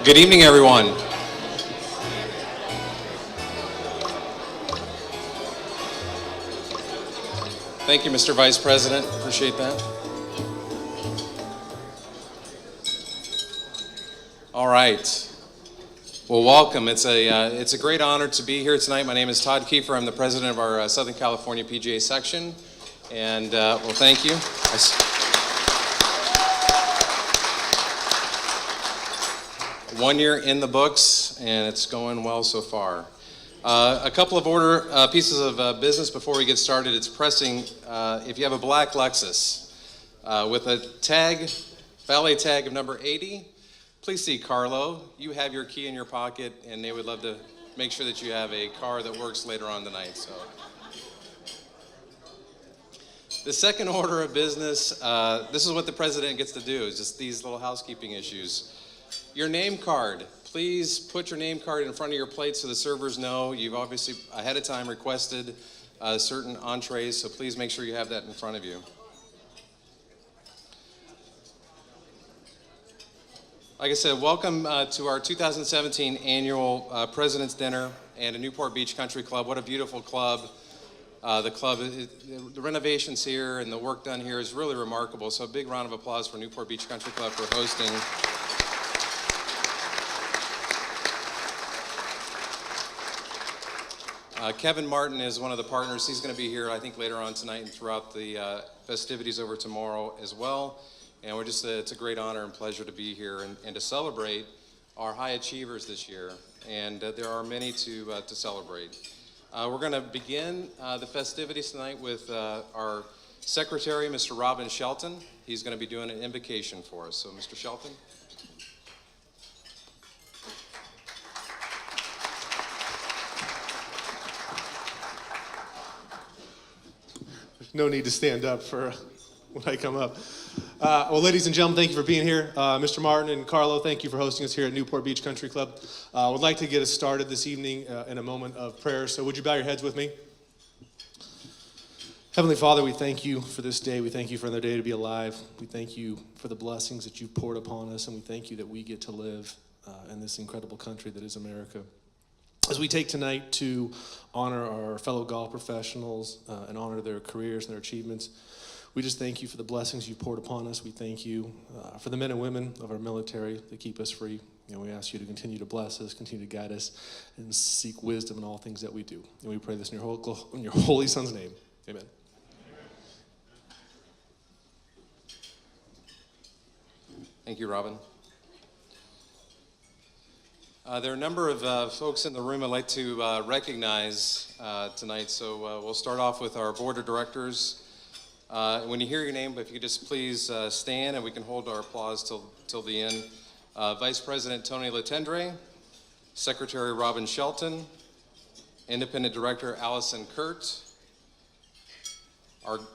Good evening, everyone. Thank you, Mr. Vice President. Appreciate that. All right. Well, welcome. It's a great honor to be here tonight. My name is Todd Kiefer. I'm the president of our Southern California PGA section. And, well, thank you. One year in the books, and it's going well so far. A couple of pieces of business before we get started. It's pressing. If you have a black Lexus with a tag, valet tag of number 80, please see Carlo. You have your key in your pocket, and they would love to make sure that you have a car that works later on tonight. So, the second order of business. This is what the president gets to do. Is just these little housekeeping issues. Your name card. Please put your name card in front of your plate so the servers know. You've obviously ahead of time requested certain entrees, so please make sure you have that in front of you. Like I said, welcome to our 2017 annual President's Dinner and a Newport Beach Country Club. What a beautiful club. The renovations here and the work done here is really remarkable. So a big round of applause for Newport Beach Country Club for hosting. Kevin Martin is one of the partners. He's going to be here, I think, later on tonight and throughout the festivities over tomorrow as well. And it's a great honor and pleasure to be here and to celebrate our high achievers this year. And there are many to celebrate. We're going to begin the festivities tonight with our secretary, Mr. Robin Shelton. He's going to be doing an invocation for us. So, Mr. Shelton. No need to stand up for when I come up. Well, ladies and gentlemen, thank you for being here. Mr. Martin and Carlo, thank you for hosting us here at Newport Beach Country Club. I would like to get us started this evening in a moment of prayer. So would you bow your heads with me? Heavenly Father, we thank you for this day. We thank you for another day to be alive. We thank you for the blessings that you've poured upon us, and we thank you that we get to live in this incredible country that is America. As we take tonight to honor our fellow golf professionals and honor their careers and their achievements, we just thank you for the blessings you poured upon us. We thank you for the men and women of our military that keep us free. And we ask you to continue to bless us, continue to guide us, and seek wisdom in all things that we do. And we pray this in your holy Son's name. Amen. Thank you, Robin. There are a number of folks in the room I'd like to recognize tonight, so we'll start off with our board of directors. When you hear your name, if you could just please stand and we can hold our applause till the end. Vice President Tony Latendre, Secretary Robin Shelton, Independent Director Allison Kurt,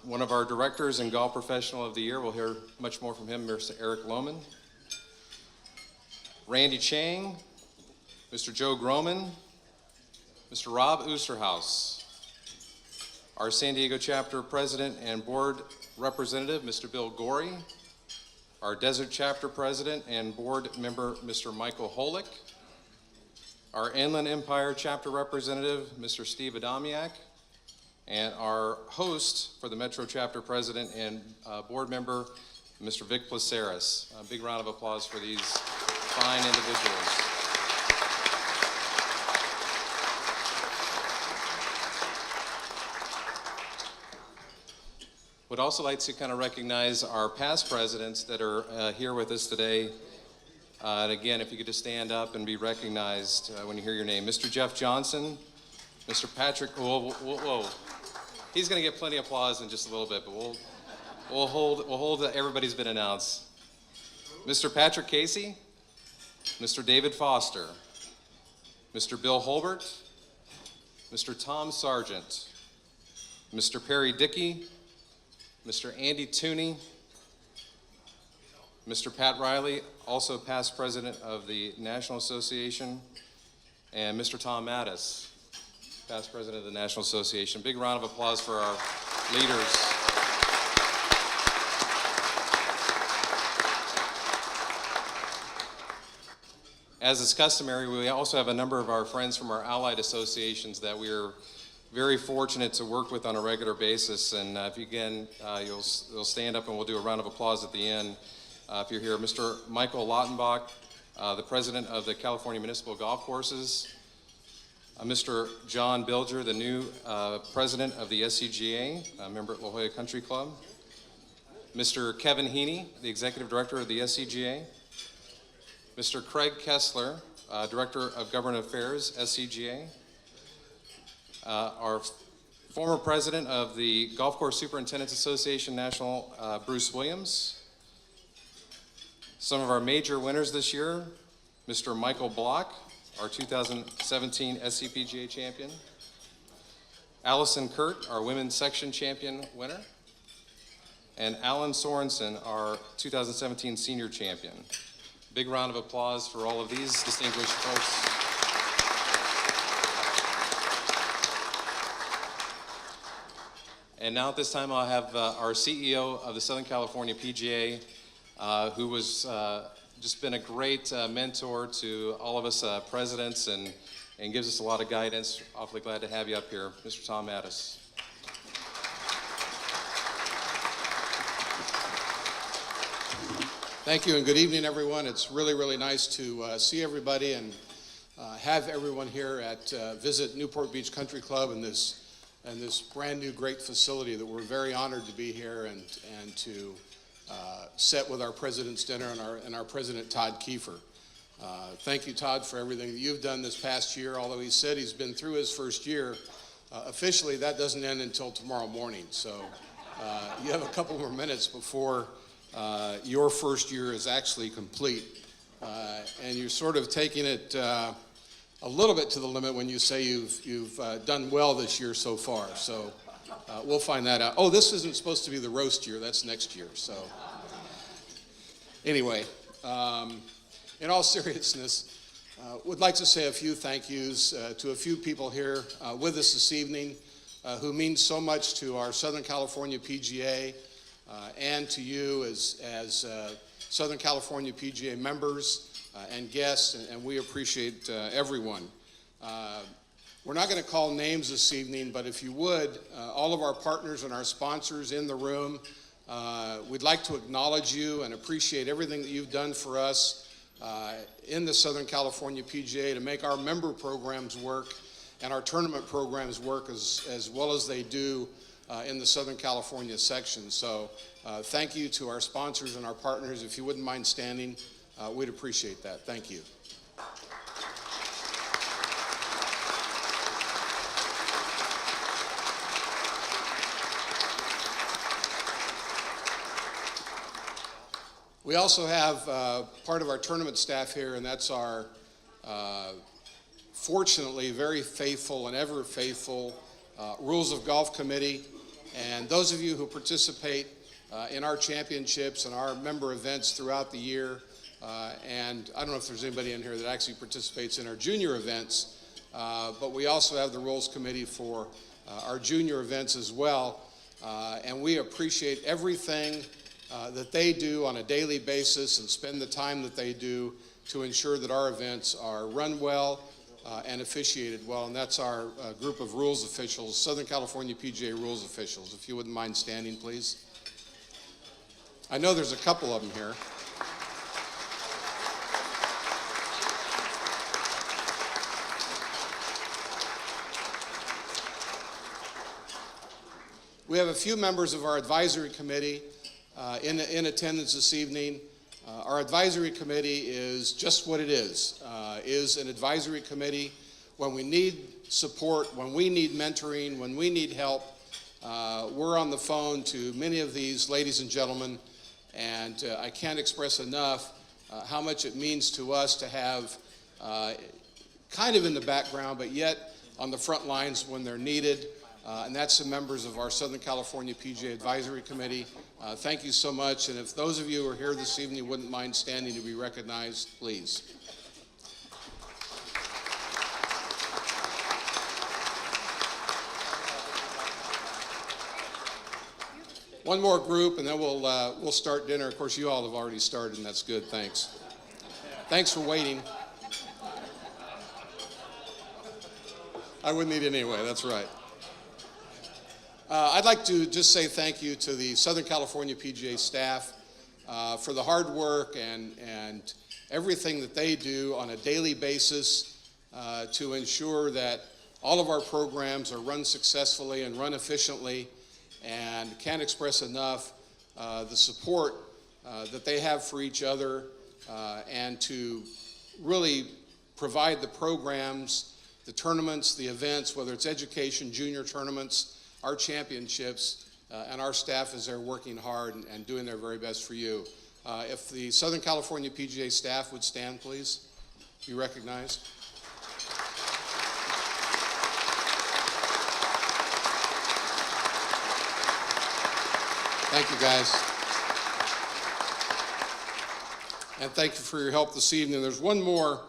one of our directors and Golf Professional of the Year, we'll hear much more from him, Mr. Eric Lohman, Randy Chang, Mr. Joe Groman, Mr. Rob Oosterhouse, our San Diego Chapter President and Board Representative, Mr. Bill Gorey, our Desert Chapter President and Board Member, Mr. Michael Holick, our Inland Empire Chapter Representative, Mr. Steve Adamiak, and our host for the Metro Chapter President and Board Member, Mr. Vic Placeris. A big round of applause for these fine individuals. Would also like to kind of recognize our past presidents that are here with us today. And again, if you could just stand up and be recognized when you hear your name. Mr. Jeff Johnson, Mr. Patrick, whoa. He's going to get plenty of applause in just a little bit, but we'll hold that everybody's been announced. Mr. Patrick Casey, Mr. David Foster, Mr. Bill Holbert, Mr. Tom Sargent, Mr. Perry Dickey, Mr. Andy Tooney, Mr. Pat Riley, also past president of the National Association, and Mr. Tom Mattis, past president of the National Association. Big round of applause for our leaders. As is customary, we also have a number of our friends from our allied associations that we are very fortunate to work with on a regular basis. And if you again, you'll stand up and we'll do a round of applause at the end if you're here. Mr. Michael Lautenbach, the president of the California Municipal Golf Courses. Mr. John Bilger, the new president of the SCGA, a member at La Jolla Country Club. Mr. Kevin Heaney, the executive director of the SCGA. Mr. Craig Kessler, director of government affairs, SCGA. Our former president of the Golf Course Superintendents Association National, Bruce Williams. Some of our major winners this year, Mr. Michael Block, our 2017 SCPGA champion. Allison Kurt, our women's section champion winner. And Alan Sorensen, our 2017 senior champion. Big round of applause for all of these distinguished folks. And now at this time, I'll have our CEO of the Southern California PGA, who was just been a great mentor to all of us presidents and gives us a lot of guidance. Awfully glad to have you up here, Mr. Tom Mattis. Thank you and good evening, everyone. It's really, really nice to see everybody and have everyone here at Visit Newport Beach Country Club and this brand new great facility that we're very honored to be here and to set with our President's Dinner and our President Todd Kiefer. Thank you, Todd, for everything that you've done this past year. Although he said he's been through his first year, officially that doesn't end until tomorrow morning. So you have a couple more minutes before your first year is actually complete. And you're sort of taking it a little bit to the limit when you say you've done well this year so far. So we'll find that out. Oh, this isn't supposed to be the roast year. That's next year. So anyway, in all seriousness, would like to say a few thank yous to a few people here with us this evening who mean so much to our Southern California PGA and to you as Southern California PGA members and guests, and we appreciate everyone. We're not going to call names this evening, but if you would, all of our partners and our sponsors in the room, we'd like to acknowledge you and appreciate everything that you've done for us in the Southern California PGA to make our member programs work and our tournament programs work as well as they do in the Southern California section. So thank you to our sponsors and our partners. If you wouldn't mind standing, we'd appreciate that. Thank you. We also have part of our tournament staff here, and that's our, fortunately, very faithful and ever faithful Rules of Golf Committee. And those of you who participate in our championships and our member events throughout the year, and I don't know if there's anybody in here that actually participates in our junior events, but we also have the Rules Committee for our junior events as well. And we appreciate everything that they do on a daily basis and spend the time that they do to ensure that our events are run well and officiated well. And that's our group of rules officials, Southern California PGA rules officials. If you wouldn't mind standing, please. I know there's a couple of them here. We have a few members of our advisory committee in attendance this evening. Our advisory committee is just what it is an advisory committee. When we need support, when we need mentoring, when we need help, we're on the phone to many of these ladies and gentlemen, and I can't express enough how much it means to us to have kind of in the background, but yet on the front lines when they're needed. And that's the members of our Southern California PGA Advisory Committee. Thank you so much. And if those of you who are here this evening wouldn't mind standing to be recognized, please. One more group, and then we'll start dinner. Of course, you all have already started, and that's good. Thanks. Thanks for waiting. I wouldn't eat anyway, that's right. I'd like to just say thank you to the Southern California PGA staff for the hard work and everything that they do on a daily basis to ensure that all of our programs are run successfully and run efficiently, and can't express enough the support that they have for each other and to really provide the programs, the tournaments, the events, whether it's education, junior tournaments, our championships, and our staff is there working hard and doing their very best for you. If the Southern California PGA staff would stand, please, be recognized. Thank you, guys. And thank you for your help this evening. There's one more.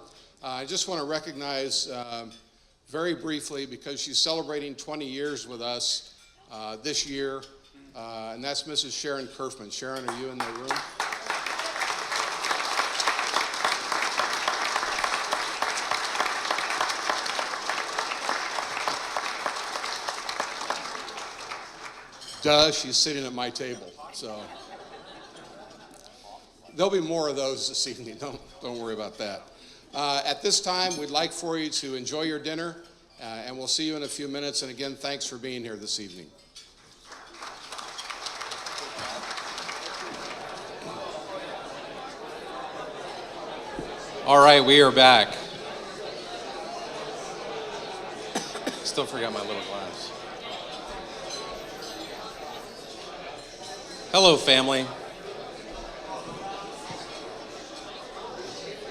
I just want to recognize very briefly, because she's celebrating 20 years with us this year, and that's Mrs. Sharon Kerfman. Sharon, are you in the room? Duh, she's sitting at my table, so. There'll be more of those this evening, don't worry about that. At this time, we'd like for you to enjoy your dinner, and we'll see you in a few minutes. And again, thanks for being here this evening. All right, we are back. Still forgot my little glass. Hello, family.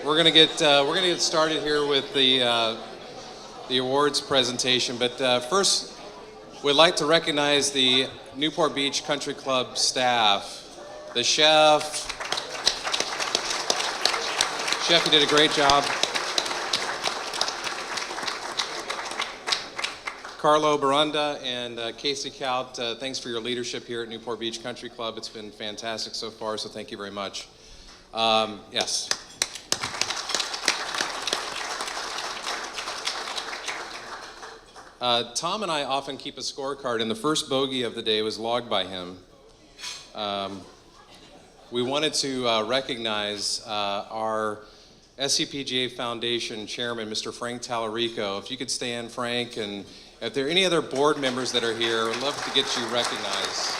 We're gonna get started here with the awards presentation, but first, we'd like to recognize the Newport Beach Country Club staff, the chef. Chef, you did a great job. Carlo Barunda and Casey Kaut, thanks for your leadership here at Newport Beach Country Club. It's been fantastic so far, so thank you very much. Yes. Tom and I often keep a scorecard, and the first bogey of the day was logged by him. We wanted to recognize our SCPGA Foundation Chairman, Mr. Frank Tallarico. If you could stand, Frank, and if there are any other board members that are here, I'd love to get you recognized.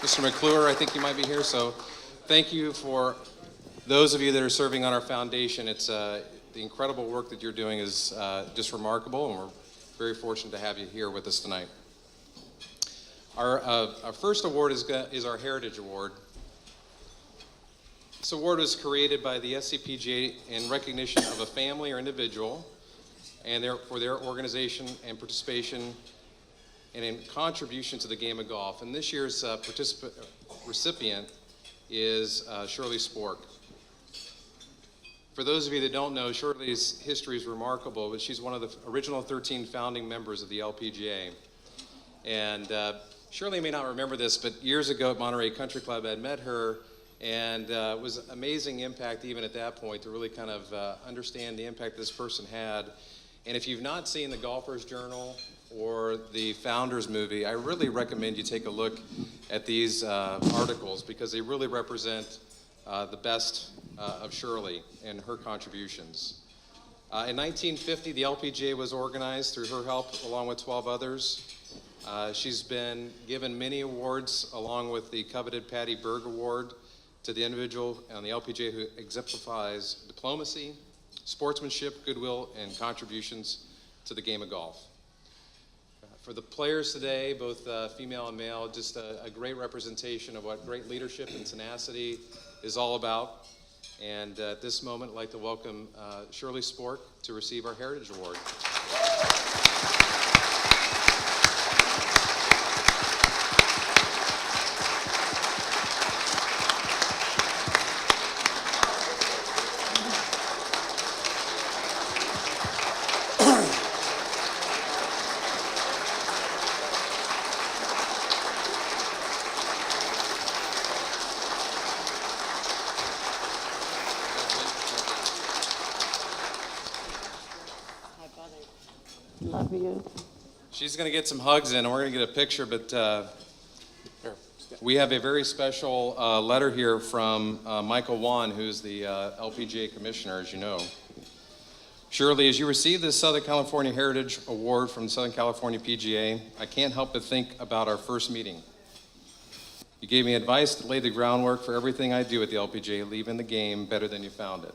Mr. McClure, I think you might be here, so thank you for those of you that are serving on our foundation. It's the incredible work that you're doing is just remarkable, and we're very fortunate to have you here with us tonight. Our first award is our Heritage Award. This award was created by the SCPGA in recognition of a family or individual and for their organization and participation and in contribution to the game of golf. And this year's recipient is Shirley Spork. For those of you that don't know, Shirley's history is remarkable, but she's one of the original 13 founding members of the LPGA. And Shirley may not remember this, but years ago at Monterey Country Club, I had met her, and it was an amazing impact even at that point to really kind of understand the impact this person had. And if you've not seen the Golfer's Journal or the Founders movie, I really recommend you take a look at these articles, because they really represent the best of Shirley and her contributions. In 1950, the LPGA was organized through her help along with 12 others. She's been given many awards along with the coveted Patty Berg Award to the individual on the LPGA who exemplifies diplomacy, sportsmanship, goodwill, and contributions to the game of golf. For the players today, both female and male, just a great representation of what great leadership and tenacity is all about. And at this moment, I'd like to welcome Shirley Spork to receive our Heritage Award. you. She's going to get some hugs in, and we're going to get a picture, but we have a very special letter here from Michael Wan, who's the LPGA commissioner, as you know. Shirley, as you receive this Southern California Heritage Award from Southern California PGA, I can't help but think about our first meeting. You gave me advice to lay the groundwork for everything I do at the LPGA, leaving the game better than you found it.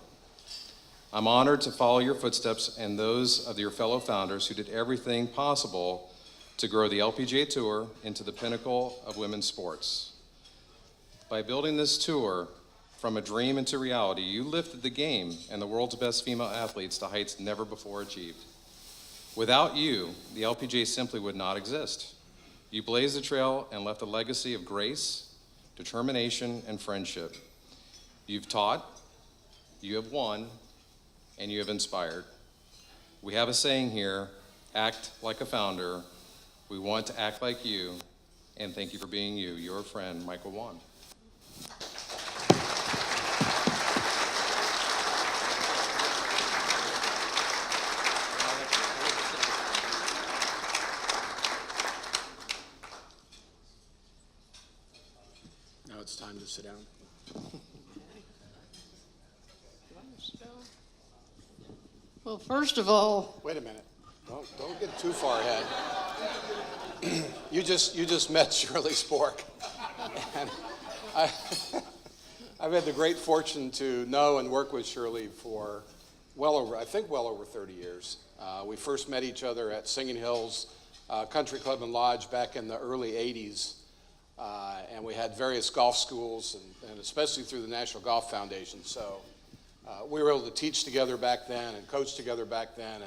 I'm honored to follow your footsteps and those of your fellow founders who did everything possible to grow the LPGA Tour into the pinnacle of women's sports. By building this tour from a dream into reality, you lifted the game and the world's best female athletes to heights never before achieved. Without you, the LPGA simply would not exist. You blazed the trail and left a legacy of grace, determination, and friendship. You've taught, you have won, and you have inspired. We have a saying here, act like a founder. We want to act like you, and thank you for being you. Your friend, Michael Wan. Now it's time to sit down. Well, first of all, Wait a minute. Don't get too far ahead. You just met Shirley Spork. And I've had the great fortune to know and work with Shirley for well over 30 years. We first met each other at Singing Hills Country Club and Lodge back in the early 80s. And we had various golf schools, and especially through the National Golf Foundation. So we were able to teach together back then and coach together back then.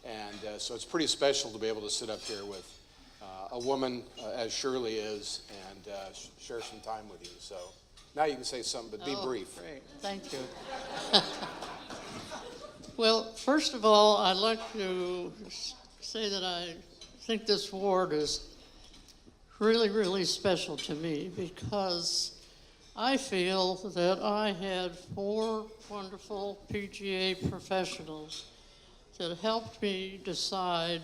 And so it's pretty special to be able to sit up here with a woman as Shirley is and share some time with you. So now you can say something, but be brief. Great. Thank you. Well, first of all, I'd like to say that I think this award is really, really special to me because I feel that I had 4 wonderful PGA professionals that helped me decide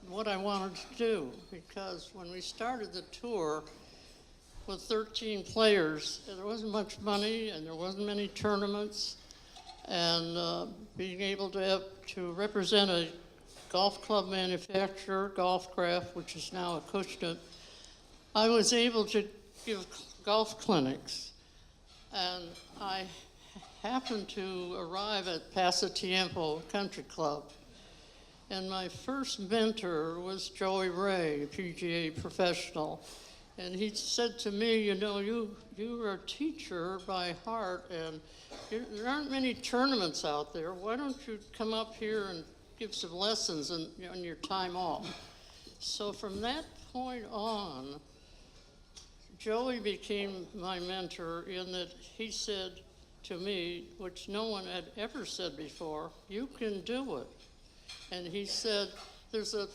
what I wanted to do. Because when we started the tour with 13 players, there wasn't much money and there wasn't many tournaments. And being able to represent a golf club manufacturer, Golfcraft, which is now a Acushnet, I was able to give golf clinics. And I happened to arrive at Pasatiempo Country Club. And my first mentor was Joey Ray, a PGA professional. And he said to me, you know, you are a teacher by heart, and there aren't many tournaments out there. Why don't you come up here and give some lessons on your time off? So from that point on, Joey became my mentor in that he said to me, which no one had ever said before, you can do it. And he said, there's a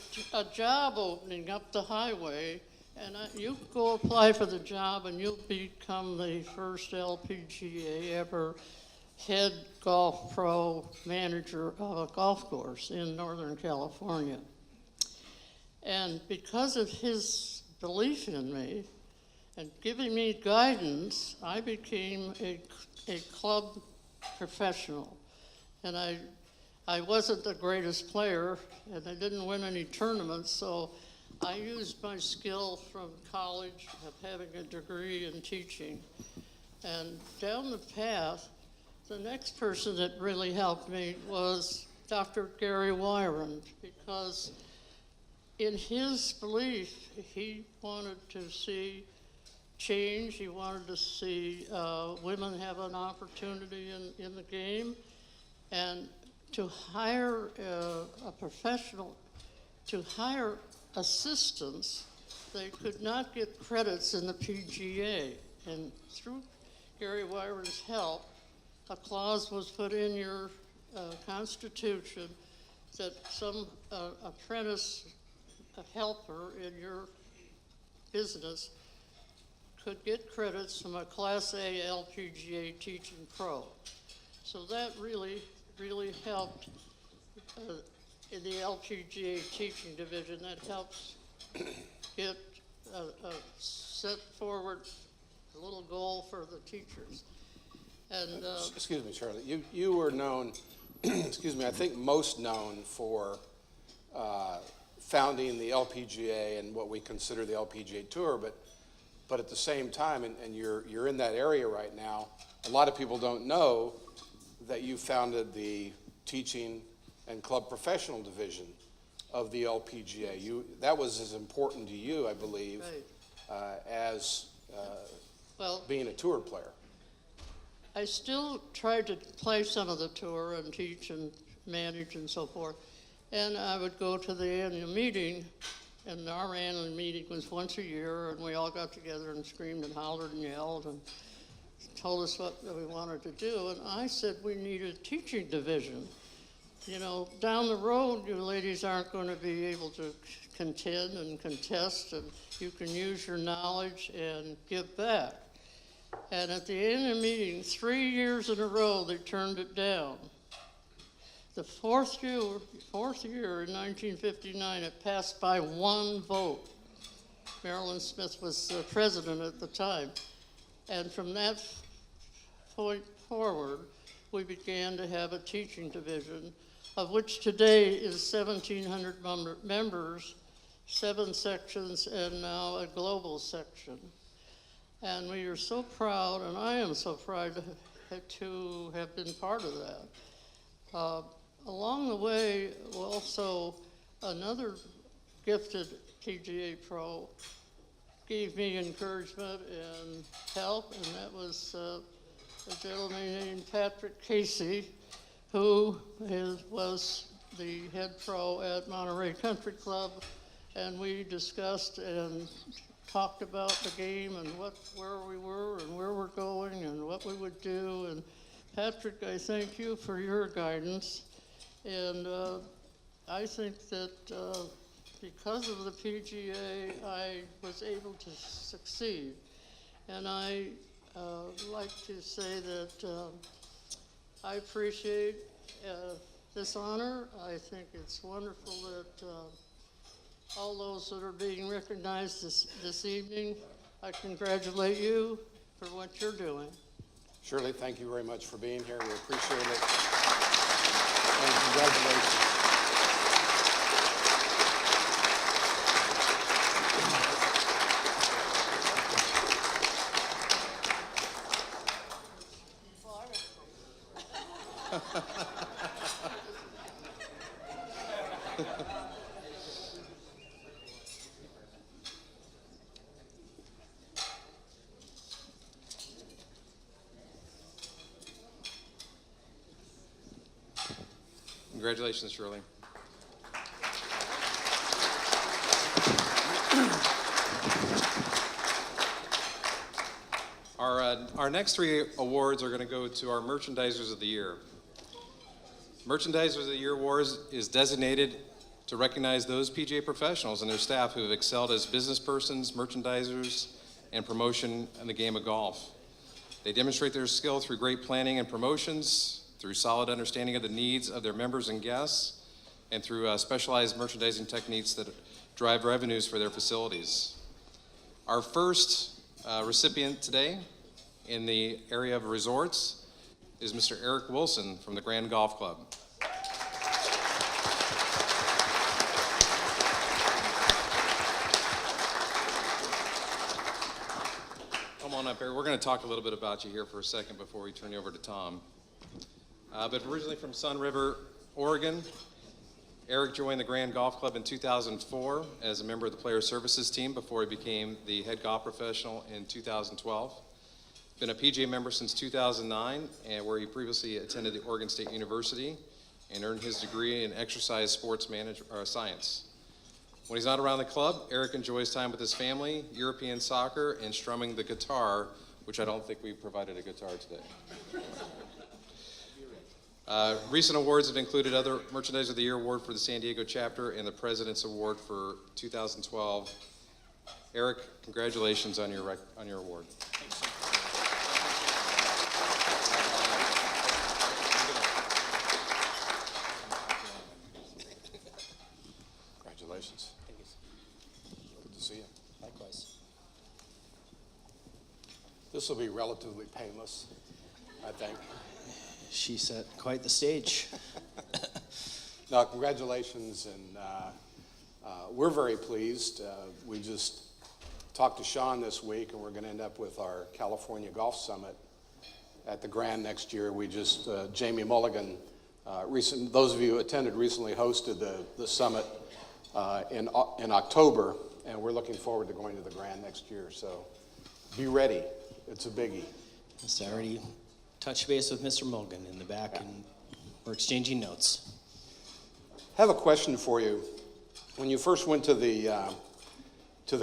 job opening up the highway, and you go apply for the job and you'll become the first LPGA ever head golf pro manager of a golf course in Northern California. And because of his belief in me and giving me guidance, I became a club professional. And I wasn't the greatest player, and I didn't win any tournaments, so I used my skill from college of having a degree in teaching. And down the path, the next person that really helped me was Dr. Gary Wyron, because in his belief, he wanted to see change. He wanted to see women have an opportunity in the game, and to hire a professional, to hire assistants, they could not get credits in the PGA. And through Gary Wyron's help, a clause was put in your constitution that some apprentice, a helper in your business could get credits from a Class A LPGA teaching pro. So that really, really helped in the LPGA teaching division that helps get set forward a little goal for the teachers. And Excuse me, Charlotte. You were known, excuse me, I think most known for founding the LPGA and what we consider the LPGA Tour, but at the same time, and you're in that area right now, a lot of people don't know that you founded the teaching and club professional division of the LPGA. That was as important to you, I believe, right. as Well, being a tour player. I still tried to play some of the tour and teach and manage and so forth. And I would go to the annual meeting, and our annual meeting was once a year, and we all got together and screamed and hollered and yelled and told us what we wanted to do. And I said we need a teaching division. You know, down the road, you ladies aren't going to be able to contend and contest, and you can use your knowledge and give back. And at the annual meeting, 3 years in a row, they turned it down. The fourth year in 1959, it passed by one vote. Marilyn Smith was president at the time. And from that point forward, we began to have a teaching division, of which today is 1,700 members, 7 sections, and now a global section. And we are so proud, and I am so proud to have been part of that. Along the way, also, another gifted PGA pro gave me encouragement and help, and that was a gentleman named Patrick Casey, who was the head pro at Monterey Country Club, and we discussed and talked about the game and where we were and where we're going and what we would do. And Patrick, I thank you for your guidance. And I think that because of the PGA, I was able to succeed. And I like to say that I appreciate this honor. I think it's wonderful that all those that are being recognized this evening, I congratulate you for what you're doing. Shirley, thank you very much for being here. We appreciate it. And congratulations. Congratulations, Shirley. Our next 3 awards are going to go to our Merchandisers of the Year. Merchandisers of the Year Award is designated to recognize those PGA professionals and their staff who have excelled as business persons, merchandisers, and promotion in the game of golf. They demonstrate their skill through great planning and promotions, through solid understanding of the needs of their members and guests, and through specialized merchandising techniques that drive revenues for their facilities. Our first recipient today in the area of resorts is Mr. Eric Wilson from the Grand Golf Club. Come on up, Eric. We're going to talk a little bit about you here for a second before we turn you over to Tom. But originally from Sun River, Oregon, Eric joined the Grand Golf Club in 2004 as a member of the Player Services team before he became the head golf professional in 2012. Been a PGA member since 2009, and where he previously attended the Oregon State University and earned his degree in exercise sports science. When he's not around the club, Eric enjoys time with his family, European soccer, and strumming the guitar, which I don't think we provided a guitar today. Recent awards have included other Merchandise of the Year Award for the San Diego chapter and the President's Award for 2012. Eric, congratulations on your award. Likewise. This will be relatively painless, I think. She set quite the stage. No, congratulations, and we're very pleased. We just talked to Sean this week, and we're going to end up with our California Golf Summit at the Grand next year. We just, Jamie Mulligan, those of you who attended recently hosted the summit in October, and we're looking forward to going to the Grand next year. So be ready. It's a biggie. Yes, I already touched base with Mr. Mulligan in the back, and we're exchanging notes. I have a question for you. When you first went to the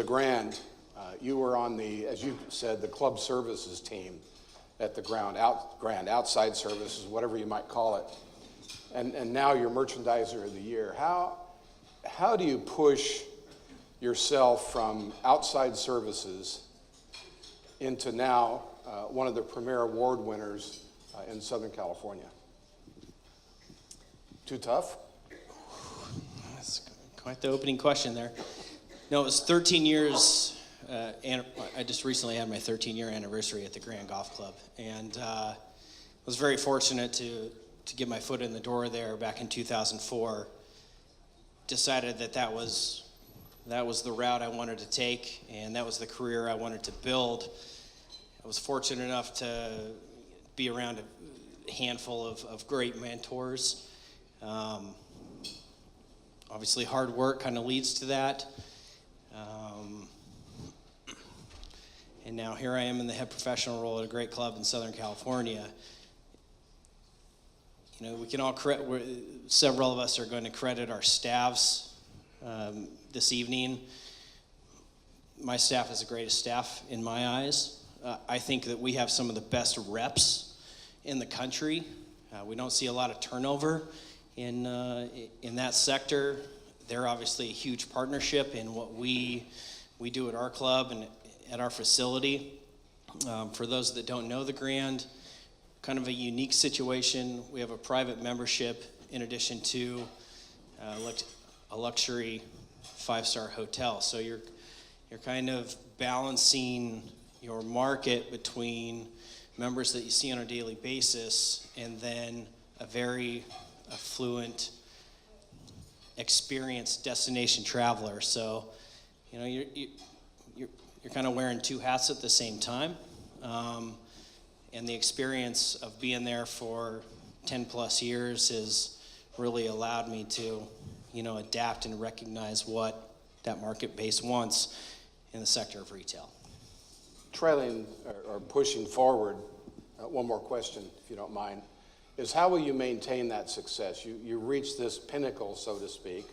Grand, you were on the, as you said, the club services team at the Grand, outside services, whatever you might call it. And now you're merchandiser of the year. How do you push yourself from outside services into now one of the premier award winners in Southern California? Too tough? That's quite the opening question there. No, it was 13 years, and I just recently had my 13-year anniversary at the Grand Golf Club, and was very fortunate to get my foot in the door there back in 2004. Decided that was the route I wanted to take, and that was the career I wanted to build. I was fortunate enough to be around a handful of great mentors. Obviously, hard work kind of leads to that. And now here I am in the head professional role at a great club in Southern California. You know, we can all several of us are going to credit our staffs this evening. My staff is the greatest staff in my eyes. I think that we have some of the best reps in the country. We don't see a lot of turnover in that sector. They're obviously a huge partnership in what we do at our club and at our facility. For those that don't know the Grand, kind of a unique situation. We have a private membership in addition to a luxury 5-star hotel. So you're kind of balancing your market between members that you see on a daily basis and then a very affluent, experienced destination traveler. So, you know, you're kind of wearing two hats at the same time. And the experience of being there for 10 plus years has really allowed me to, you know, adapt and recognize what that market base wants in the sector of retail. Trailing or pushing forward, one more question, if you don't mind, is how will you maintain that success? You reach this pinnacle, so to speak.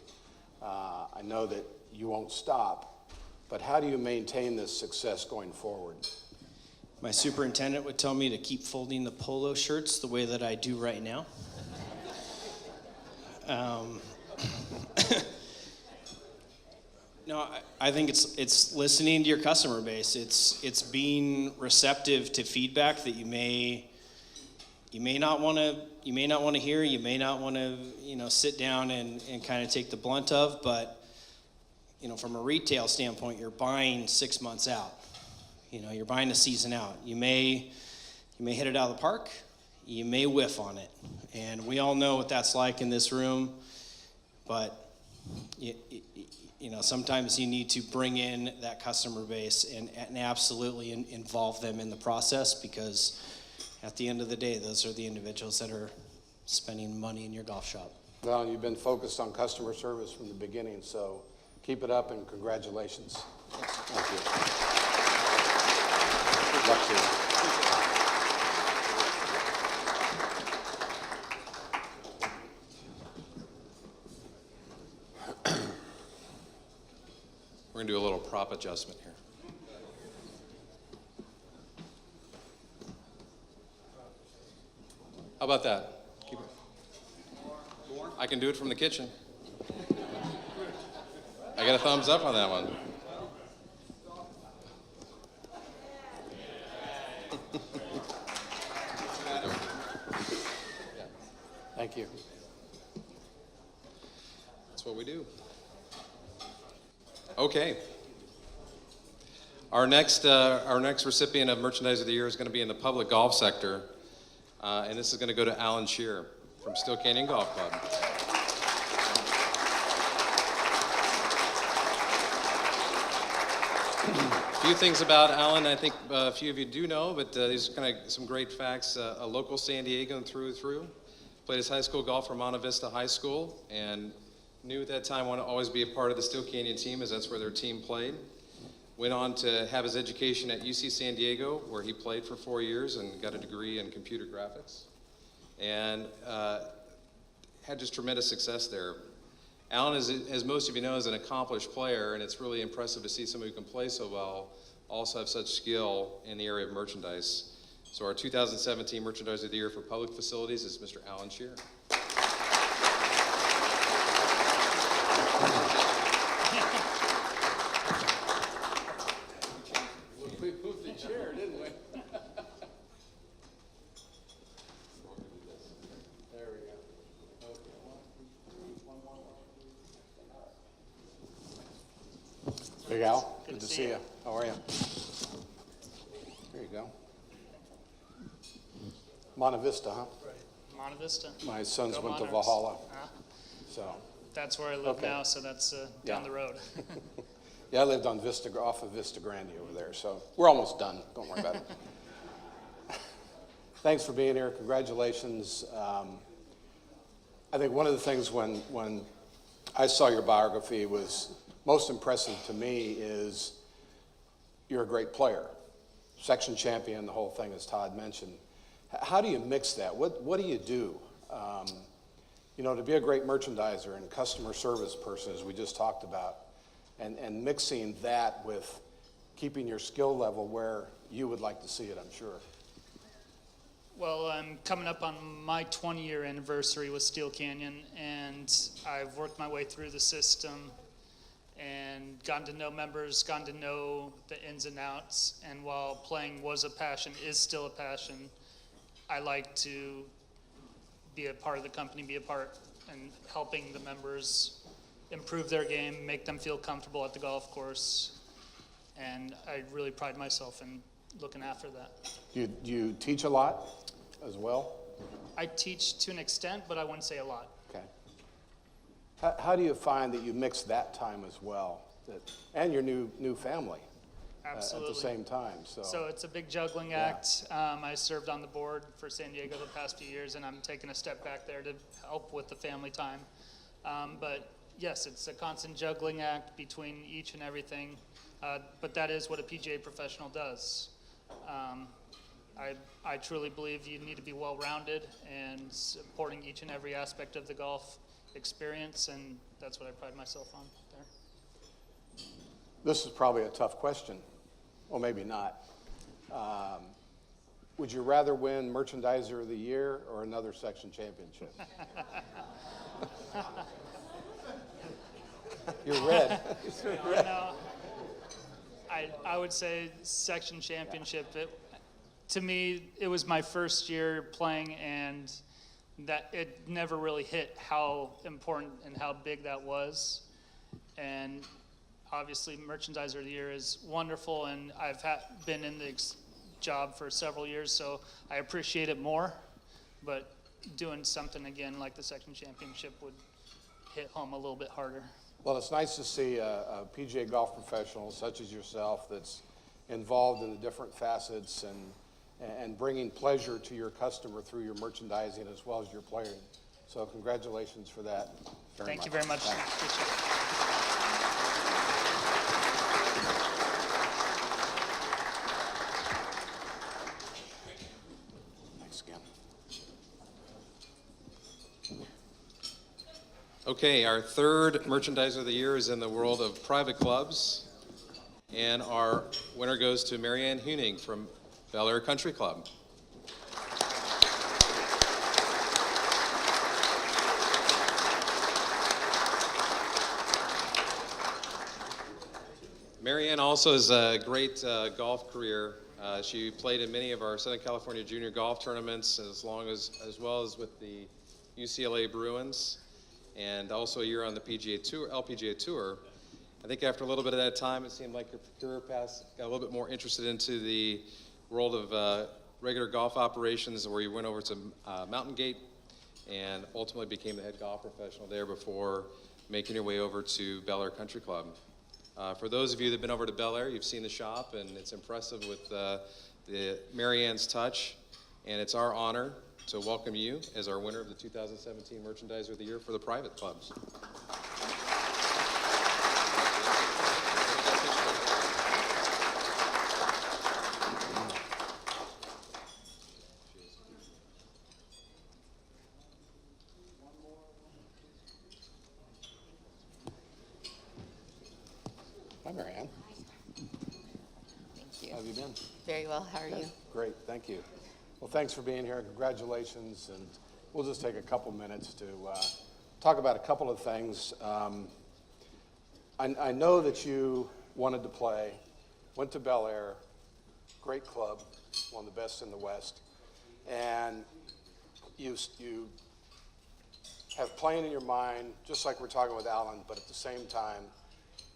I know that you won't stop, but how do you maintain this success going forward? My superintendent would tell me to keep folding the polo shirts the way that I do right now. No, I think it's listening to your customer base. It's being receptive to feedback that you may not want to hear. You may not want to sit down and kind of take the blunt of. But from a retail standpoint, you're buying 6 months out. You're buying a season out. You may hit it out of the park. You may whiff on it, and we all know what that's like in this room. But sometimes you need to bring in that customer base and absolutely involve them in the process, because at the end of the day, those are the individuals that are spending money in your golf shop. Well, you've been focused on customer service from the beginning, so keep it up and congratulations. Thank you. Good luck to you. We're going to do a little prop adjustment here. How about that? Keep it. I can do it from the kitchen. I got a thumbs up on that one. Thank you. That's what we do. Okay. Our next recipient of Merchandise of the Year is going to be in the public golf sector, and this is going to go to Alan Shear from Steel Canyon Golf Club. A few things about Alan, I think a few of you do know, but these are kind of some great facts. A local San Diegan through and through. Played his high school golf for Monte Vista High School, and knew at that time wanted to always be a part of the Steel Canyon team, as that's where their team played. Went on to have his education at UC San Diego, where he played for 4 years and got a degree in computer graphics. And had just tremendous success there. Alan, as most of you know, is an accomplished player, and it's really impressive to see somebody who can play so well also have such skill in the area of merchandise. So our 2017 Merchandise of the Year for Public Facilities is Mr. Alan Shear. We moved the chair, didn't we? There we go. Big Al, good to see you. How are you? There you go. Monte Vista, huh? Monte Vista. My sons Go went to Monarchs. Valhalla, Uh, so. That's where I live Okay. now, so that's down Yeah. the road. Yeah, I lived on off of Vista Grande over there, so we're almost done. Don't worry about it. Thanks for being here. Congratulations. I think one of the things when I saw your biography was most impressive to me is you're a great player, section champion, the whole thing, as Todd mentioned. How do you mix that? What do you do? You know, to be a great merchandiser and customer service person, as we just talked about, and mixing that with keeping your skill level where you would like to see it, I'm sure. Well, I'm coming up on my 20-year anniversary with Steel Canyon, and I've worked my way through the system and gotten to know members, gotten to know the ins and outs. And while playing was a passion, is still a passion, I like to be a part of the company, be a part in helping the members improve their game, make them feel comfortable at the golf course. And I really pride myself in looking after that. Do you teach a lot as well? I teach to an extent, but I wouldn't say a lot. Okay. How do you find that you mix that time as well, and your new family Absolutely. at the same time? So it's a big juggling act. I served on the board for San Diego the past few years, and I'm taking a step back there to help with the family time. But yes, it's a constant juggling act between each and everything. But that is what a PGA professional does. I truly believe you need to be well-rounded and supporting each and every aspect of the golf experience, and that's what I pride myself on there. This is probably a tough question, or maybe not. Would you rather win Merchandiser of the Year or another section championship? You're red. No, I would say section championship. To me, it was my first year playing, and that it never really hit how important and how big that was. And obviously, Merchandiser of the Year is wonderful, and I've been in the job for several years, so I appreciate it more. But doing something again like the section championship would hit home a little bit harder. Well, it's nice to see a PGA golf professional such as yourself that's involved in the different facets and bringing pleasure to your customer through your merchandising as well as your playing. So congratulations for that. Thank you very much. Thanks. Appreciate it. Thanks again. Okay, our third Merchandiser of the Year is in the world of private clubs, and our winner goes to Marianne Huning from Bel Air Country Club. Marianne also has a great golf career. She played in many of our Southern California junior golf tournaments, as well as with the UCLA Bruins, and also a year on the PGA Tour, LPGA Tour. I think after a little bit of that time, it seemed like your career path got a little bit more interested into the world of regular golf operations, where you went over to Mountain Gate and ultimately became the head golf professional there before making your way over to Bel Air Country Club. For those of you that have been over to Bel Air, you've seen the shop, and it's impressive with the Mary Ann's touch, and it's our honor to welcome you as our winner of the 2017 Merchandiser of the Year for the private clubs. Hi, Mary Ann. Thank you. How have you been? Very well. How are you? Great, thank you. Well, thanks for being here. Congratulations, and we'll just take a couple minutes to talk about a couple of things. I know that you wanted to play, went to Bel Air, great club, one of the best in the West, and you have playing in your mind, just like we're talking with Alan, but at the same time,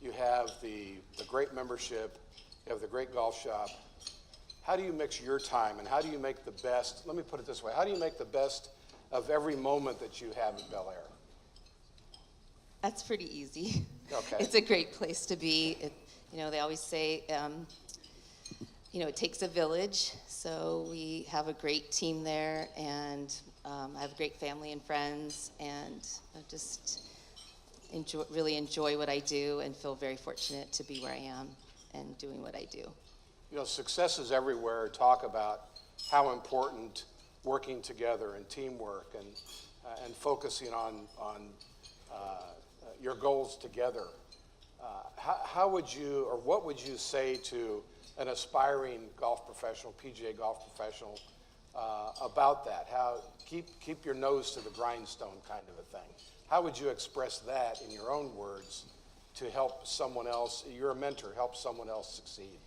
you have the great membership, you have the great golf shop. How do you mix your time, and how do you make the best, let me put it this way, how do you make the best of every moment that you have at Bel Air? That's pretty easy. Okay. It's a great place to be. They always say, it takes a village. So we have a great team there, and I have a great family and friends, and I just really enjoy what I do and feel very fortunate to be where I am and doing what I do. Successes everywhere talk about how important working together and teamwork and focusing on your goals together. How would you, or what would you say to an aspiring golf professional, PGA golf professional, about that? How keep your nose to the grindstone kind of a thing. How would you express that in your own words to help someone else, you're a mentor, help someone else succeed?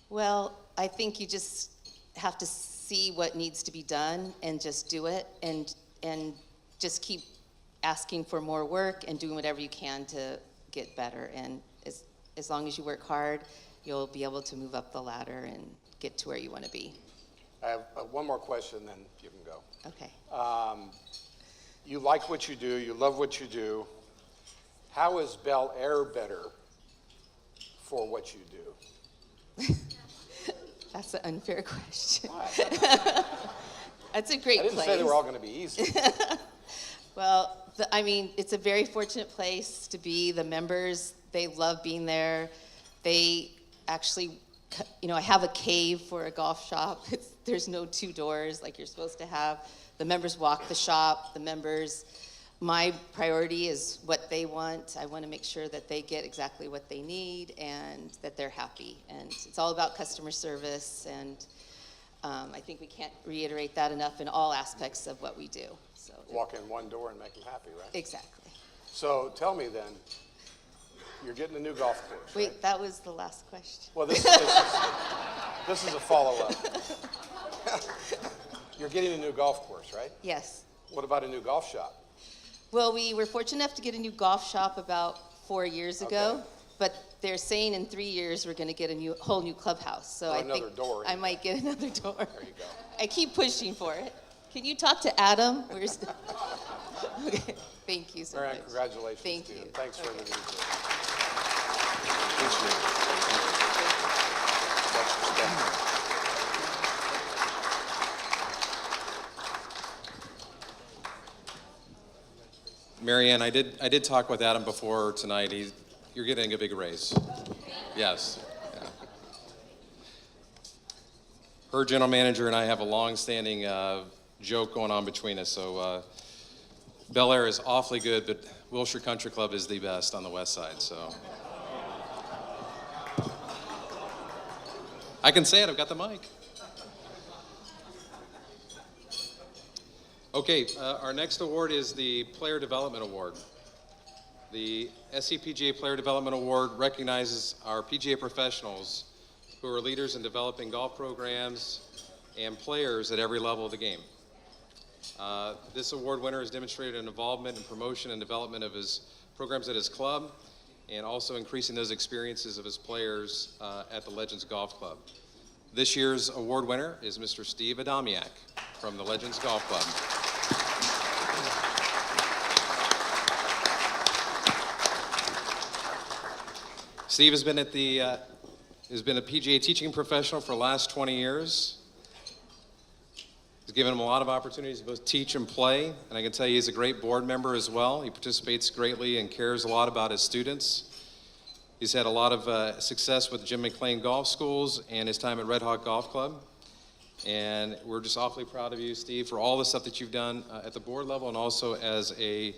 Well, I think you just have to see what needs to be done and just do it, and just keep asking for more work and doing whatever you can to get better. And as long as you work hard, you'll be able to move up the ladder and get to where you want to be. I have one more question, then you can go. Okay. You like what you do, you love what you do. How is Bel Air better for what you do? That's an unfair question. Why? That's a great I didn't place. say they were all going to be easy. Well, it's a very fortunate place to be. The members, they love being there. They actually, I have a cave for a golf shop. There's no two doors like you're supposed to have. The members walk the shop. My priority is what they want. I want to make sure that they get exactly what they need and that they're happy. And it's all about customer service, and I think we can't reiterate that enough in all aspects of what we do. So Walk in one door and make them happy, right? exactly. So tell me then, you're getting a new golf course, Wait, right? that was the last question. Well, this is a follow-up. You're getting a new golf course, right? Yes. What about a new golf shop? Well, we were fortunate enough to get a new golf shop about 4 years ago, Okay. but they're saying in 3 years we're going to get a whole new clubhouse. So Or I another think door. I might get another door. There you go. I keep pushing for it. Can you talk to Adam? Okay. Thank you so Marianne, much. congratulations Thank to you. you. Thanks for Okay. the news. Mary Ann, I did talk with Adam before tonight. You're getting a big raise. Yes. Yeah. Her general manager and I have a long-standing joke going on between us. So Bel Air is awfully good, but Wilshire Country Club is the best on the west side. So I can say it. I've got the mic. Okay, our next award is the Player Development Award. The SCPGA Player Development Award recognizes our PGA professionals who are leaders in developing golf programs and players at every level of the game. This award winner has demonstrated an involvement in promotion and development of his programs at his club and also increasing those experiences of his players at the Legends Golf Club. This year's award winner is Mr. Steve Adamiak from the Legends Golf Club. Steve has been a PGA teaching professional for the last 20 years. He's given him a lot of opportunities to both teach and play, and I can tell you he's a great board member as well. He participates greatly and cares a lot about his students. He's had a lot of success with Jim McLean Golf Schools and his time at Red Hawk Golf Club. And we're just awfully proud of you, Steve, for all the stuff that you've done at the board level and also as a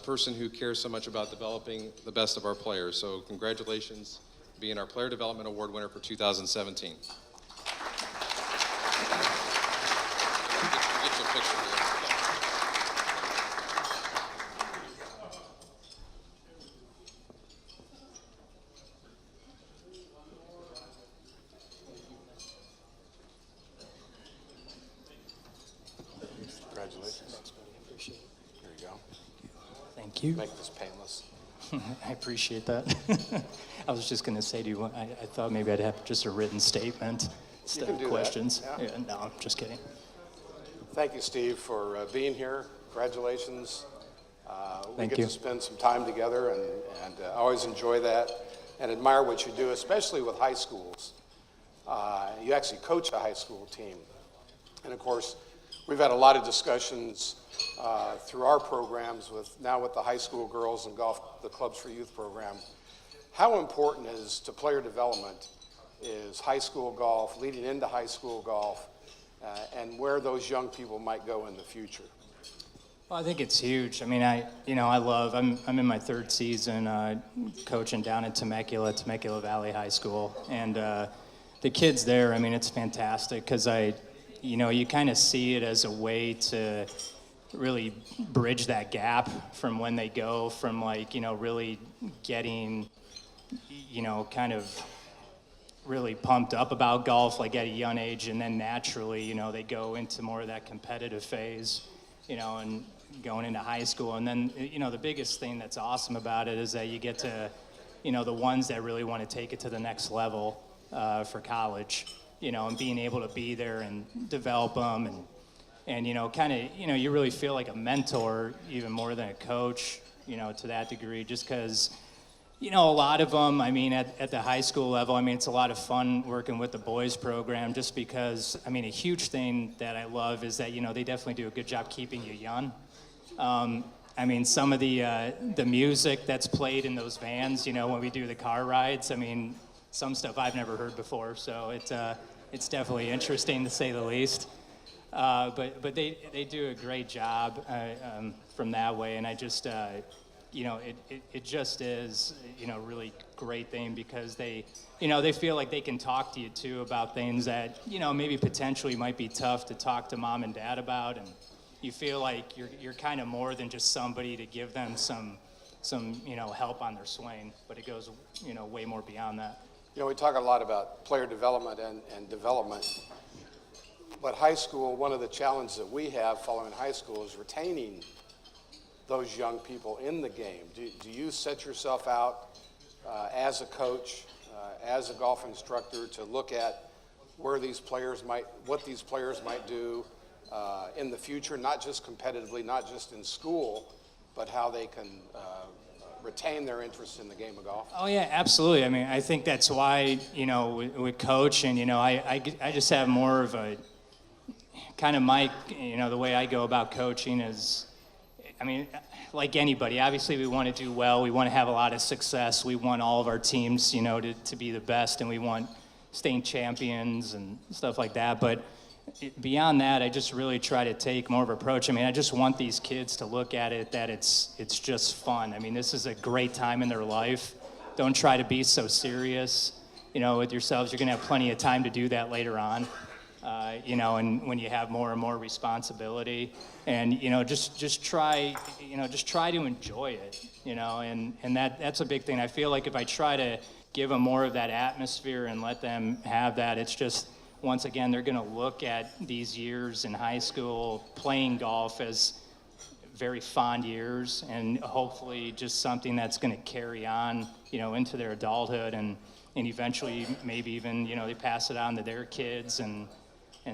person who cares so much about developing the best of our players. So congratulations on being our Player Development Award winner for 2017. Get you a picture here. Congratulations. Here you go. Thank you. Make this painless. I appreciate that. I was just going to say to you, I thought maybe I'd have just a written statement instead can of do that, questions. yeah. No, I'm just kidding. Thank you, Steve, for being here. Congratulations. We Thank get you. to spend some time together, and I always enjoy that and admire what you do, especially with high schools. You actually coach a high school team. And of course, we've had a lot of discussions through our programs with the high school girls and golf, the Clubs for Youth program. How important is to player development is high school golf, leading into high school golf, and where those young people might go in the future? Well, I think it's huge. I mean, I'm in my third season coaching down at Temecula Valley High School, and the kids there, I mean, it's fantastic because you kind of see it as a way to really bridge that gap from when they go from really getting, kind of really pumped up about golf like at a young age, and then naturally, they go into more of that competitive phase, and going into high school. And then, the biggest thing that's awesome about it is that you get to, the ones that really want to take it to the next level for college, and being able to be there and develop them and kind of, you really feel like a mentor even more than a coach, to that degree, just because, a lot of them, I mean, at the high school level, I mean, it's a lot of fun working with the boys program just because, I mean, a huge thing that I love is that, they definitely do a good job keeping you young. I mean, some of the music that's played in those vans, when we do the car rides, I mean, some stuff I've never heard before, so it's definitely interesting to say the least. But they do a great job from that way, and I just, it just is, really great thing because they feel like they can talk to you too about things that, maybe potentially might be tough to talk to mom and dad about, and you feel like you're kind of more than just somebody to give them some help on their swing, but it goes, way more beyond that. We talk a lot about player development and development, but high school, one of the challenges that we have following high school is retaining those young people in the game. Do you set yourself out as a coach, as a golf instructor, to look at what these players might do in the future, not just competitively, not just in school, but how they can retain their interest in the game of golf? Oh yeah, absolutely. I mean, I think that's why, with coach and, I just have more of a kind of my, the way I go about coaching is, I mean, like anybody, obviously we want to do well. We want to have a lot of success. We want all of our teams, to be the best, and we want state champions and stuff like that. But beyond that, I just really try to take more of an approach. I mean, I just want these kids to look at it that it's just fun. I mean, this is a great time in their life. Don't try to be so serious, with yourselves. You're going to have plenty of time to do that later on, and when you have more and more responsibility. And, just try to enjoy it, and that's a big thing. I feel like if I try to give them more of that atmosphere and let them have that, it's just, once again, they're going to look at these years in high school playing golf as very fond years, and hopefully just something that's going to carry on, into their adulthood, and eventually maybe even, they pass it on to their kids and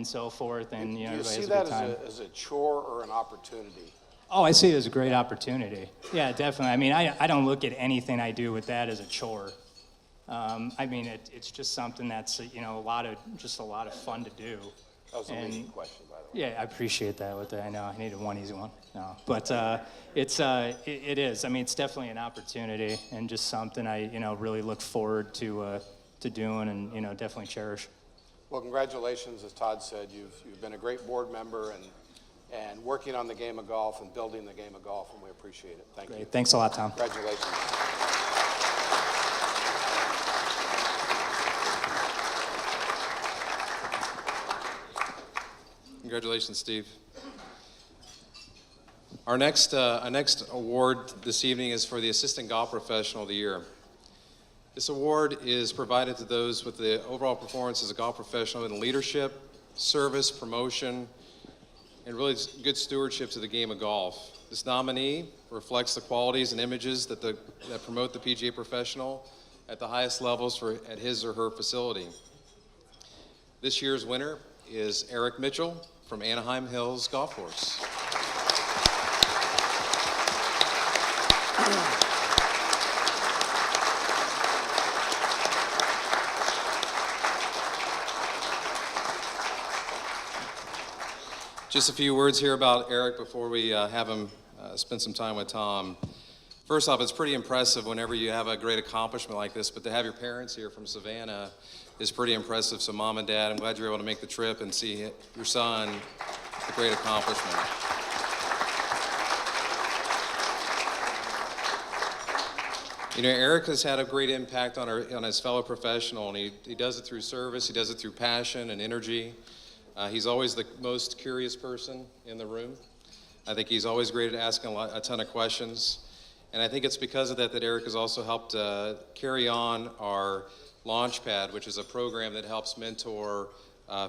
so forth, and, Do you everybody see has a that good time. as a chore or an opportunity? Oh, I see it as a great opportunity. Yeah, definitely. I mean, I don't look at anything I do with that as a chore. I mean, it's just something that's, a lot of fun to do. That was a And- leading question, by the way. Yeah, I appreciate that. I know I needed one easy one. No, but it is. I mean, it's definitely an opportunity and just something I really look forward to doing and definitely cherish. Well, congratulations. As Todd said, you've been a great board member and working on the game of golf and building the game of golf, and we appreciate it. Thank you. Great. Thanks a lot, Tom. Congratulations. Congratulations, Steve. Our next award this evening is for the Assistant Golf Professional of the Year. This award is provided to those with the overall performance as a golf professional in leadership, service, promotion, and really good stewardship to the game of golf. This nominee reflects the qualities and images that promote the PGA professional at the highest levels at his or her facility. This year's winner is Eric Mitchell from Anaheim Hills Golf Course. Just a few words here about Eric before we have him spend some time with Tom. First off, it's pretty impressive whenever you have a great accomplishment like this, but to have your parents here from Savannah is pretty impressive. So Mom and Dad, I'm glad you're able to make the trip and see your son, a great accomplishment. Eric has had a great impact on his fellow professional, and he does it through service, he does it through passion and energy. He's always the most curious person in the room. I think he's always great at asking a ton of questions. And I think it's because of that Eric has also helped carry on our Launchpad, which is a program that helps mentor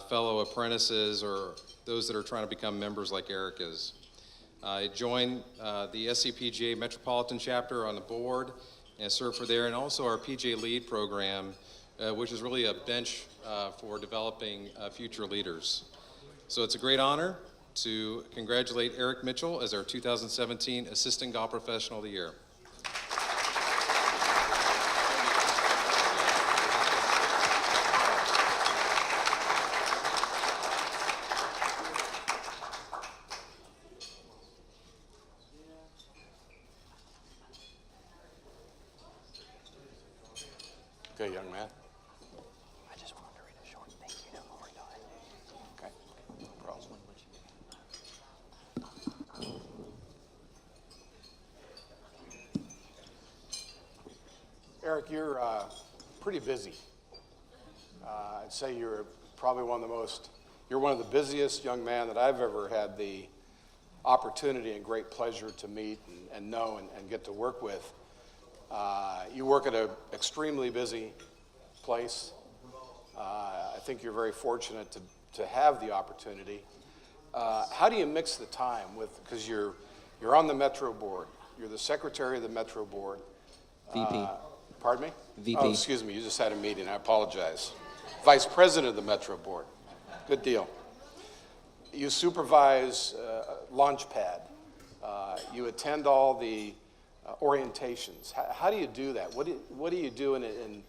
fellow apprentices or those that are trying to become members like Eric is. I joined the SCPGA Metropolitan Chapter on the board and served for there, and also our PGA Lead program, which is really a bench for developing future leaders. So it's a great honor to congratulate Eric Mitchell as our 2017 Assistant Golf Professional of the Year. Okay, young man. I just wanted to read a short thank you note before we die. Okay. No problem. Eric, you're pretty busy. I'd say you're probably you're one of the busiest young men that I've ever had the opportunity and great pleasure to meet and know and get to work with. You work at an extremely busy place. I think you're very fortunate to have the opportunity. How do you mix the time because you're on the Metro Board, you're the secretary of the Metro Board. VP. Pardon me? VP. Oh, excuse me, you just had a meeting, I apologize. Vice President of the Metro Board, good deal. You supervise Launchpad. You attend all the orientations. How do you do that? What do you do in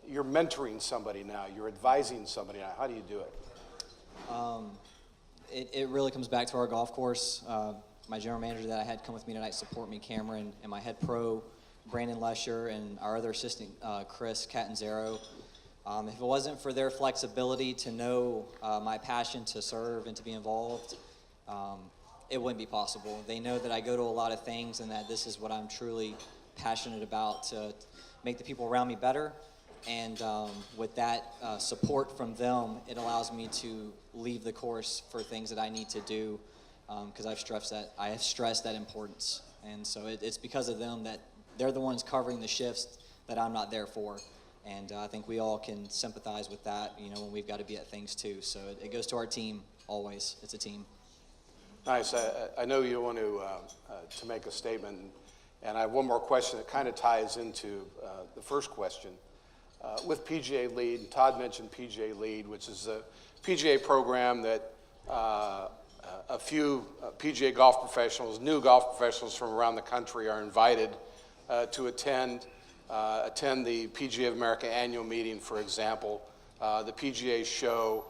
you're mentoring somebody now, you're advising somebody now. How do you do it? It really comes back to our golf course. My general manager that I had come with me tonight support me, Cameron, and my head pro, Brandon Lesher, and our other assistant, Chris Catanzaro. If it wasn't for their flexibility to know my passion to serve and to be involved, it wouldn't be possible. They know that I go to a lot of things and that this is what I'm truly passionate about, to make the people around me better. And with that support from them, it allows me to leave the course for things that I need to do, because I have stressed that importance. And so it's because of them that they're the ones covering the shifts that I'm not there for. And I think we all can sympathize with that, when we've got to be at things too. So it goes to our team always. It's a team. Nice. I know you want to make a statement, and I have one more question that kind of ties into the first question. With PGA Lead, Todd mentioned PGA Lead, which is a PGA program that a few PGA golf professionals, new golf professionals from around the country are invited to attend the PGA of America annual meeting, for example, the PGA show,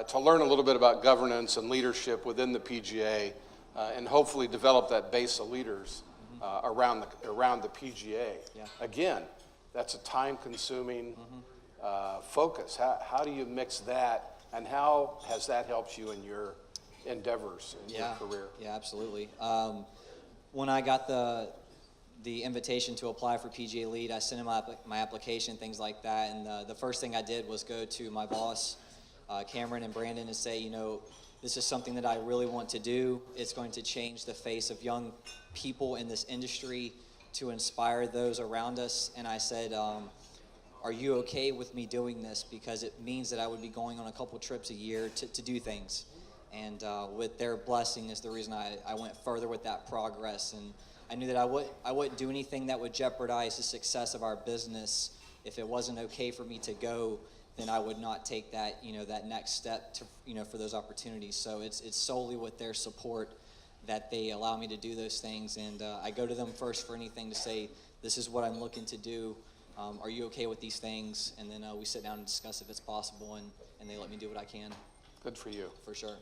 to learn a little bit about governance and leadership within the PGA, and hopefully develop that base of leaders around the PGA. Yeah. Again, that's a time-consuming focus. How do you mix that, and how has that helped you in your endeavors in your career? Yeah, absolutely. When I got the invitation to apply for PGA Lead, I sent in my application, things like that, and the first thing I did was go to my boss, Cameron and Brandon, and say, this is something that I really want to do. It's going to change the face of young people in this industry to inspire those around us. And I said, are you okay with me doing this? Because it means that I would be going on a couple trips a year to do things. And with their blessing is the reason I went further with that progress. And I knew that I wouldn't do anything that would jeopardize the success of our business. If it wasn't okay for me to go, then I would not take that, that next step to, for those opportunities. So it's solely with their support that they allow me to do those things. And I go to them first for anything to say, this is what I'm looking to do. Are you okay with these things? And then we sit down and discuss if it's possible, and they let me do what I can. Good for you. For sure.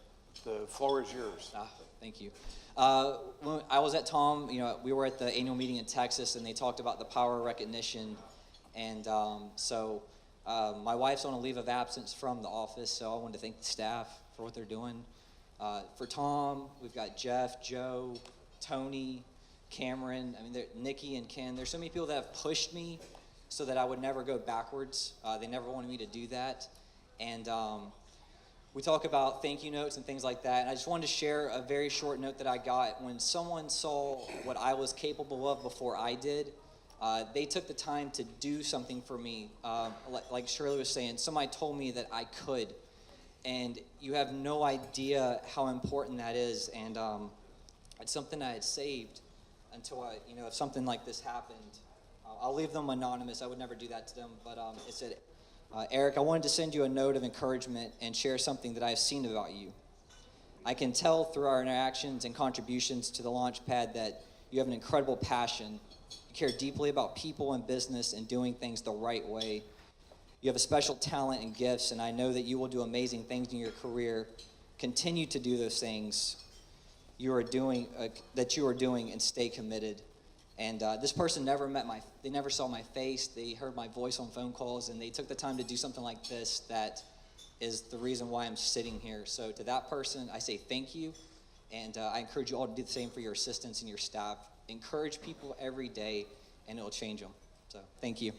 The floor is yours. Thank you. When I was at Tom, we were at the annual meeting in Texas, and they talked about the power of recognition. And so my wife's on a leave of absence from the office, so I wanted to thank the staff for what they're doing. For Tom, we've got Jeff, Joe, Tony, Cameron, Nikki and Ken. There's so many people that have pushed me so that I would never go backwards. They never wanted me to do that. And we talk about thank you notes and things like that. And I just wanted to share a very short note that I got. When someone saw what I was capable of before I did, they took the time to do something for me. Like Shirley was saying, somebody told me that I could. And you have no idea how important that is. And it's something I had saved until if something like this happened. I'll leave them anonymous. I would never do that to them. But it said, Eric, I wanted to send you a note of encouragement and share something that I've seen about you. I can tell through our interactions and contributions to the Launchpad that you have an incredible passion. You care deeply about people and business and doing things the right way. You have a special talent and gifts, and I know that you will do amazing things in your career. Continue to do those things you are doing, and stay committed. And this person they never saw my face. They heard my voice on phone calls, and they took the time to do something like this. That is the reason why I'm sitting here. So to that person, I say thank you, and I encourage you all to do the same for your assistants and your staff. Encourage people every day, and it'll change them. So thank you.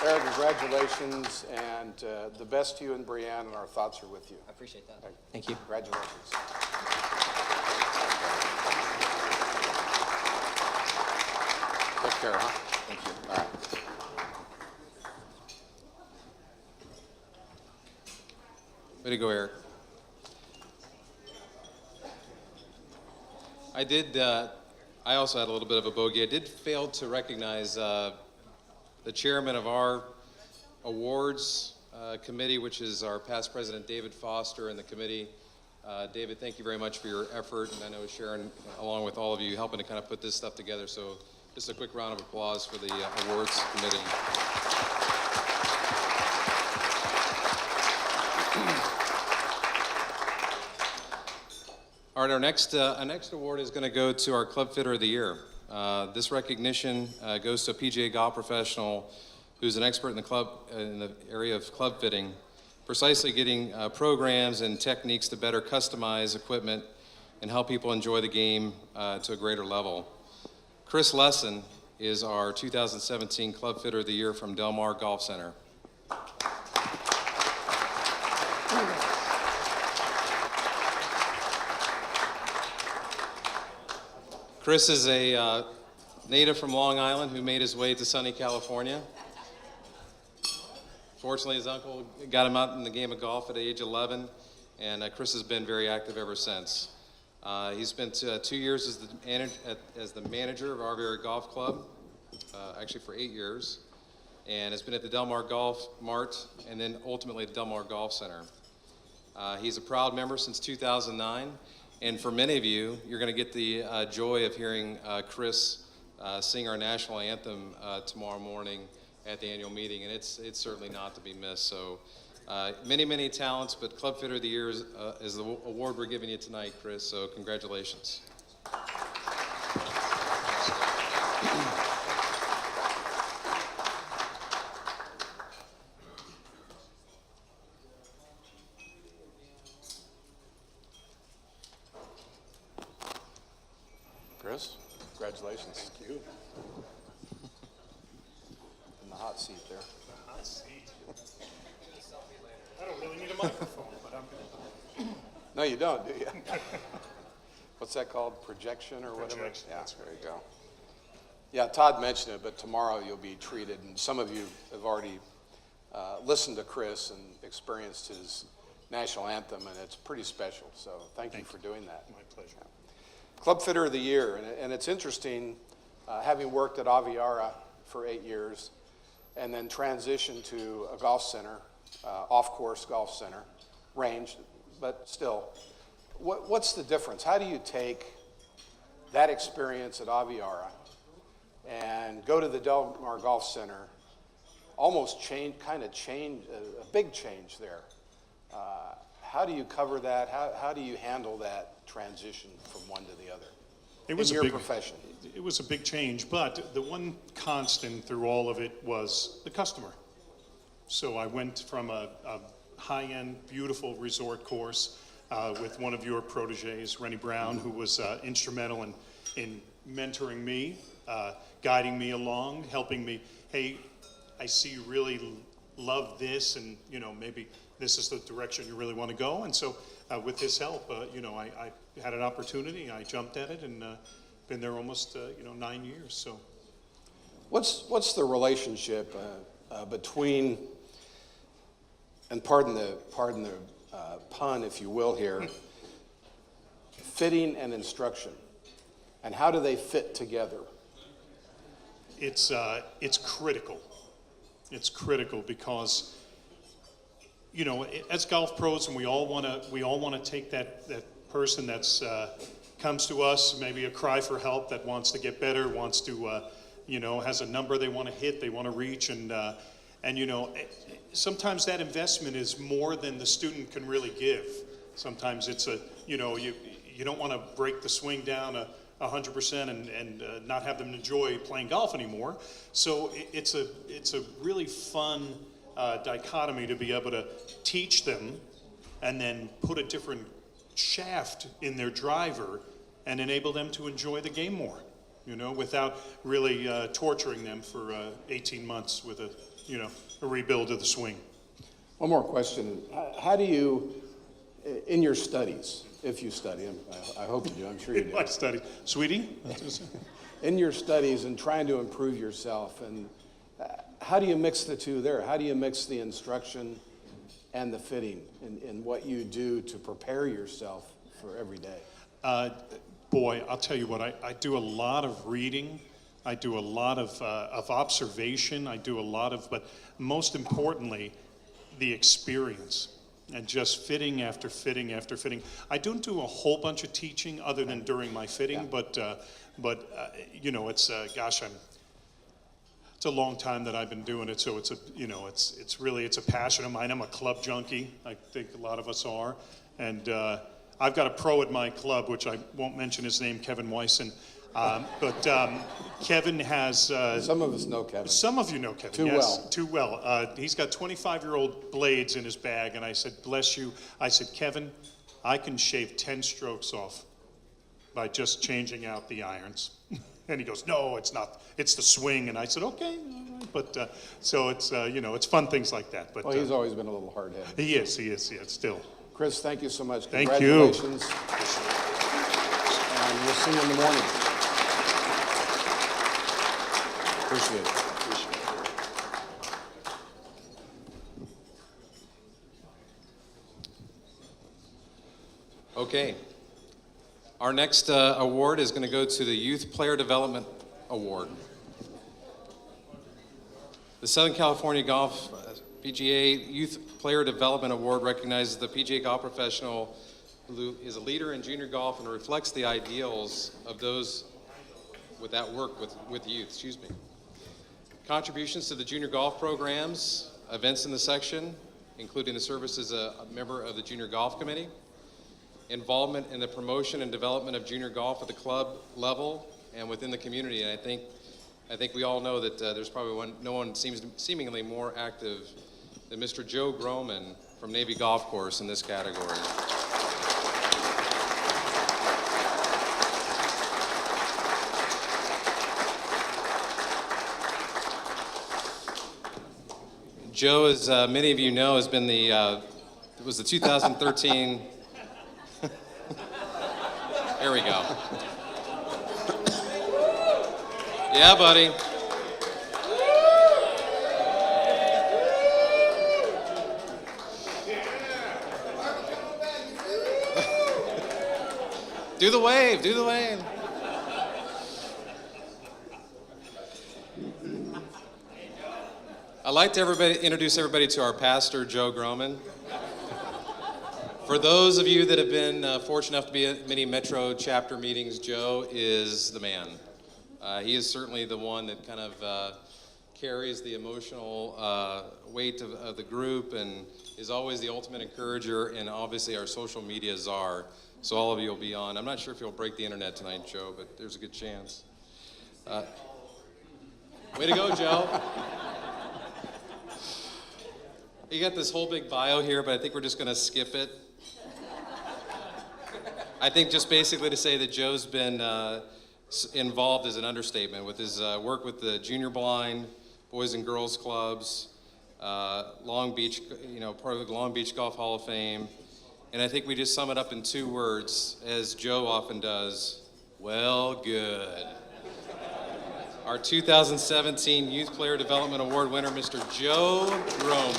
Eric, congratulations, and the best to you and Brianne, and our thoughts are with you. I appreciate that. Thank you. Congratulations. Take care, huh? Thank you. All right. Way to go, Eric. I also had a little bit of a bogey. I did fail to recognize the chairman of our awards committee, which is our past president, David Foster, and the committee. David, thank you very much for your effort, and I know Sharon, along with all of you, helping to kind of put this stuff together. So just a quick round of applause for the awards committee. All right, our next award is going to go to our Club Fitter of the Year. This recognition goes to a PGA golf professional who's an expert in the area of club fitting, precisely getting programs and techniques to better customize equipment and help people enjoy the game to a greater level. Chris Lesson is our 2017 Club Fitter of the Year from Del Mar Golf Center. Chris is a native from Long Island who made his way to sunny California. Fortunately, his uncle got him out in the game of golf at age 11, and Chris has been very active ever since. He spent 2 years as the manager of our very golf club, actually for 8 years, and has been at the Del Mar Golf Mart and then ultimately the Del Mar Golf Center. He's a proud member since 2009, and for many of you, you're going to get the joy of hearing Chris sing our national anthem tomorrow morning at the annual meeting, and it's certainly not to be missed. So many talents, but Club Fitter of the Year is the award we're giving you tonight, Chris, so congratulations. Chris, congratulations. Thank you. In the hot seat there. Hot seat. I don't really need a microphone, but I'm gonna. No, you don't, do you? What's that called? Projection or whatever? Projection, Yeah, that's there you go. Yeah, Todd mentioned it, but tomorrow you'll be treated, and some of you have already listened to Chris and experienced his national anthem, and it's pretty special. So thank you for doing that. My pleasure. Club Fitter of the Year, and it's interesting, having worked at Aviara for 8 years, and then transitioned to a golf center, off-course golf center, range, but still. What's the difference? How do you take that experience at Aviara and go to the Del Mar Golf Center, almost change, a big change there? How do you cover that? How do you handle that transition from one to the other in your profession? It was a big change, but the one constant through all of it was the customer. So I went from a high-end, beautiful resort course with one of your proteges, Rennie Brown, who was instrumental in mentoring me, guiding me along, helping me, hey, I see you really love this, and maybe this is the direction you really want to go. And so with his help, I had an opportunity, I jumped at it, and been there almost 9 years. So, What's the relationship between, and pardon the pun, if you will here, fitting and instruction, and how do they fit together? it's critical. It's critical because, as golf pros, and we all want to take that person that's comes to us, maybe a cry for help, that wants to get better, wants to, has a number they want to hit, they want to reach, and sometimes that investment is more than the student can really give. Sometimes it's you don't want to break the swing down 100% and not have them enjoy playing golf anymore. So it's a really fun dichotomy to be able to teach them and then put a different shaft in their driver and enable them to enjoy the game more, without really torturing them for 18 months with a rebuild of the swing. One more question. How do you, in your studies, if you study them, I hope you do, I'm sure you do. I study. Sweetie? In your studies and trying to improve yourself, and how do you mix the two there? How do you mix the instruction and the fitting in what you do to prepare yourself for every day? Boy, I'll tell you what, I do a lot of reading. I do a lot of observation. I do a lot of, but most importantly, the experience. And just fitting after fitting after fitting. I don't do a whole bunch of teaching other than during my fitting, but it's it's a long time that I've been doing it, so it's a passion of mine. I'm a club junkie. I think a lot of us are, and I've got a pro at my club, which I won't mention his name, Kevin Wyson. But Kevin has... some of us know Kevin. Some of you know Kevin, Too well. He's got 25-year-old blades in his bag, and I said, bless you. I said, Kevin, I can shave 10 strokes off by just changing out the irons. And he goes, no, it's not. It's the swing. And I said, okay, all right. But so it's, it's fun things like that. But, well, he's always been a little hard-headed. He is, yeah, still. Chris, thank you so much. Thank you. Congratulations. And we'll see you in the morning. Appreciate it. Okay. Our next award is going to go to the Youth Player Development Award. The Southern California Golf PGA Youth Player Development Award recognizes the PGA golf professional who is a leader in junior golf and reflects the ideals of those with that work with youth. Contributions to the junior golf programs, events in the section, including the service as a member of the Junior Golf Committee, involvement in the promotion and development of junior golf at the club level and within the community. And I think we all know that there's probably no one seemingly more active than Mr. Joe Groman from Navy Golf Course in this category. Joe, as many of you know, has been was the 2013. There we go. Yeah, buddy. Do the wave, do the wave. I'd like to introduce everybody to our pastor, Joe Groman. For those of you that have been fortunate enough to be at many Metro chapter meetings, Joe is the man. He is certainly the one that kind of carries the emotional weight of the group and is always the ultimate encourager and obviously our social media czar. So all of you will be on. I'm not sure if you'll break the internet tonight, Joe, but there's a good chance. Way to go, Joe. You got this whole big bio here, but I think we're just going to skip it. I think just basically to say that Joe's been involved is an understatement with his work with the Junior Blind, Boys and Girls Clubs, Long Beach, part of the Long Beach Golf Hall of Fame. And I think we just sum it up in 2 words, as Joe often does, well, good. Our 2017 Youth Player Development Award winner, Mr. Joe Groman.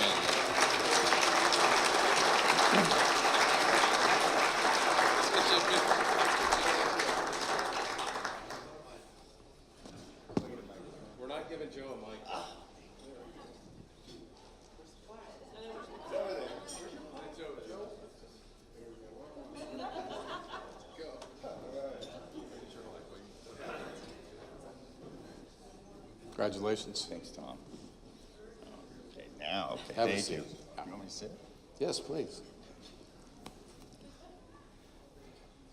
We're not giving Joe a mic. Congratulations. Thanks, Tom. Okay, now, okay, Have a thank seat. you. You want me to sit? Yes, please.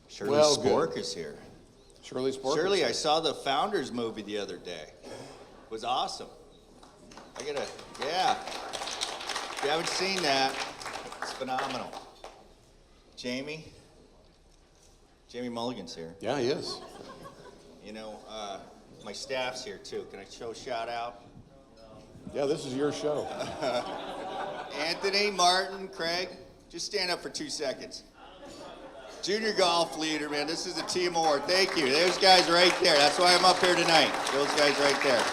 Shirley Well, good. Spork is here. Shirley Spork. Shirley, I saw the Founders movie the other day. It was awesome. Yeah. If you haven't seen that, it's phenomenal. Jamie Mulligan's here. Yeah, he is. My staff's here too. Can I show shout out? Yeah, this is your show. Anthony, Martin, Craig, just stand up for 2 seconds. Junior golf leader, man. This is a team award. Thank you. Those guys right there. That's why I'm up here tonight. Those guys right there.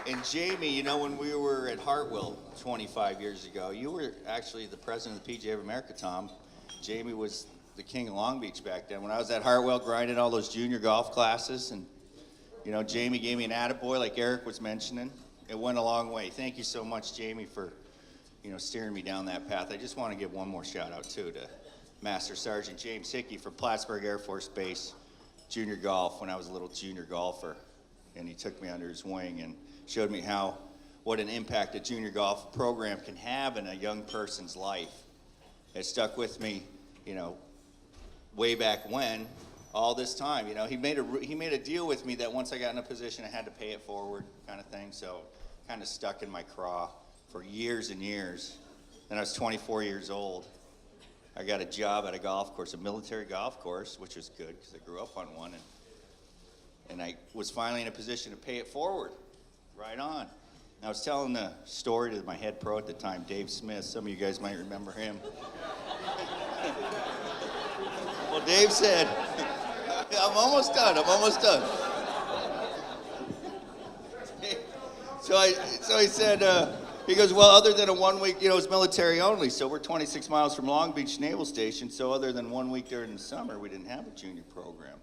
And Jamie, when we were at Hartwell 25 years ago, you were actually the president of the PGA of America, Tom. Jamie was the king of Long Beach back then. When I was at Hartwell grinding all those junior golf classes, and Jamie gave me an attaboy like Eric was mentioning. It went a long way. Thank you so much, Jamie, for steering me down that path. I just want to give one more shout out too to Master Sergeant James Hickey for Plattsburgh Air Force Base junior golf when I was a little junior golfer, and he took me under his wing and showed me what an impact a junior golf program can have in a young person's life. It stuck with me, way back when, all this time. He made a deal with me that once I got in a position, I had to pay it forward, kind of thing. So, kind of stuck in my craw for years and years. Then I was 24 years old. I got a job at a golf course, a military golf course, which was good because I grew up on one, and I was finally in a position to pay it forward. Right on. And I was telling the story to my head pro at the time, Dave Smith. Some of you guys might remember him. Well, Dave said, I'm almost done. So he said, He goes, well, other than a 1 week, it's military only, so we're 26 miles from Long Beach Naval Station, so other than 1 week during the summer, we didn't have a junior program.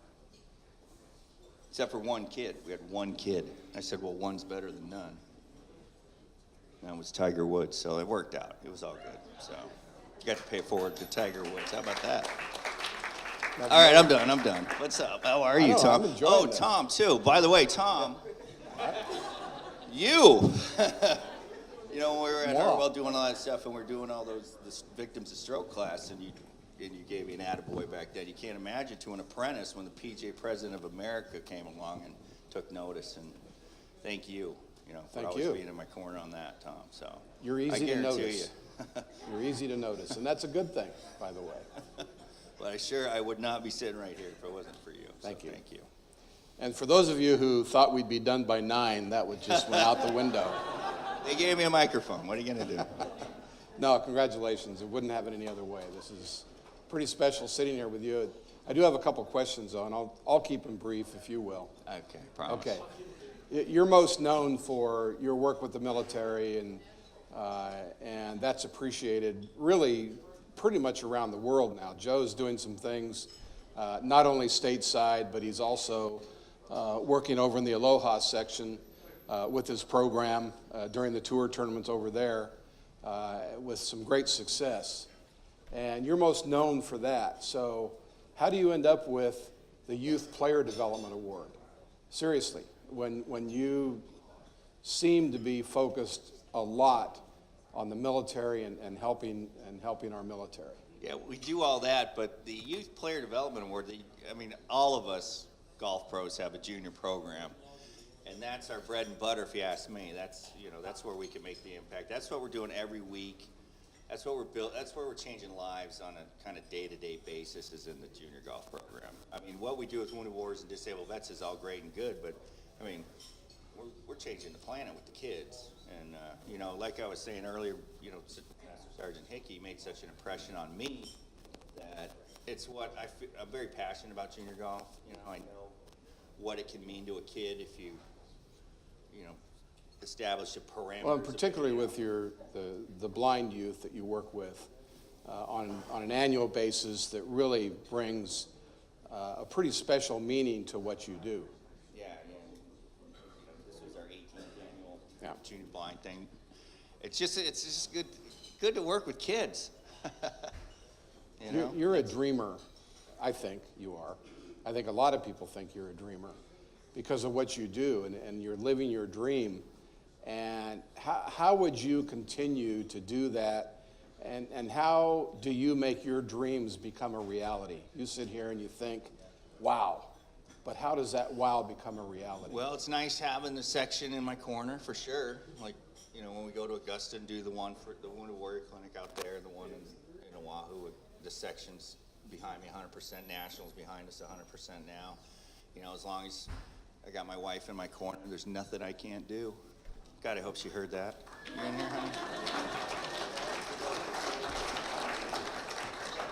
Except for one kid. We had one kid. I said, well, one's better than none. And that was Tiger Woods, so it worked out. It was all good. So you got to pay it forward to Tiger Woods. How about that? All right, I'm done. What's up? How are you, Tom? Oh, this. Tom, too. By the way, Tom, you. When we were at Hartwell doing all that stuff, and we're doing all the victims of stroke class, and you gave me an attaboy back then. You can't imagine to an apprentice when the PGA President of America came along and took notice. And thank you, for always being in my corner on that, Tom. So you're easy to notice. You're easy to notice, and that's a good thing, by the way. But I would not be sitting right here if it wasn't for you. Thank you. Thank you. And for those of you who thought we'd be done by 9, that would just went out the window. They gave me a microphone. What are you going to do? No, congratulations. It wouldn't happen any other way. This is pretty special sitting here with you. I do have a couple questions, though, and I'll keep them brief, if you will. Okay, promise. Okay. You're most known for your work with the military, and that's appreciated really pretty much around the world now. Joe's doing some things, not only stateside, but he's also working over in the Aloha section with his program during the tour tournaments over there with some great success. And you're most known for that. So how do you end up with the Youth Player Development Award? Seriously, when you seem to be focused a lot on the military and helping our military. Yeah, we do all that, but the Youth Player Development Award, all of us golf pros have a junior program, and that's our bread and butter, if you ask me. That's where we can make the impact. That's what we're doing every week. That's what we're That's where we're changing lives on a kind of day-to-day basis is in the junior golf program. What we do with wounded warriors and disabled vets is all great and good, but we're changing the planet with the kids. And like I was saying earlier, Master Sergeant Hickey made such an impression on me that it's what I'm very passionate about junior golf. I know what it can mean to a kid if you establish a parameter. Well, and particularly with the blind youth that you work with on an annual basis, that really brings a pretty special meaning to what you do. Yeah. This was our 18th annual junior blind thing. It's just good to work with kids. You're a dreamer. I think you are. I think a lot of people think you're a dreamer because of what you do, and you're living your dream. And how would you continue to do that? And how do you make your dreams become a reality? You sit here and you think, wow, but how does that wow become a reality? Well, it's nice having the section in my corner for sure. Like, when we go to Augusta and do the one for the Wounded Warrior Clinic out there, the one in Oahu, the section's behind me 100%, Nationals behind us 100% now. As long as I got my wife in my corner, there's nothing I can't do. God, I hope she heard that. You in here, honey?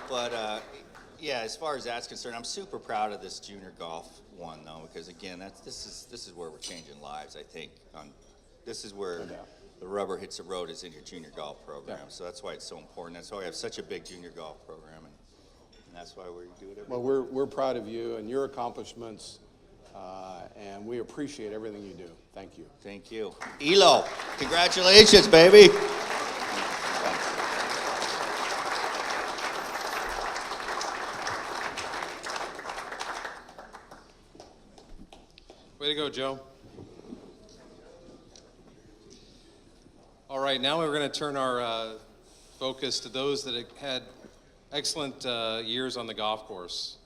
But, as far as that's concerned, I'm super proud of this junior golf one, though, because, again, this is where we're changing lives, I think. This is where the rubber hits the road is in your junior golf program. Yeah. So that's why it's so important. That's why we have such a big junior golf program, and that's why we do it every Well, we're proud of you and your accomplishments, and we appreciate everything you do. Thank you. Thank you. Elo, congratulations, baby. Way to go, Joe. All right, now we're going to turn our focus to those that had excellent years on the golf course.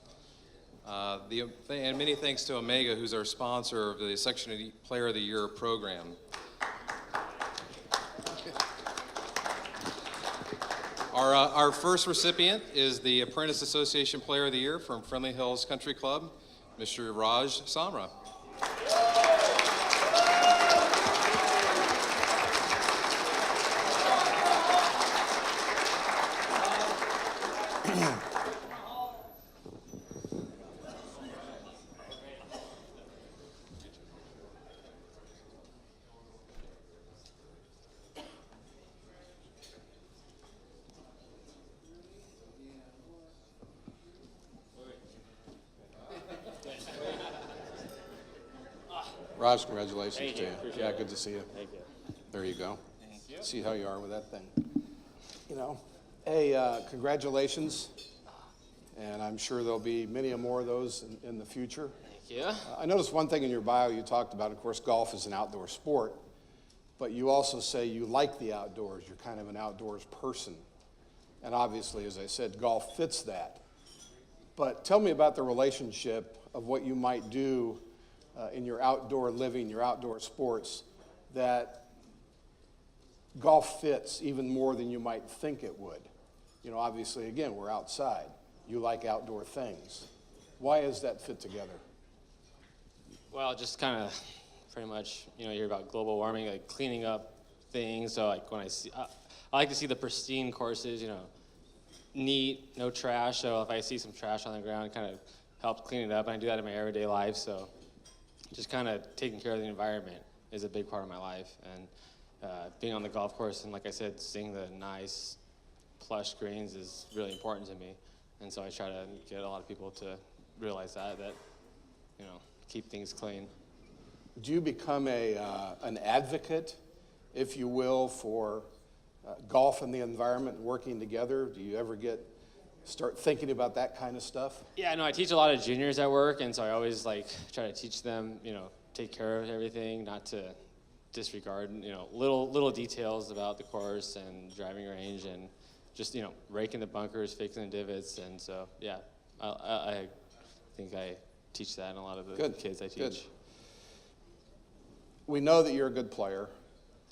And many thanks to Omega, who's our sponsor of the Section Player of the Year program. Our first recipient is the Apprentice Association Player of the Year from Friendly Hills Country Club, Mr. Raj Samra. Raj, congratulations Thank to you. you. Appreciate Yeah, it. good to see you. Thank you. There you go. See how you are with that thing. You know, hey, congratulations. And I'm sure there'll be many more of those in the future. Thank you. I noticed one thing in your bio you talked about, of course, golf is an outdoor sport, but you also say you like the outdoors. You're kind of an outdoors person. And obviously, as I said, golf fits that. But tell me about the relationship of what you might do in your outdoor living, your outdoor sports, that golf fits even more than you might think it would. You know, obviously, again, we're outside. You like outdoor things. Why does that fit together? Well, just kind of pretty much, you hear about global warming, like cleaning up things. So like when I like to see the pristine courses, neat, no trash. So if I see some trash on the ground, it kind of helps clean it up. And I do that in my everyday life. So just kind of taking care of the environment is a big part of my life. And being on the golf course and, like I said, seeing the nice plush greens is really important to me. And so I try to get a lot of people to realize that keep things clean. Do you become an advocate, if you will, for golf and the environment working together? Do you ever start thinking about that kind of stuff? Yeah, no, I teach a lot of juniors at work, and so I always try to teach them, take care of everything, not to disregard, little details about the course and driving range, and just raking the bunkers, fixing the divots, and so yeah, I think I teach that in a lot of the kids I teach. Good. We know that you're a good player.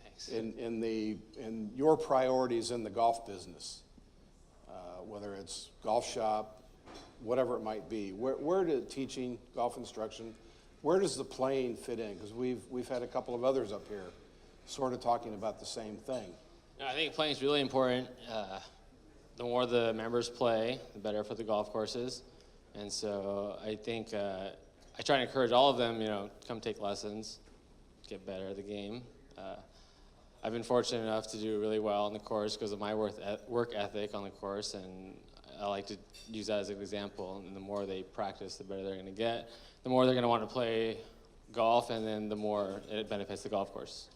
Thanks. In your priorities in the golf business, whether it's golf shop, whatever it might be, where does teaching, golf instruction, where does the playing fit in? Because we've had a couple of others up here sort of talking about the same thing. I think playing is really important. The more the members play, the better for the golf courses. And so I think I try to encourage all of them, come take lessons, get better at the game. I've been fortunate enough to do really well on the course because of my work ethic on the course, and I like to use that as an example. And the more they practice, the better they're going to get. The more they're going to want to play golf, and then the more it benefits the golf course.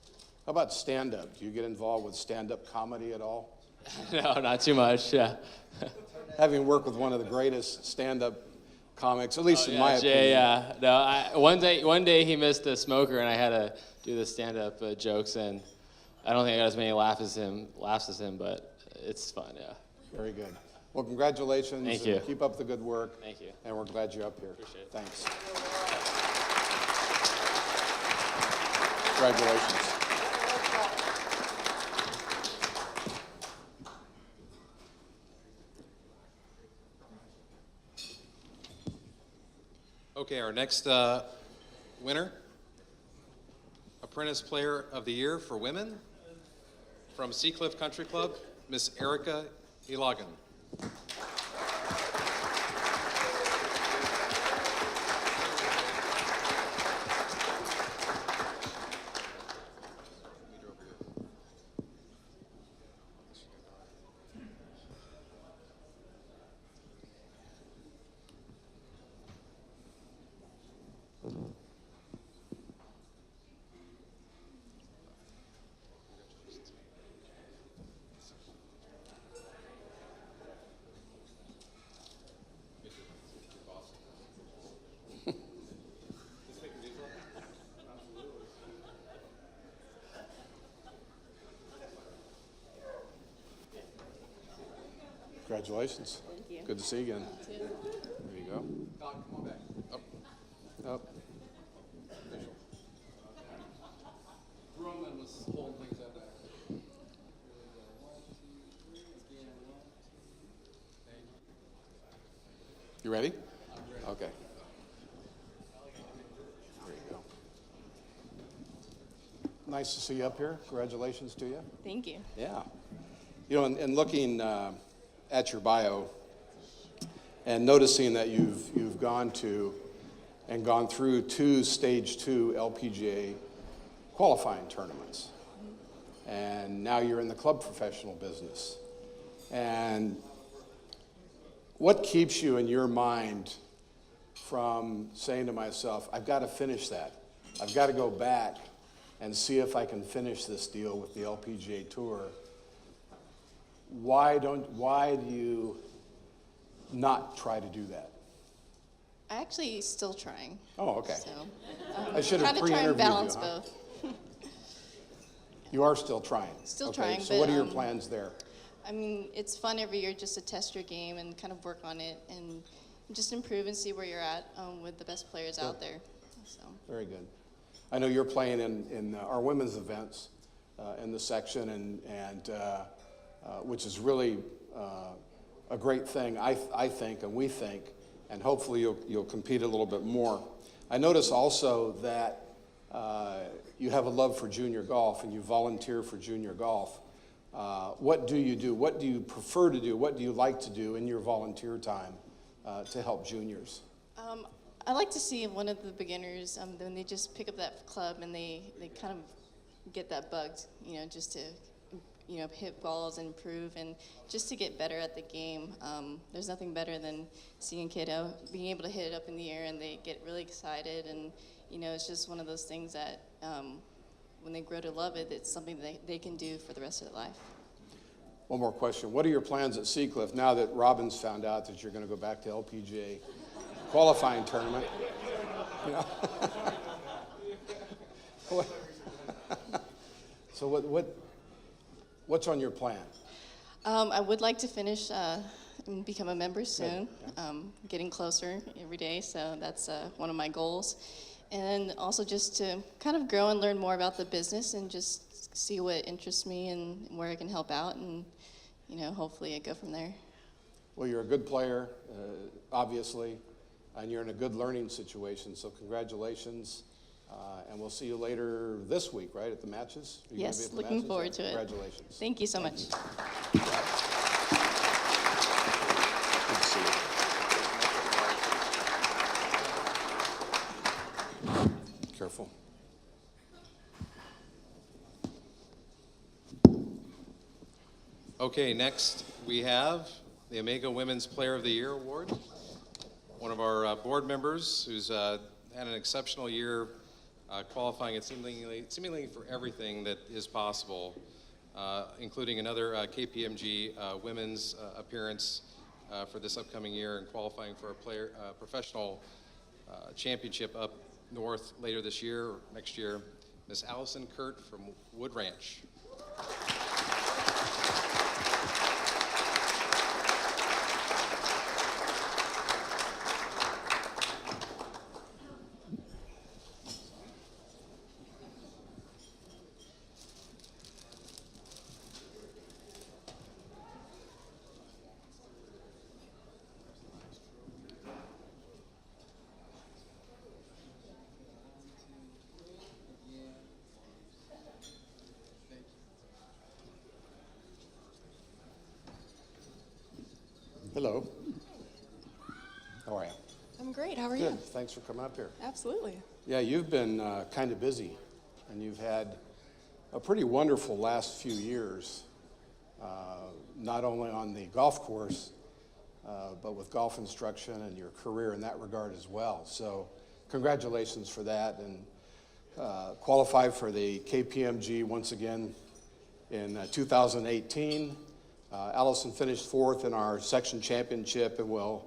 How about stand-up? Do you get involved with stand-up comedy at all? No, not too much, yeah. Having worked with one of the greatest stand-up comics, at least in my opinion. Jay, yeah. No, one day he missed a smoker, and I had to do the stand-up jokes, and I don't think I got as many laughs as him, but it's fun, yeah. Very good. Well, congratulations. Thank you. Keep up the good work. Thank you. And we're glad you're up here. Appreciate it. Thanks. Congratulations. Okay, our next winner, Apprentice Player of the Year for Women, from Seacliff Country Club, Miss Erica Ilagan. Congratulations. Thank you. Good to see you again. There you go. Come on back. Up. Roman was holding things up back. You ready? Okay. There you go. Nice to see you up here. Congratulations to you. Thank you. Yeah. You know, in looking at your bio and noticing that you've gone through 2 Stage 2 LPGA qualifying tournaments, and now you're in the club professional business. And what keeps you in your mind from saying to myself, I've got to finish that? I've got to go back and see if I can finish this deal with the LPGA Tour. Why do you not try to do that? I actually still trying. Oh, okay. So I should have trying to try pre-interviewed and balance you, huh? both. You are still trying? Still Okay, trying, so but, what are your plans there? I mean, it's fun every year just to test your game and kind of work on it and just improve and see where you're at with the best players out there. So. Very good. I know you're playing in our women's events in the section, and which is really a great thing, I think, and we think, and hopefully you'll compete a little bit more. I notice also that you have a love for junior golf, and you volunteer for junior golf. What do you do? What do you prefer to do? What do you like to do in your volunteer time to help juniors? I like to see one of the beginners when they just pick up that club and they kind of get that bug, just to hit balls and improve and just to get better at the game. There's nothing better than seeing a kid being able to hit it up in the air and they get really excited, and it's just one of those things that when they grow to love it, it's something that they can do for the rest of their life. One more question. What are your plans at Seacliff now that Robin's found out that you're going to go back to LPGA qualifying tournament? So what's on your plan? I would like to finish and become a member soon. Getting closer every day, so that's one of my goals. And also just to kind of grow and learn more about the business and just see what interests me and where I can help out, and hopefully I go from there. Well, you're a good player, obviously, and you're in a good learning situation, so congratulations. And we'll see you later this week, right, at the matches? Are you gonna be Yes, at the looking matches? forward to it. Congratulations. Thank you so much. Good to see you. Careful. Okay, next we have the Omega Women's Player of the Year Award. One of our board members who's had an exceptional year qualifying it seemingly for everything that is possible, including another KPMG women's appearance for this upcoming year and qualifying for a professional championship up north later this year or next year. Miss Allison Kurt from Wood Ranch. Hello. How are you? I'm great. How are you? Good. Thanks for coming up here. Absolutely. Yeah, you've been kind of busy, and you've had a pretty wonderful last few years, not only on the golf course, but with golf instruction and your career in that regard as well. So congratulations for that, and qualified for the KPMG once again in 2018. Allison finished fourth in our section championship and will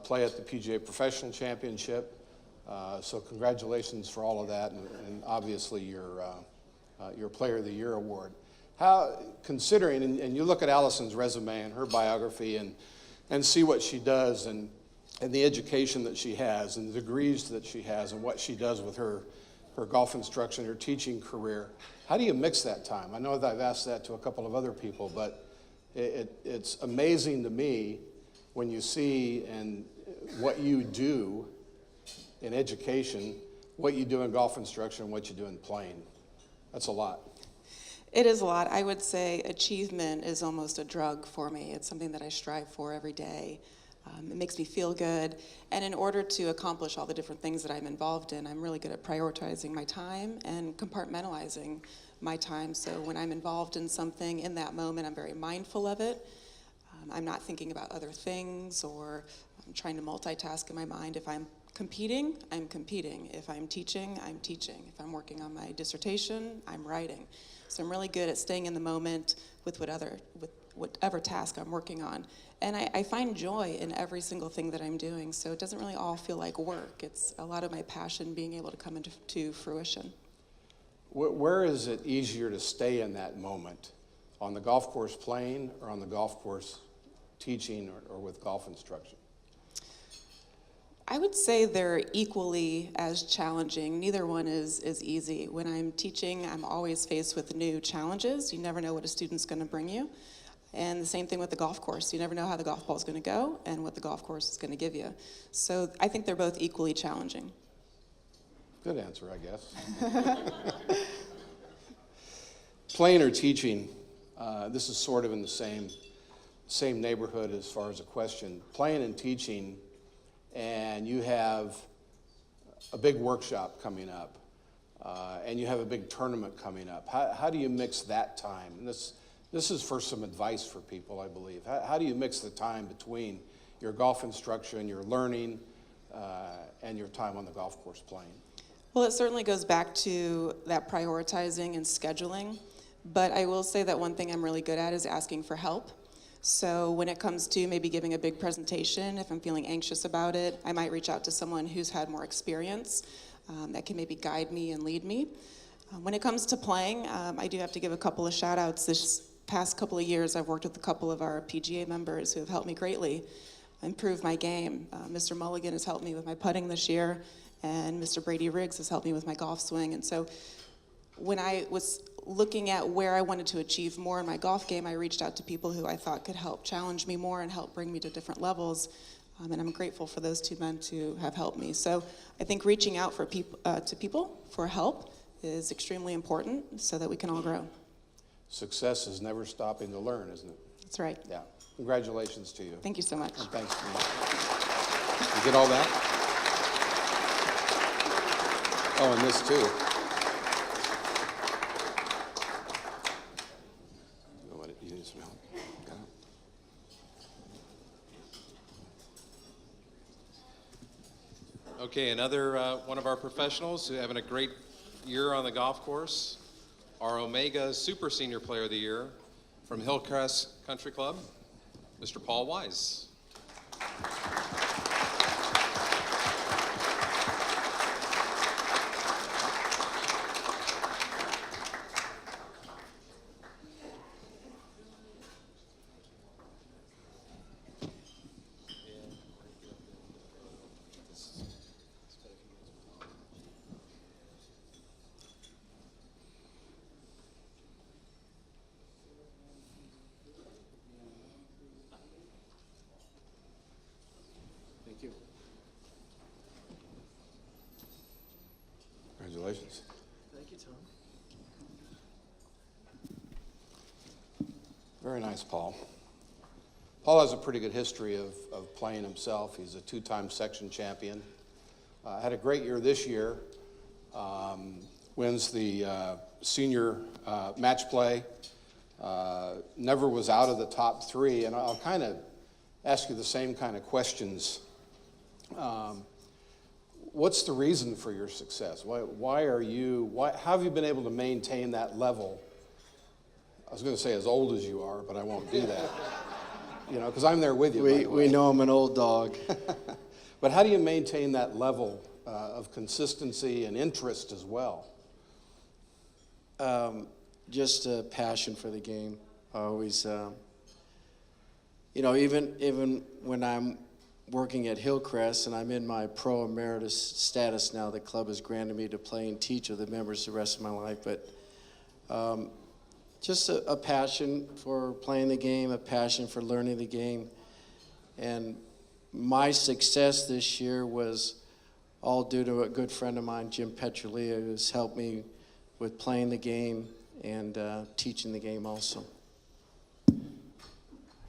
play at the PGA Professional Championship. So congratulations for all of that, and obviously your Player of the Year award. How, considering, and you look at Allison's resume and her biography and see what she does and the education that she has and the degrees that she has and what she does with her golf instruction, her teaching career, how do you mix that time? I know that I've asked that to a couple of other people, but it's amazing to me when you see and what you do in education, what you do in golf instruction, what you do in playing. That's a lot. It is a lot. I would say achievement is almost a drug for me. It's something that I strive for every day. It makes me feel good. And in order to accomplish all the different things that I'm involved in, I'm really good at prioritizing my time and compartmentalizing my time. So when I'm involved in something in that moment, I'm very mindful of it. I'm not thinking about other things or I'm trying to multitask in my mind. If I'm competing, I'm competing. If I'm teaching, I'm teaching. If I'm working on my dissertation, I'm writing. So I'm really good at staying in the moment with whatever task I'm working on. And I find joy in every single thing that I'm doing, so it doesn't really all feel like work. It's a lot of my passion being able to come into fruition. Where is it easier to stay in that moment? On the golf course playing, or on the golf course teaching, or with golf instruction? I would say they're equally as challenging. Neither one is easy. When I'm teaching, I'm always faced with new challenges. You never know what a student's going to bring you. And the same thing with the golf course. You never know how the golf ball is going to go and what the golf course is going to give you. So I think they're both equally challenging. Good answer, I guess. Playing or teaching, this is sort of in the same neighborhood as far as a question. Playing and teaching, and you have a big workshop coming up, and you have a big tournament coming up. How do you mix that time? And this is for some advice for people, I believe. How do you mix the time between your golf instruction, your learning, and your time on the golf course playing? Well, it certainly goes back to that prioritizing and scheduling. But I will say that one thing I'm really good at is asking for help. So when it comes to maybe giving a big presentation, if I'm feeling anxious about it, I might reach out to someone who's had more experience that can maybe guide me and lead me. When it comes to playing, I do have to give a couple of shout outs. This past couple of years, I've worked with a couple of our PGA members who have helped me greatly improve my game. Mr. Mulligan has helped me with my putting this year, and Mr. Brady Riggs has helped me with my golf swing. And so when I was looking at where I wanted to achieve more in my golf game, I reached out to people who I thought could help challenge me more and help bring me to different levels. And I'm grateful for those two men to have helped me. So I think reaching out for to people for help is extremely important so that we can all grow. Success is never stopping to learn, isn't it? That's right. Yeah. Congratulations to you. Thank you so much. And thanks for you. You get all that? Oh, and this too. You need some help. Got it? Okay, another one of our professionals who having a great year on the golf course, our Omega Super Senior Player of the Year from Hillcrest Country Club, Mr. Paul Wise. Thank you. Congratulations. Thank you, Tom. Very nice, Paul. Paul has a pretty good history of playing himself. He's a two-time section champion. Had a great year this year. Wins the senior match play. Never was out of the top three. And I'll kind of ask you the same kind of questions. What's the reason for your success? How have you been able to maintain that level? I was going to say as old as you are, but I won't do that. You know, because I'm there with you. We know I'm an old dog. But how do you maintain that level of consistency and interest as well? Just a passion for the game. I always, even when I'm working at Hillcrest and I'm in my pro emeritus status now, the club has granted me to play and teach with the members the rest of my life. But just a passion for playing the game, a passion for learning the game. And my success this year was all due to a good friend of mine, Jim Petrolia, who's helped me with playing the game and teaching the game also.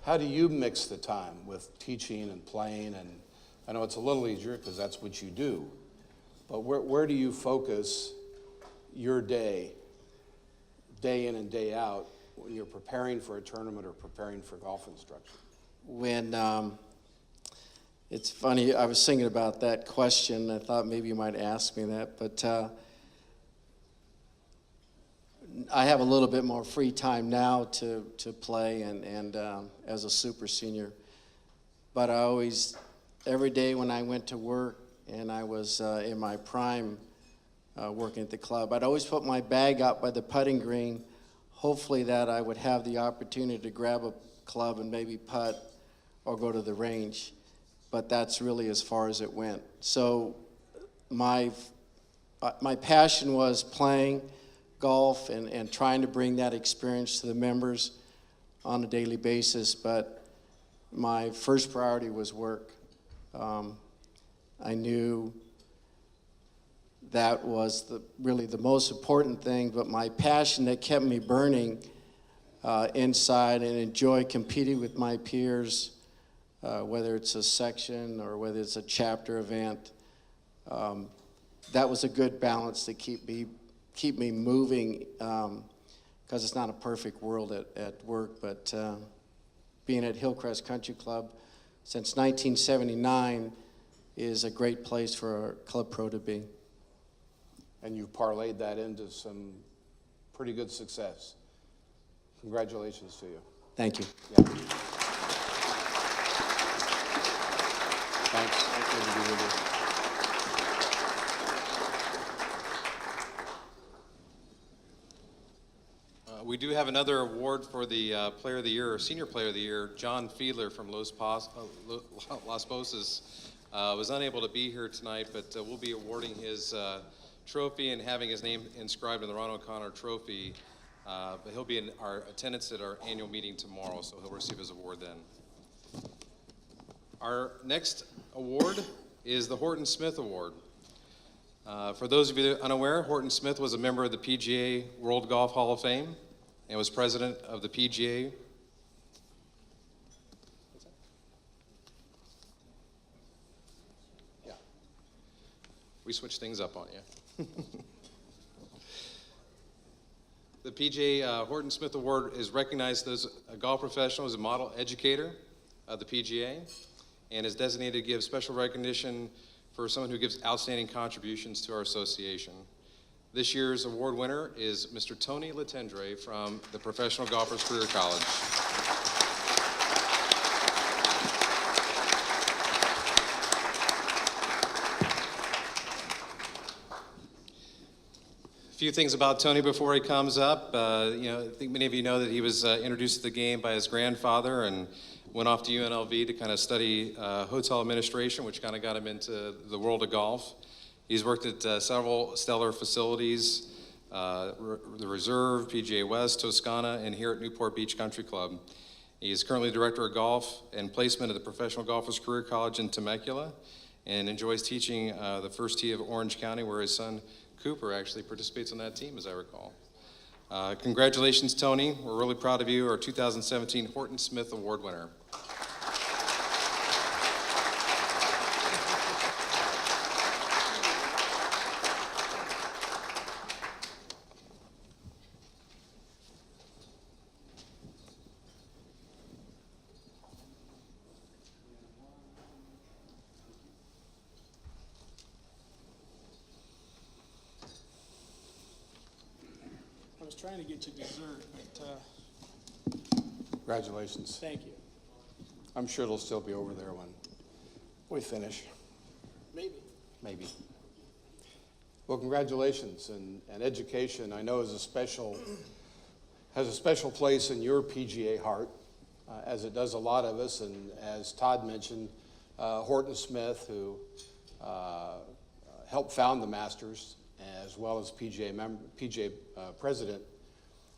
How do you mix the time with teaching and playing? And I know it's a little easier because that's what you do, but where do you focus your day in and day out, when you're preparing for a tournament or preparing for golf instruction? When It's funny, I was thinking about that question. I thought maybe you might ask me that, but I have a little bit more free time now to play and as a super senior. But I always, every day when I went to work and I was in my prime working at the club, I'd always put my bag out by the putting green, hopefully that I would have the opportunity to grab a club and maybe putt or go to the range. But that's really as far as it went. So my passion was playing golf and trying to bring that experience to the members on a daily basis, but my first priority was work. I knew that was really the most important thing, but my passion that kept me burning inside and enjoy competing with my peers, whether it's a section or whether it's a chapter event, that was a good balance to keep me moving, because it's not a perfect world at work, but being at Hillcrest Country Club since 1979 is a great place for a club pro to be. And you've parlayed that into some pretty good success. Congratulations to you. Thank you. Yeah. Thanks. Good to be with you. We do have another award for the Player of the Year, or Senior Player of the Year. John Fiedler from Las Posas was unable to be here tonight, but we'll be awarding his trophy and having his name inscribed in the Ron O'Connor Trophy. But he'll be in our attendance at our annual meeting tomorrow, so he'll receive his award then. Our next award is the Horton Smith Award. For those of you that are unaware, Horton Smith was a member of the PGA World Golf Hall of Fame and was president of the PGA. Yeah. We switched things up on you. The PGA Horton Smith Award is recognized as a golf professional, as a model educator of the PGA, and is designated to give special recognition for someone who gives outstanding contributions to our association. This year's award winner is Mr. Tony Letendre from the Professional Golfers Career College. A few things about Tony before he comes up. I think many of you know that he was introduced to the game by his grandfather and went off to UNLV to kind of study hotel administration, which kind of got him into the world of golf. He's worked at several stellar facilities, the Reserve, PGA West, Toscana, and here at Newport Beach Country Club. He is currently Director of Golf and Placement at the Professional Golfers Career College in Temecula and enjoys teaching the first tee of Orange County, where his son Cooper actually participates on that team, as I recall. Congratulations, Tony. We're really proud of you, our 2017 Horton Smith Award winner. I was trying to get you dessert, but Congratulations. thank you. I'm sure it'll still be over there when we finish. Maybe. Maybe. Well, congratulations, and education I know has a special place in your PGA heart, as it does a lot of us. And as Todd mentioned, Horton Smith, who helped found the Masters, as well as PGA president,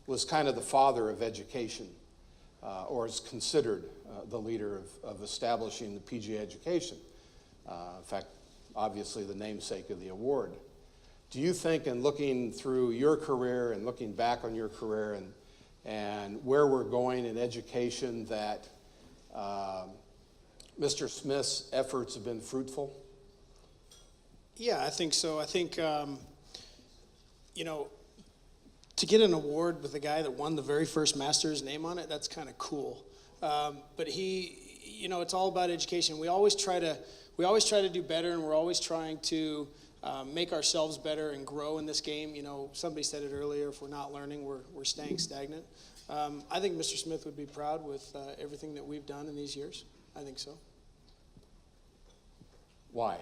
was kind of the father of education, or is considered the leader of establishing the PGA education. In fact, obviously the namesake of the award. Do you think, in looking through your career and looking back on your career and where we're going in education, that Mr. Smith's efforts have been fruitful? Yeah, I think so. I think, to get an award with a guy that won the very first Masters name on it, that's kind of cool. But he it's all about education. We always try to do better, and we're always trying to make ourselves better and grow in this game. Somebody said it earlier, if we're not learning, we're staying stagnant. I think Mr. Smith would be proud with everything that we've done in these years. I think so. Why?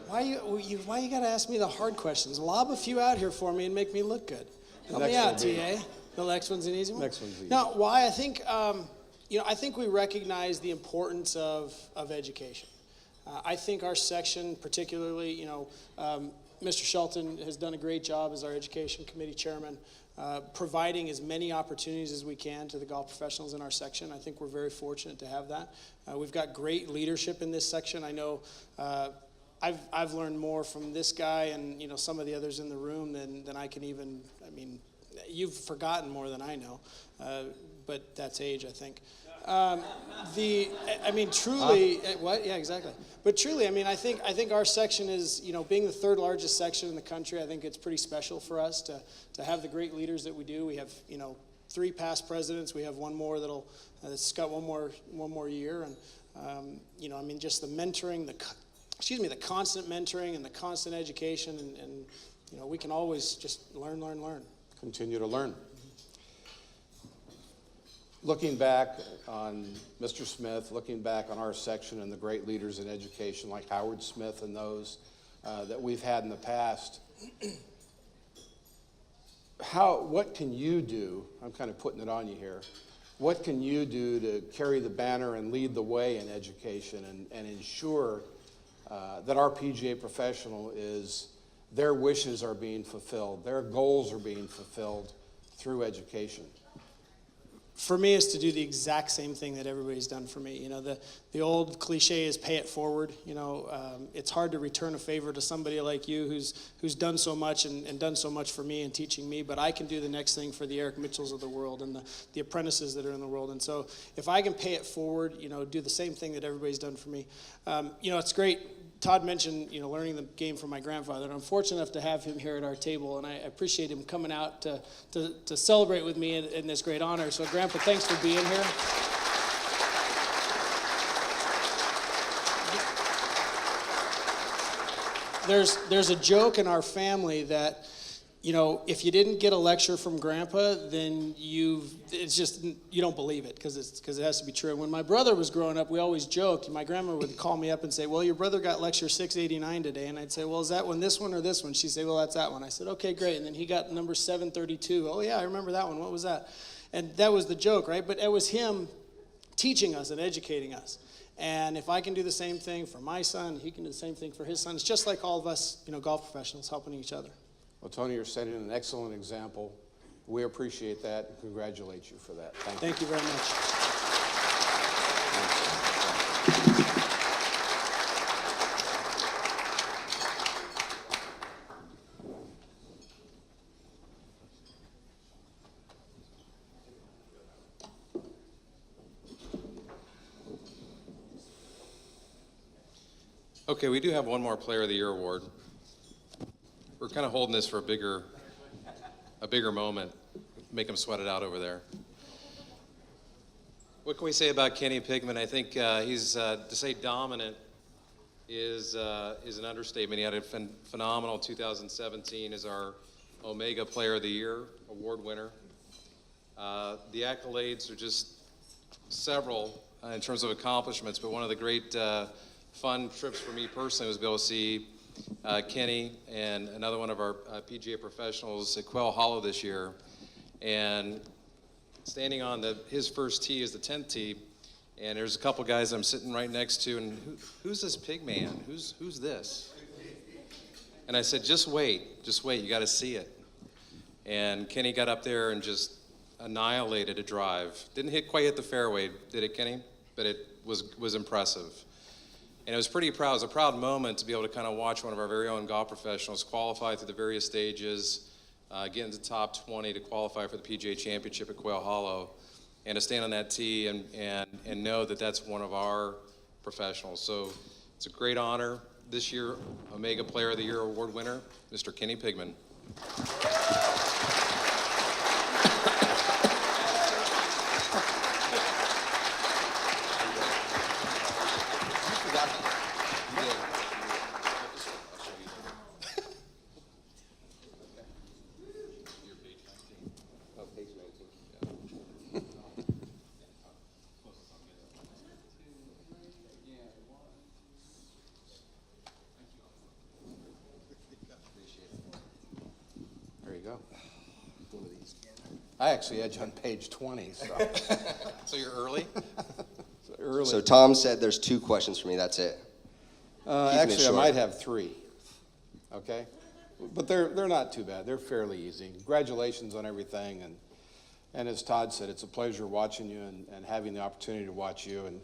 Why you got to ask me the hard questions? Lob a few out here for me and make me look good. Help me out, TA. The next one's an easy one. Next one's easy. Now, why? I think I think we recognize the importance of education. I think our section, particularly, Mr. Shelton has done a great job as our education committee chairman, providing as many opportunities as we can to the golf professionals in our section. I think we're very fortunate to have that. We've got great leadership in this section. I know I've learned more from this guy and some of the others in the room than I can even. I mean, you've forgotten more than I know, but that's age, I think. Truly, what? Yeah, exactly. But truly, I think our section is, being the third largest section in the country. I think it's pretty special for us to have the great leaders that we do. We have, 3 past presidents. We have one more that's got one more year, and just the mentoring, the constant mentoring and the constant education, and we can always just learn. Continue to learn. Looking back on Mr. Smith, looking back on our section and the great leaders in education like Howard Smith and those that we've had in the past, what can you do? I'm kind of putting it on you here. What can you do to carry the banner and lead the way in education and ensure that our PGA professional their wishes are being fulfilled, their goals are being fulfilled through education? For me, is to do the exact same thing that everybody's done for me. The old cliche is pay it forward. It's hard to return a favor to somebody like you who's done so much and done so much for me and teaching me, but I can do the next thing for the Eric Mitchells of the world and the apprentices that are in the world. And so if I can pay it forward, do the same thing that everybody's done for me. It's great. Todd mentioned, learning the game from my grandfather, and I'm fortunate enough to have him here at our table, and I appreciate him coming out to celebrate with me in this great honor. So, Grandpa, thanks for being here. There's a joke in our family that, if you didn't get a lecture from Grandpa, then you don't believe it because it has to be true. When my brother was growing up, we always joked. My grandma would call me up and say, "Well, your brother got lecture 689 today," and I'd say, "Well, is that one this one or this one?" She'd say, "Well, that's that one." I said, "Okay, great." And then he got number 732. "Oh yeah, I remember that one. What was that?" And that was the joke, right? But it was him teaching us and educating us. And if I can do the same thing for my son, he can do the same thing for his son. It's just like all of us, golf professionals helping each other. Well, Tony, you're setting an excellent example. We appreciate that and congratulate you for that. Thank you. Thank you very much. Okay, we do have one more Player of the Year award. We're kind of holding this for a bigger moment. Make them sweat it out over there. What can we say about Kenny Pigman? I think he's to say dominant is an understatement. He had a phenomenal 2017 as our Omega Player of the Year award winner. The accolades are just several in terms of accomplishments, but one of the great fun trips for me personally was to be able to see Kenny and another one of our PGA professionals at Quail Hollow this year, and standing on his first tee is the 10th tee, and there's a couple guys I'm sitting right next to, and who's this pig man? Who's this? And I said, just wait, you got to see it. And Kenny got up there and just annihilated a drive. Didn't quite hit the fairway, did it, Kenny? But it was impressive. And it was pretty proud. It was a proud moment to be able to kind of watch one of our very own golf professionals qualify through the various stages, get into the top 20 to qualify for the PGA Championship at Quail Hollow, and to stand on that tee and know that that's one of our professionals. So it's a great honor. This year, Omega Player of the Year award winner, Mr. Kenny Pigman. I actually edge on page 20, so. So you're early? Early. So Tom said there's 2 questions for me, that's it. Keeping it Actually, I short. might have 3, okay? But they're not too bad. They're fairly easy. Congratulations on everything. And as Todd said, it's a pleasure watching you and having the opportunity to watch you. And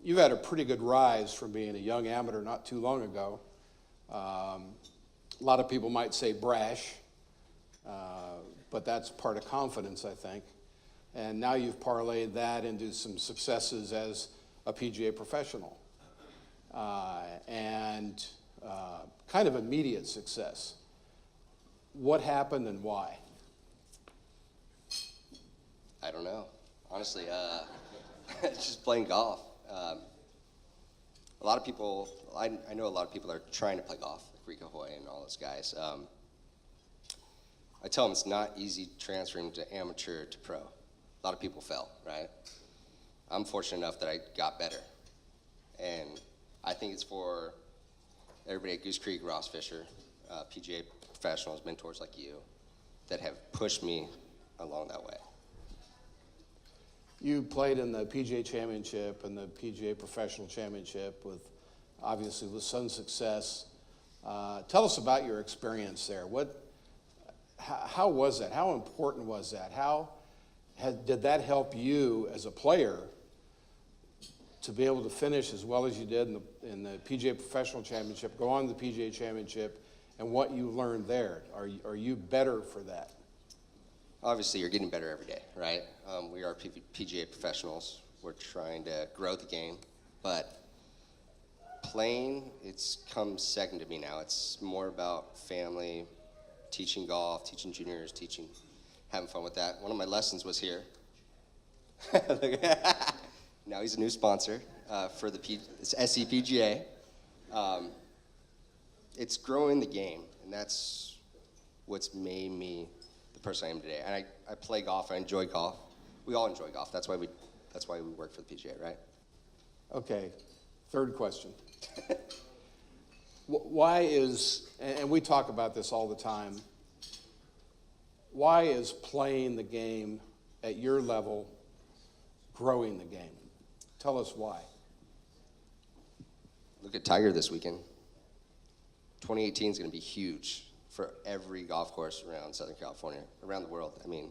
you've had a pretty good rise from being a young amateur not too long ago. A lot of people might say brash, but that's part of confidence, I think. And now you've parlayed that into some successes as a PGA professional. And kind of immediate success. What happened and why? I don't know. Honestly, just playing golf. A lot of people, I know a lot of people are trying to play golf, like Rico Hoy and all those guys. I tell them it's not easy transferring to amateur to pro. A lot of people fail, right? I'm fortunate enough that I got better. And I think it's for everybody at Goose Creek, Ross Fisher, PGA professionals, mentors like you, that have pushed me along that way. You played in the PGA Championship and the PGA Professional Championship obviously with some success. Tell us about your experience there. How was that? How important was that? Did that help you as a player to be able to finish as well as you did in the PGA Professional Championship, go on to the PGA Championship, and what you learned there? Are you better for that? Obviously, you're getting better every day, right? We are PGA professionals. We're trying to grow the game. But playing, it's come second to me now. It's more about family, teaching golf, teaching juniors, having fun with that. One of my lessons was here. Now he's a new sponsor for it's SCPGA. It's growing the game, and that's what's made me the person I am today. And I play golf. I enjoy golf. We all enjoy golf. That's why we work for the PGA, right? Okay, third question. Why is, and we talk about this all the time, why is playing the game at your level growing the game? Tell us why. Look at Tiger this weekend. 2018 is going to be huge for every golf course around Southern California, around the world. I mean,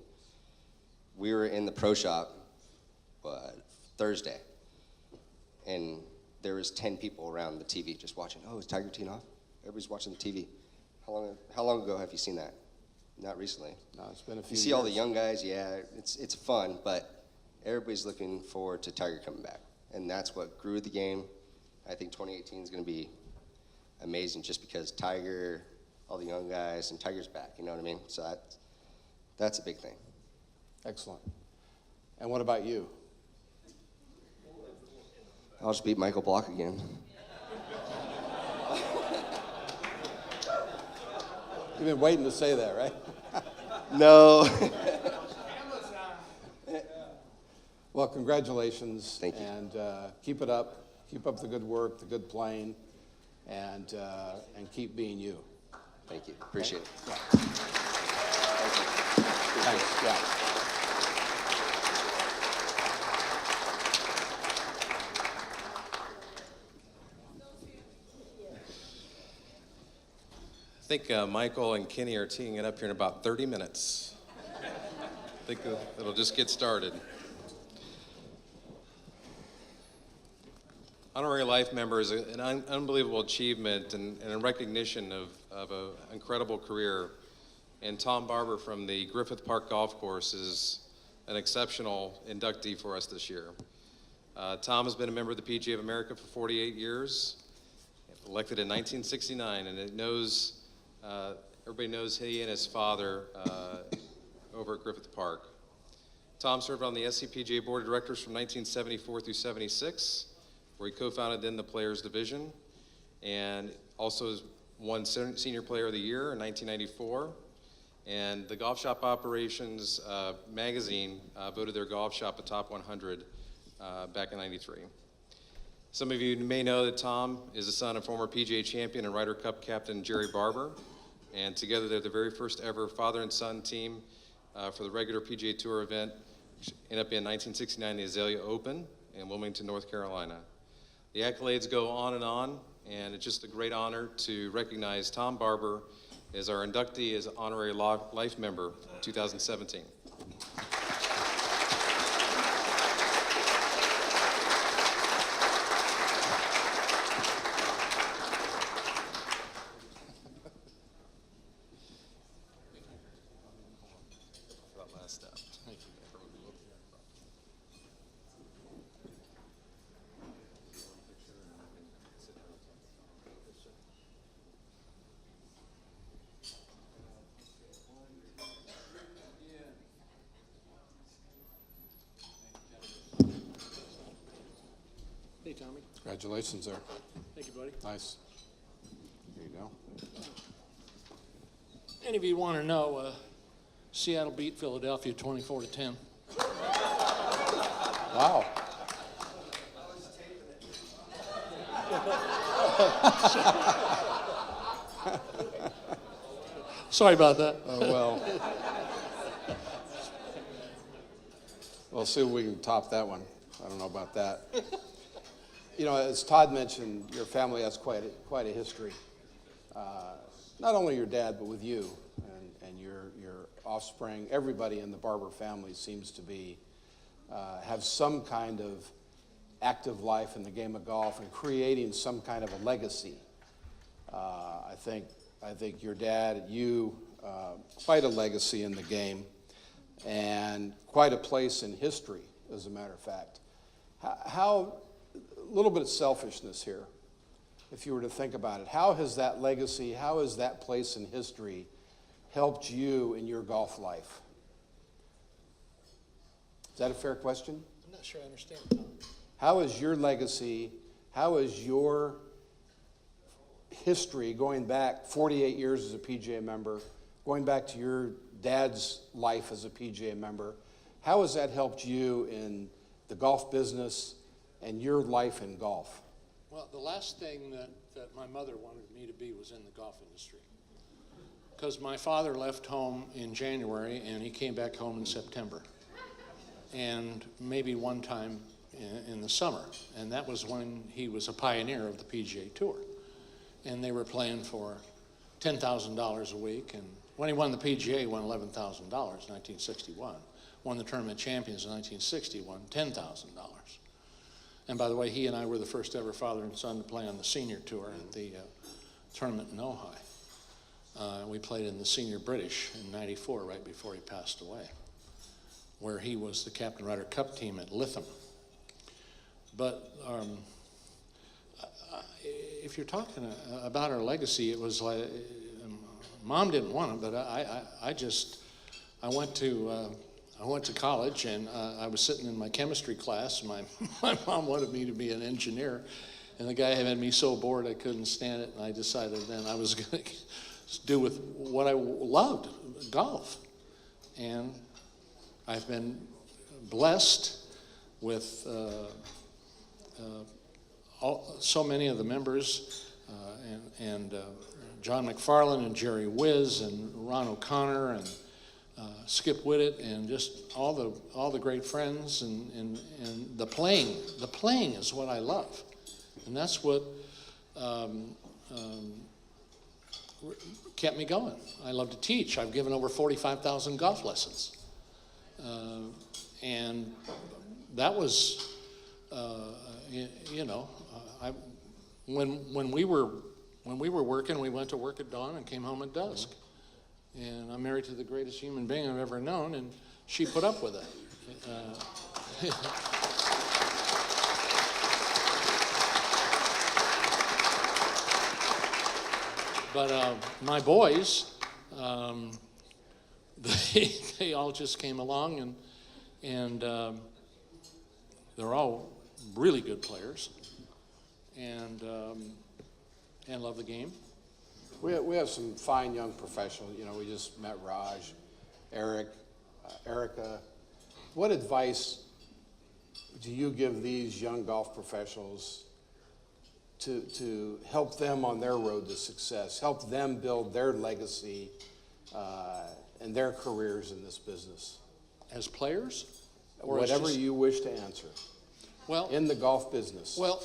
we were in the pro shop Thursday, and there was 10 people around the TV just watching. Oh, is Tiger teeing off? Everybody's watching the TV. How long ago have you seen that? Not recently. No, it's been a few You see years. all the young guys, yeah, it's fun, but everybody's looking forward to Tiger coming back, and that's what grew the game. I think 2018 is going to be amazing just because Tiger, all the young guys, and Tiger's back, you know what I mean? So that's a big thing. Excellent. And what about you? I'll just beat Michael Block again. You've been waiting to say that, right? No. Well, congratulations. Thank you. And keep it up. Keep up the good work, the good playing, and keep being you. Thank you. Appreciate it. Yeah. Thanks. Yeah. I think Michael and Kenny are teeing it up here in about 30 minutes. I think it'll just get started. Honorary Life Member is an unbelievable achievement and a recognition of an incredible career. And Tom Barber from the Griffith Park Golf Course is an exceptional inductee for us this year. Tom has been a member of the PGA of America for 48 years, elected in 1969, and everybody knows he and his father over at Griffith Park. Tom served on the SCPGA Board of Directors from 1974 through 76, where he co-founded then the Players Division, and also won Senior Player of the Year in 1994. And the Golf Shop Operations magazine voted their golf shop a top 100 back in '93. Some of you may know that Tom is the son of former PGA champion and Ryder Cup captain Jerry Barber, and together they're the very first ever father and son team for the regular PGA Tour event, which ended up being 1969, the Azalea Open in Wilmington, North Carolina. The accolades go on, and it's just a great honor to recognize Tom Barber as our inductee as honorary life member 2017. Hey, Tommy. Congratulations there. Thank you, buddy. Nice. There you go. Any of you want to know, Seattle beat Philadelphia 24-10. Wow. Sorry about that. Oh, well. We'll see if we can top that one. I don't know about that. You know, as Todd mentioned, your family has quite a history. Not only your dad, but with you and your offspring. Everybody in the Barber family seems to be have some kind of active life in the game of golf and creating some kind of a legacy. I think your dad, you, quite a legacy in the game, and quite a place in history, as a matter of fact. How a little bit of selfishness here, if you were to think about it. How has that legacy, how has that place in history helped you in your golf life? Is that a fair question? I'm not sure I understand. How is your legacy, how is your history going back 48 years as a PGA member, going back to your dad's life as a PGA member, how has that helped you in the golf business and your life in golf? Well, the last thing that my mother wanted me to be was in the golf industry. Because my father left home in January and he came back home in September. And maybe one time in the summer. And that was when he was a pioneer of the PGA Tour. And they were playing for $10,000 a week. And when he won the PGA, he won $11,000 in 1961. Won the Tournament Champions in 1960, won $10,000. And by the way, he and I were the first ever father and son to play on the senior tour at the tournament in Ojai. We played in the Senior British in '94, right before he passed away, where he was the Captain Ryder Cup team at Lytham. But if you're talking about our legacy, it was like, Mom didn't want it, but I went to college, and I was sitting in my chemistry class. My mom wanted me to be an engineer, and the guy had me so bored I couldn't stand it, and I decided then I was going to do with what I loved, golf. And I've been blessed with so many of the members, and John McFarland and Jerry Wiz and Ron O'Connor and Skip Whittet and just all the great friends and the playing. The playing is what I love, and that's what kept me going. I love to teach. I've given over 45,000 golf lessons, and that was, when we were working, we went to work at dawn and came home at dusk. And I'm married to the greatest human being I've ever known, and she put up with it. But my boys, they all just came along, and they're all really good players, and love the game. We have some fine young professionals. You know, we just met Raj, Eric, Erica. What advice do you give these young golf professionals to help them on their road to success, help them build their legacy and their careers in this business? As players? Or as Whatever just- you wish to answer. Well, in the golf business. Well,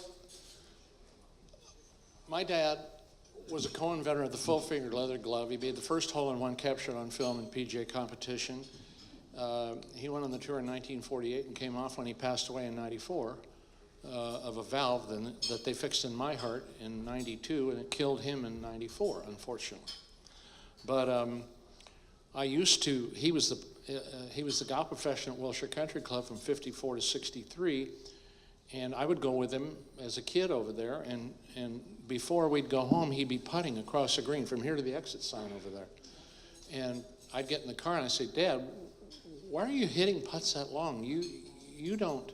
my dad was a co-inventor of the full-fingered leather glove. He made the first hole-in-one captured on film in PGA competition. He went on the tour in 1948 and came off when he passed away in 94 of a valve that they fixed in my heart in 92, and it killed him in 94, unfortunately. But he was the golf professional at Wilshire Country Club from 54 to 63, and I would go with him as a kid over there, and before we'd go home, he'd be putting across the green from here to the exit sign over there. And I'd get in the car and I'd say, Dad, why are you hitting putts that long? You don't,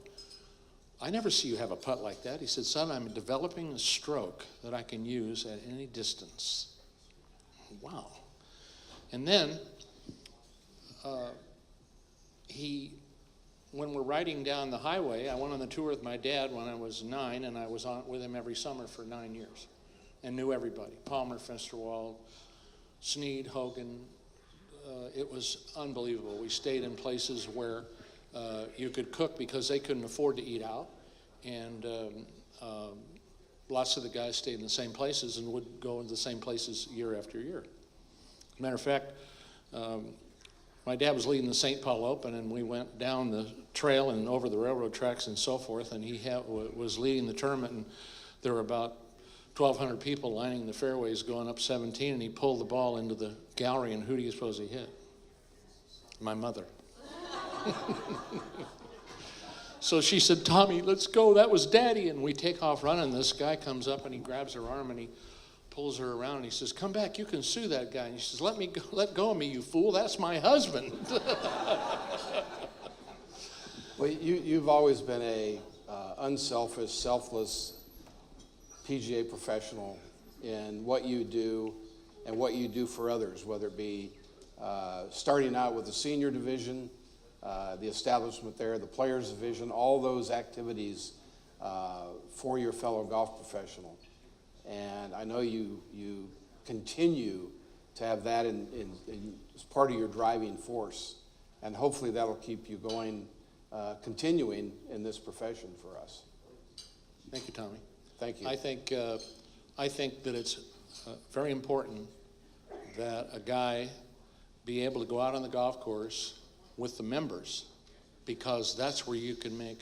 I never see you have a putt like that. He said, son, I'm developing a stroke that I can use at any distance. Wow. And then when we're riding down the highway, I went on the tour with my dad when I was 9, and I was on with him every summer for 9 years and knew everybody. Palmer, Finsterwald, Sneed, Hogan. It was unbelievable. We stayed in places where you could cook because they couldn't afford to eat out, and lots of the guys stayed in the same places and would go into the same places year after year. As a matter of fact, my dad was leading the St. Paul Open, and we went down the trail and over the railroad tracks and so forth, and he was leading the tournament, and there were about 1,200 people lining the fairways going up 17, and he pulled the ball into the gallery, and who do you suppose he hit? My mother. So she said, Tommy, let's go, that was Daddy, and we take off running. This guy comes up, and he grabs her arm, and he pulls her around, and he says, come back, you can sue that guy. And she says, let go of me, you fool, that's my husband. Well, you've always been a unselfish, selfless PGA professional in what you do and what you do for others, whether it be starting out with the senior division, the establishment there, the players division, all those activities for your fellow golf professional. And I know you continue to have that as part of your driving force. And hopefully that'll keep you going, continuing in this profession for us. Thank you, Tommy. Thank you. I think that it's very important that a guy be able to go out on the golf course with the members, because that's where you can make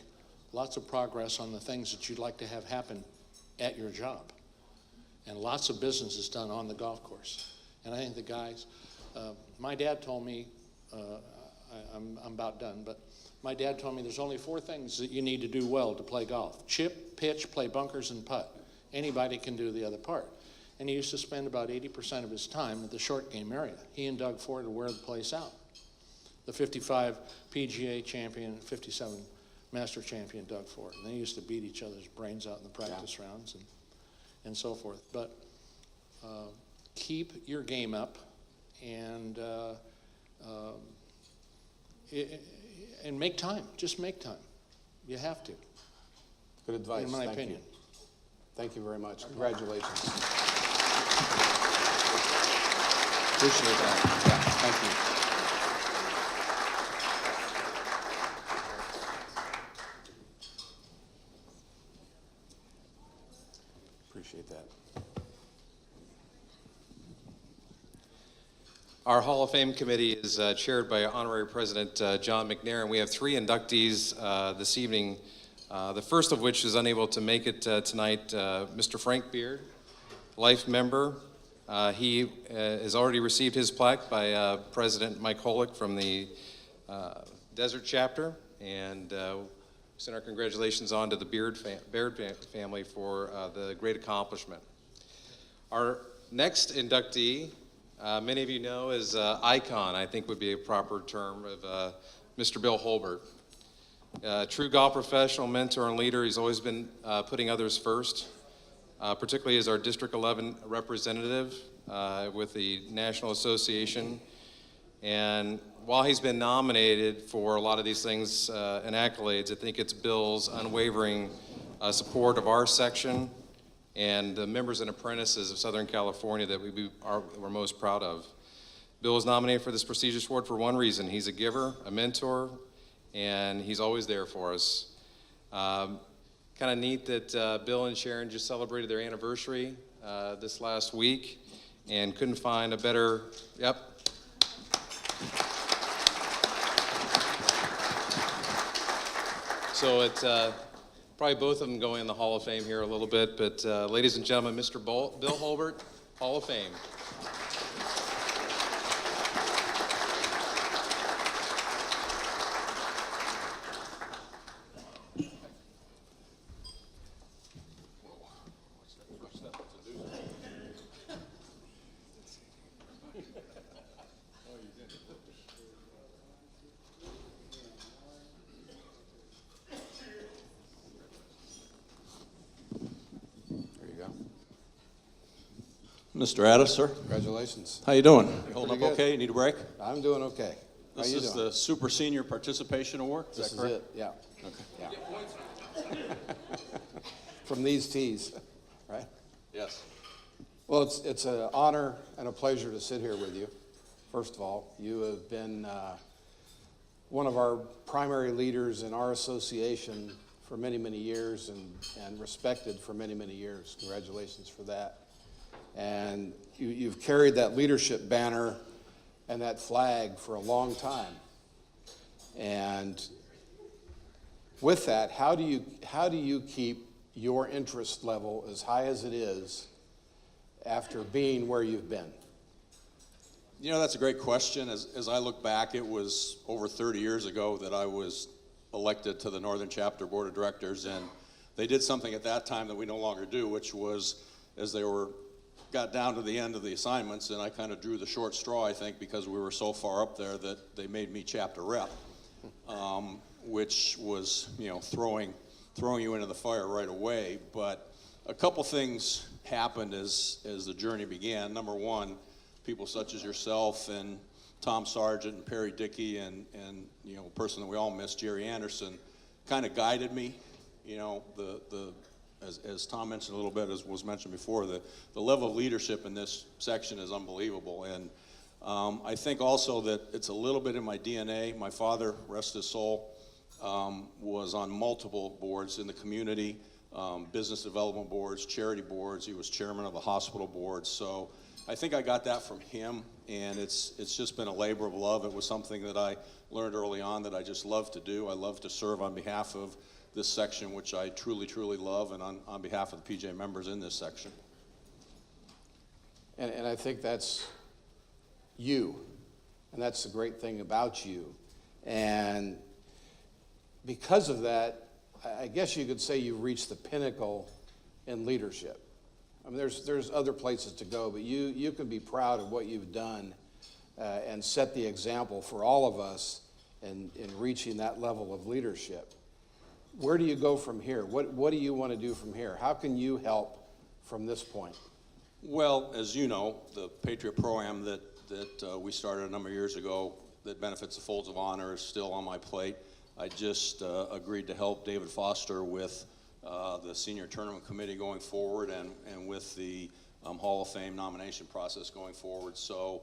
lots of progress on the things that you'd like to have happen at your job. And lots of business is done on the golf course. And I think the guys, my dad told me, I'm about done, but my dad told me there's only 4 things that you need to do well to play golf: chip, pitch, play bunkers, and putt. Anybody can do the other part. And he used to spend about 80% of his time at the short game area. He and Doug Ford would wear the place out. The 55 PGA champion, 57 Master champion Doug Ford. And they used to beat each other's brains out in the practice rounds and so forth. But keep your game up, and make time. Just make time. You have to. Good advice. In my Thank opinion. you. Thank you very much. Congratulations. Appreciate that. Yeah, thank you. Appreciate that. Our Hall of Fame committee is chaired by Honorary President John McNair, and we have 3 inductees this evening, the first of which is unable to make it tonight, Mr. Frank Beard, life member. He has already received his plaque by President Mike Holick from the Desert Chapter, and send our congratulations on to the Beard family for the great accomplishment. Our next inductee, many of you know, is icon, I think would be a proper term, of Mr. Bill Holbert. True golf professional, mentor, and leader. He's always been putting others first, particularly as our District 11 representative with the National Association. And while he's been nominated for a lot of these things and accolades, I think it's Bill's unwavering support of our section and the members and apprentices of Southern California that we're most proud of. Bill was nominated for this prestigious award for one reason. He's a giver, a mentor, and he's always there for us. Kind of neat that Bill and Sharon just celebrated their anniversary this last week and couldn't find a better, yep. So it's probably both of them going in the Hall of Fame here a little bit, but ladies and gentlemen, Mr. Bill Holbert, Hall of Fame. Mr. Addis, sir. Congratulations. How you doing? You holding Pretty up good. okay? You need a break? I'm doing okay. How This you is doing? the Super Senior Participation Award. Is This that is correct? it, yeah. Okay. Yeah. From these tees, right? Yes. Well, it's an honor and a pleasure to sit here with you. First of all, you have been one of our primary leaders in our association for many, many years and respected for many, many years. Congratulations for that. And you've carried that leadership banner and that flag for a long time. And with that, how do you keep your interest level as high as it is after being where you've been? You know, that's a great question. As I look back, it was over 30 years ago that I was elected to the Northern Chapter Board of Directors, and they did something at that time that we no longer do, which was as they got down to the end of the assignments, and I kind of drew the short straw, I think, because we were so far up there that they made me chapter rep, which was, you know, throwing you into the fire right away. But a couple things happened as the journey began. Number one, people such as yourself and Tom Sargent and Perry Dickey and you know, a person that we all miss, Jerry Anderson, kind of guided me. You know, as Tom mentioned a little bit, as was mentioned before, the level of leadership in this section is unbelievable. And I think also that it's a little bit in my DNA. My father, rest his soul, was on multiple boards in the community, business development boards, charity boards. He was chairman of the hospital board. So I think I got that from him, and it's just been a labor of love. It was something that I learned early on that I just love to do. I love to serve on behalf of this section, which I truly, truly love, and on behalf of the PJ members in this section. And I think that's you, and that's the great thing about you. And because of that, I guess you could say you've reached the pinnacle in leadership. I mean, there's other places to go, but you can be proud of what you've done and set the example for all of us in reaching that level of leadership. Where do you go from here? What do you want to do from here? How can you help from this point? Well, as you know, the Patriot Pro-Am that we started a number of years ago that benefits the Folds of Honor is still on my plate. I just agreed to help David Foster with the senior tournament committee going forward and with the Hall of Fame nomination process going forward. So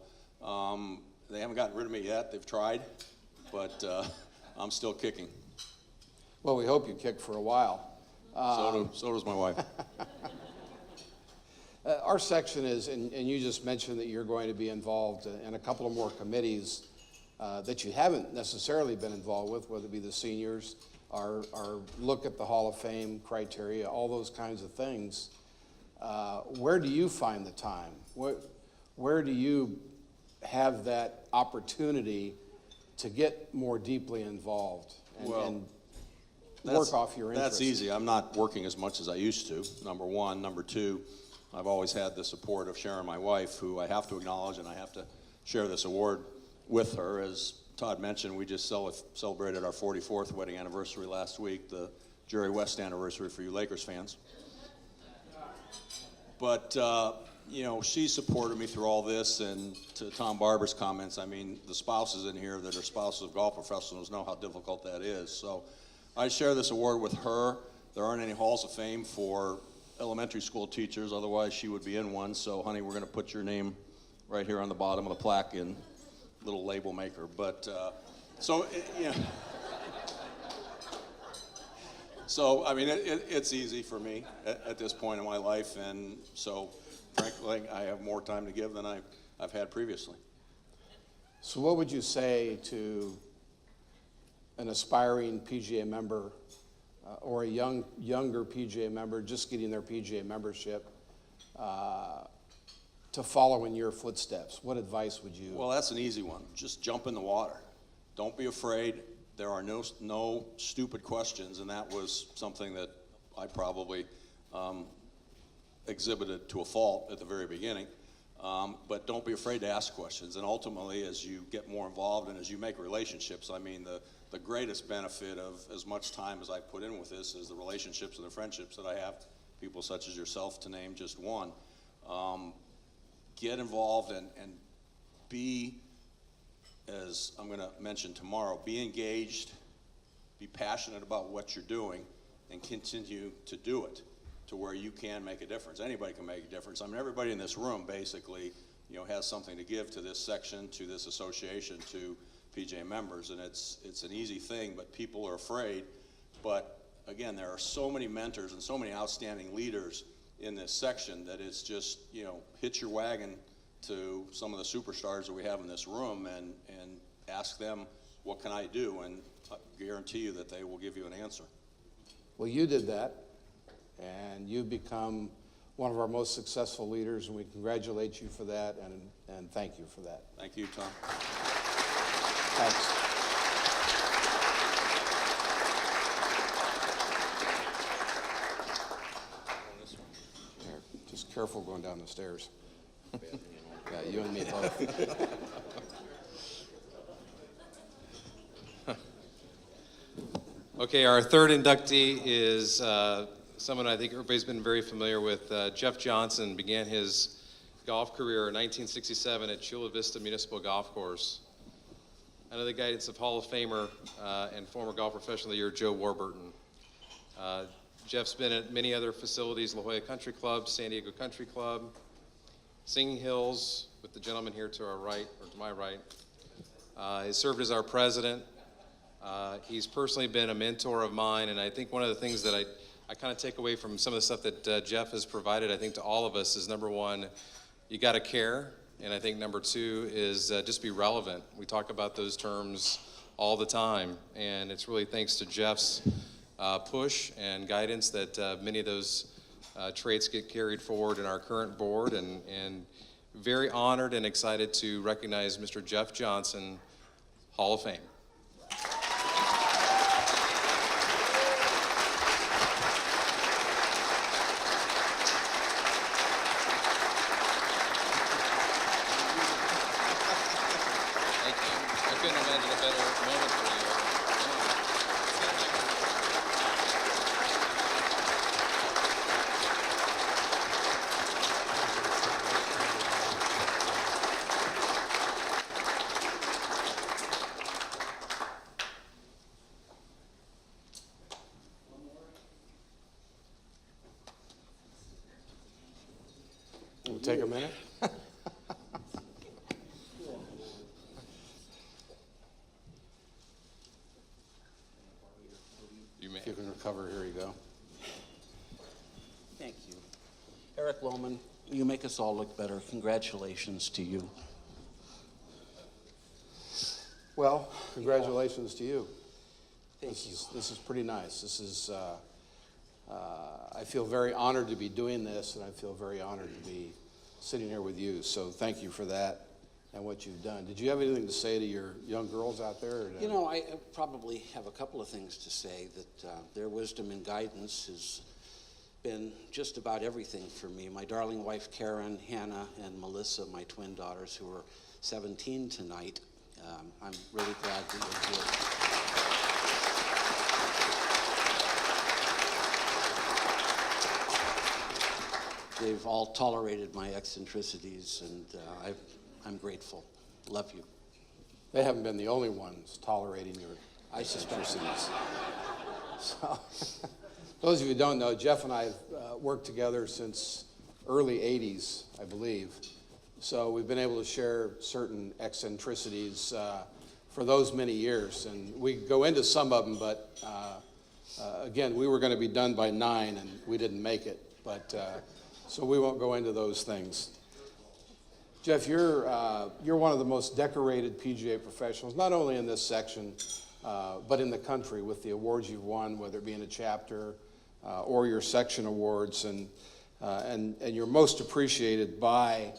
they haven't gotten rid of me yet. They've tried, but I'm still kicking. Well, we hope you kick for a while. So does my wife. Our section is, and you just mentioned that you're going to be involved in a couple of more committees that you haven't necessarily been involved with, whether it be the seniors, our look at the Hall of Fame criteria, all those kinds of things. Where do you find the time? Where do you have that opportunity to get more deeply involved and work off your interests? That's easy. I'm not working as much as I used to, number one. Number two, I've always had the support of Sharon, my wife, who I have to acknowledge, and I have to share this award with her. As Todd mentioned, we just celebrated our 44th wedding anniversary last week, the Jerry West anniversary for you Lakers fans. But, you know, she supported me through all this, and to Tom Barber's comments, I mean, the spouses in here that are spouses of golf professionals know how difficult that is. So I share this award with her. There aren't any halls of fame for elementary school teachers, otherwise she would be in one. So, honey, we're going to put your name right here on the bottom of the plaque in little label maker. But so yeah. So I mean, it's easy for me at this point in my life, and so frankly, I have more time to give than I've had previously. So what would you say to an aspiring PGA member or a younger PGA member just getting their PGA membership to follow in your footsteps? What advice would you? Well, that's an easy one. Just jump in the water. Don't be afraid. There are no stupid questions, and that was something that I probably exhibited to a fault at the very beginning. But don't be afraid to ask questions. And ultimately, as you get more involved and as you make relationships, I mean, the greatest benefit of as much time as I put in with this is the relationships and the friendships that I have, people such as yourself, to name just one. Get involved and be, as I'm going to mention tomorrow, be engaged, be passionate about what you're doing, and continue to do it to where you can make a difference. Anybody can make a difference. I mean, everybody in this room basically, has something to give to this section, to this association, to PGA members, and it's an easy thing, but people are afraid. But again, there are so many mentors and so many outstanding leaders in this section that it's just, hitch your wagon to some of the superstars that we have in this room and ask them, what can I do? And I guarantee you that they will give you an answer. Well, you did that, and you've become one of our most successful leaders, and we congratulate you for that and thank you for that. Thank you, Tom. Thanks. Just careful going down the stairs. Yeah, you and me both. Okay, our third inductee is someone I think everybody's been very familiar with. Jeff Johnson began his golf career in 1967 at Chula Vista Municipal Golf Course. Under the guidance of Hall of Famer and former Golf Professional of the Year, Joe Warburton. Jeff's been at many other facilities, La Jolla Country Club, San Diego Country Club, Singing Hills, with the gentleman here to our right, or to my right. He served as our president. He's personally been a mentor of mine, and I think one of the things that I kind of take away from some of the stuff that Jeff has provided, I think, to all of us is, number one, you got to care, and I think number two is just be relevant. We talk about those terms all the time, and it's really thanks to Jeff's push and guidance that many of those traits get carried forward in our current board, and very honored and excited to recognize Mr. Jeff Johnson, Hall of Fame. We'll take a minute. You may. If you can recover, here you go. Thank you. Eric Lohman, you make us all look better. Congratulations to you. Well, congratulations to you. Thank you. This is pretty nice. This is, I feel very honored to be doing this, and I feel very honored to be sitting here with you. So thank you for that and what you've done. Did you have anything to say to your young girls out there? Or You know, I probably have a couple of things to say. That their wisdom and guidance has been just about everything for me. My darling wife Karen, Hannah, and Melissa, my twin daughters, who are 17 tonight. I'm really glad that you're here. They've all tolerated my eccentricities, and I'm grateful. Love you. They haven't been the only ones tolerating your I suspect. eccentricities. So, those of you who don't know, Jeff and I have worked together since early 80s, I believe. So we've been able to share certain eccentricities for those many years. And we go into some of them, but again, we were going to be done by 9 and we didn't make it. But so we won't go into those things. Jeff, you're one of the most decorated PGA professionals, not only in this section, but in the country with the awards you've won, whether it be in a chapter or your section awards, and you're most appreciated by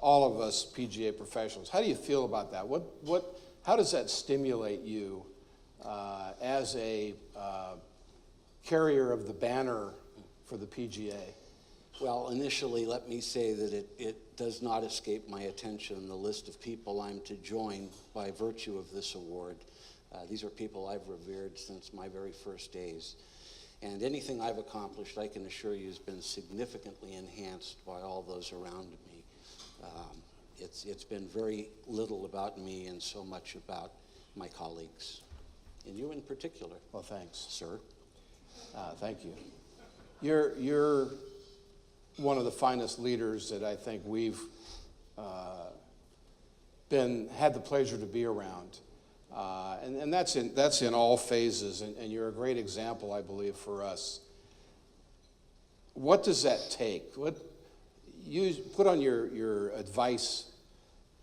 all of us PGA professionals. How do you feel about that? How does that stimulate you as a carrier of the banner for the PGA? Well, initially, let me say that it does not escape my attention the list of people I'm to join by virtue of this award. These are people I've revered since my very first days. And anything I've accomplished, I can assure you, has been significantly enhanced by all those around me. It's been very little about me and so much about my colleagues, and you in particular. Well, thanks, sir. Thank you. You're one of the finest leaders that I think we've had the pleasure to be around, and that's in all phases. And you're a great example, I believe, for us. What does that take? You put on your advice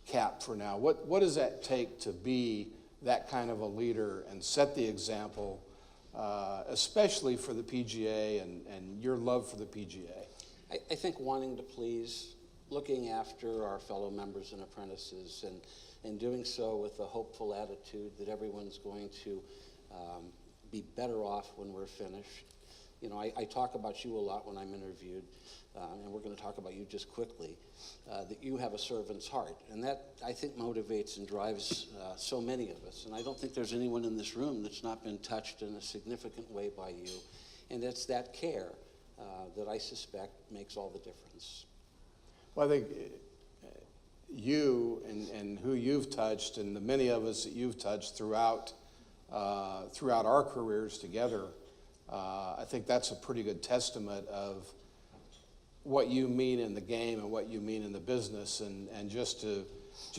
cap for now. What does that take to be that kind of a leader and set the example, especially for the PGA and your love for the PGA? I think wanting to please, looking after our fellow members and apprentices, and doing so with a hopeful attitude that everyone's going to be better off when we're finished. You know, I talk about you a lot when I'm interviewed, and we're going to talk about you just quickly, that you have a servant's heart. And that, I think, motivates and drives so many of us. And I don't think there's anyone in this room that's not been touched in a significant way by you. And it's that care that I suspect makes all the difference. Well, I think you and who you've touched, and the many of us that you've touched throughout our careers together, I think that's a pretty good testament of what you mean in the game and what you mean in the business, and just to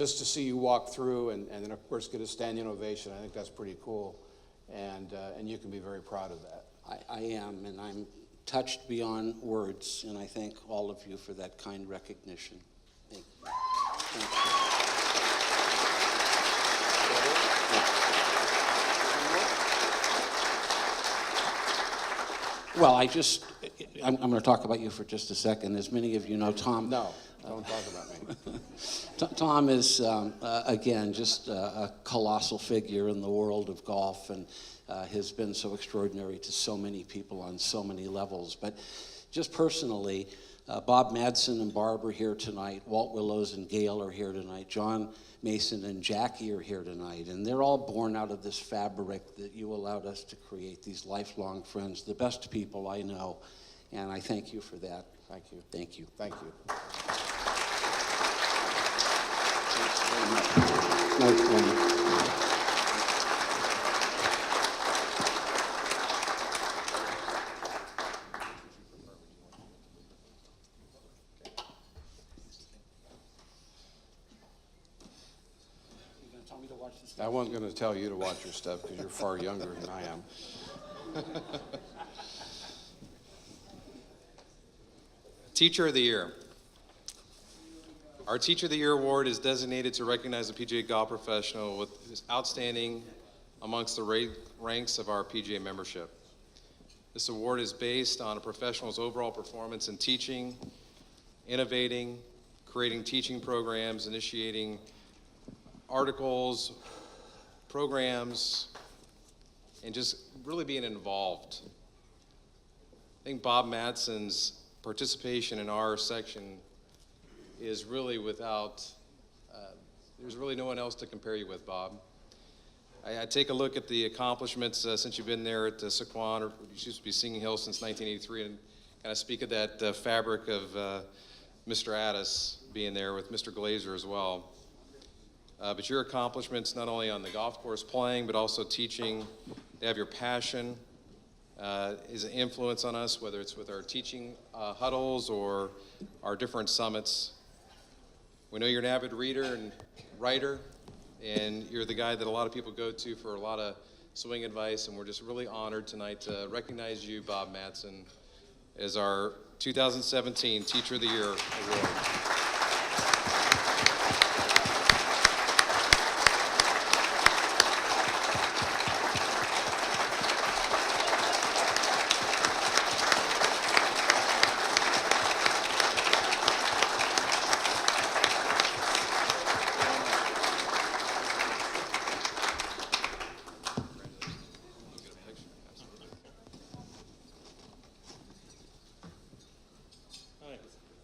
see you walk through and then of course get a standing ovation, I think that's pretty cool, and you can be very proud of that. I am, and I'm touched beyond words, and I thank all of you for that kind recognition. Thank you. Thank you. Well, I'm going to talk about you for just a second. As many of you know, Tom. No, don't talk about me. Tom is, again, just a colossal figure in the world of golf, and has been so extraordinary to so many people on so many levels. But just personally, Bob Madsen and Barb are here tonight. Walt Willows and Gail are here tonight. John Mason and Jackie are here tonight. And they're all born out of this fabric that you allowed us to create, these lifelong friends, the best people I know. And I thank you for that. Thank you. Thank you. Thank you. Thanks very much. I wasn't going to tell you to watch your stuff because you're far younger than I am. Teacher of the Year. Our Teacher of the Year award is designated to recognize a PGA golf professional with his outstanding amongst the ranks of our PGA membership. This award is based on a professional's overall performance in teaching, innovating, creating teaching programs, initiating articles, programs, and just really being involved. I think Bob Madsen's participation in our section is really without, there's really no one else to compare you with, Bob. I take a look at the accomplishments since you've been there at Sequan, or you used to be Singing Hill since 1983, and kind of speak of that fabric of Mr. Addis being there with Mr. Glazer as well. But your accomplishments, not only on the golf course playing, but also teaching, they have your passion, is an influence on us, whether it's with our teaching huddles or our different summits. We know you're an avid reader and writer, and you're the guy that a lot of people go to for a lot of swing advice, and we're just really honored tonight to recognize you, Bob Matson, as our 2017 Teacher of the Year Award.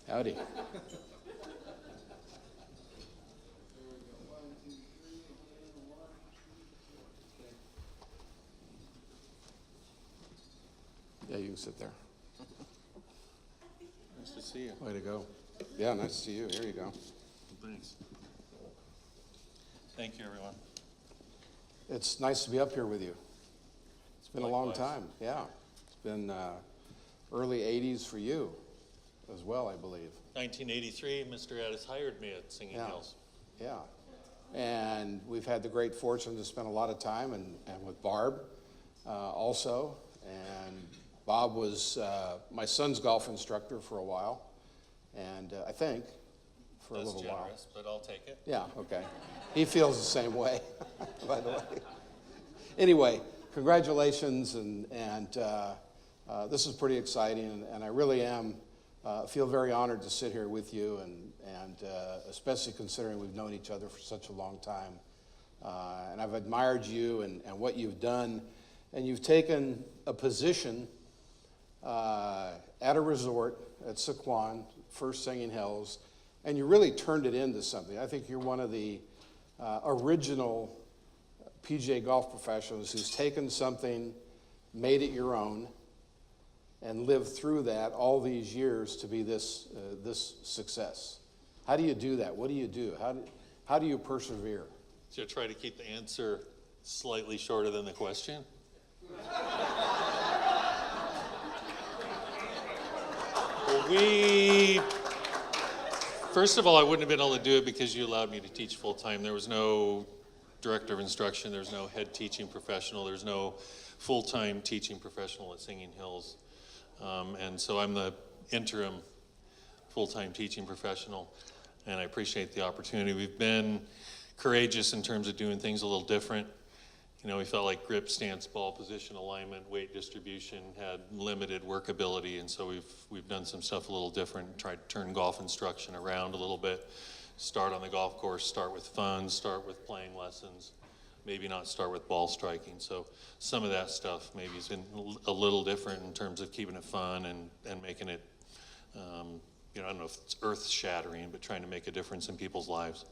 Howdy. Yeah, you can sit there. Nice to see you. Way to go. Yeah, nice to see you. Here you go. Thanks. Thank you, everyone. It's nice to be up here with you. It's been a long Likewise. time. Yeah. It's been early 80s for you as well, I believe. 1983, Mr. Addis hired me at Singing Yeah. Hills. Yeah. And we've had the great fortune to spend a lot of time and with Barb also. And Bob was my son's golf instructor for a while. And I think for That's a little while. generous, but I'll take it. Yeah, okay. He feels the same way, by the way. Anyway, congratulations, and this is pretty exciting, and I really am feel very honored to sit here with you, and especially considering we've known each other for such a long time. And I've admired you and what you've done, and you've taken a position at a resort at Sequan, First Singing Hills, and you really turned it into something. I think you're one of the original PGA golf professionals who's taken something, made it your own, and lived through that all these years to be this success. How do you do that? What do you do? How do you persevere? Should I try to keep the answer slightly shorter than the question? Well, first of all, I wouldn't have been able to do it because you allowed me to teach full time. There was no director of instruction, there's no head teaching professional, there's no full-time teaching professional at Singing Hills. And so I'm the interim full-time teaching professional, and I appreciate the opportunity. We've been courageous in terms of doing things a little different. You know, we felt like grip, stance, ball position, alignment, weight distribution had limited workability, and so we've done some stuff a little different, tried to turn golf instruction around a little bit, start on the golf course, start with fun, start with playing lessons, maybe not start with ball striking. So some of that stuff maybe has been a little different in terms of keeping it fun and making it, you know, I don't know if it's earth-shattering, but trying to make a difference in people's lives.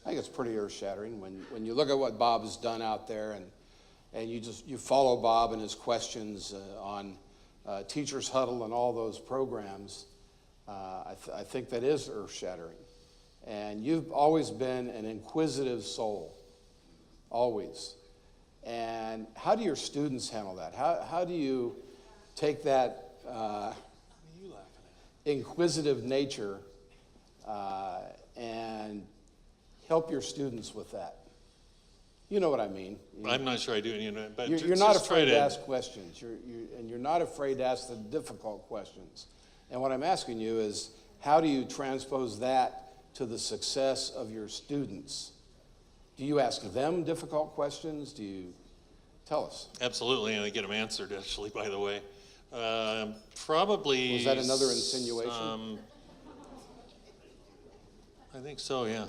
I think it's pretty earth-shattering when you look at what Bob has done out there, and you follow Bob and his questions on Teachers Huddle and all those programs. I think that is earth-shattering. And you've always been an inquisitive soul, always. And how do your students handle that? How do you take that inquisitive nature and help your students with that? You know what I mean. I'm not sure I do, you know, but You're not afraid to ask questions, and you're not afraid to ask the difficult questions. And what I'm asking you is, how do you transpose that to the success of your students? Do you ask them difficult questions? Do you tell us? Absolutely, and I get them answered, actually, by the way. Probably. Was that another insinuation? I think so, yeah.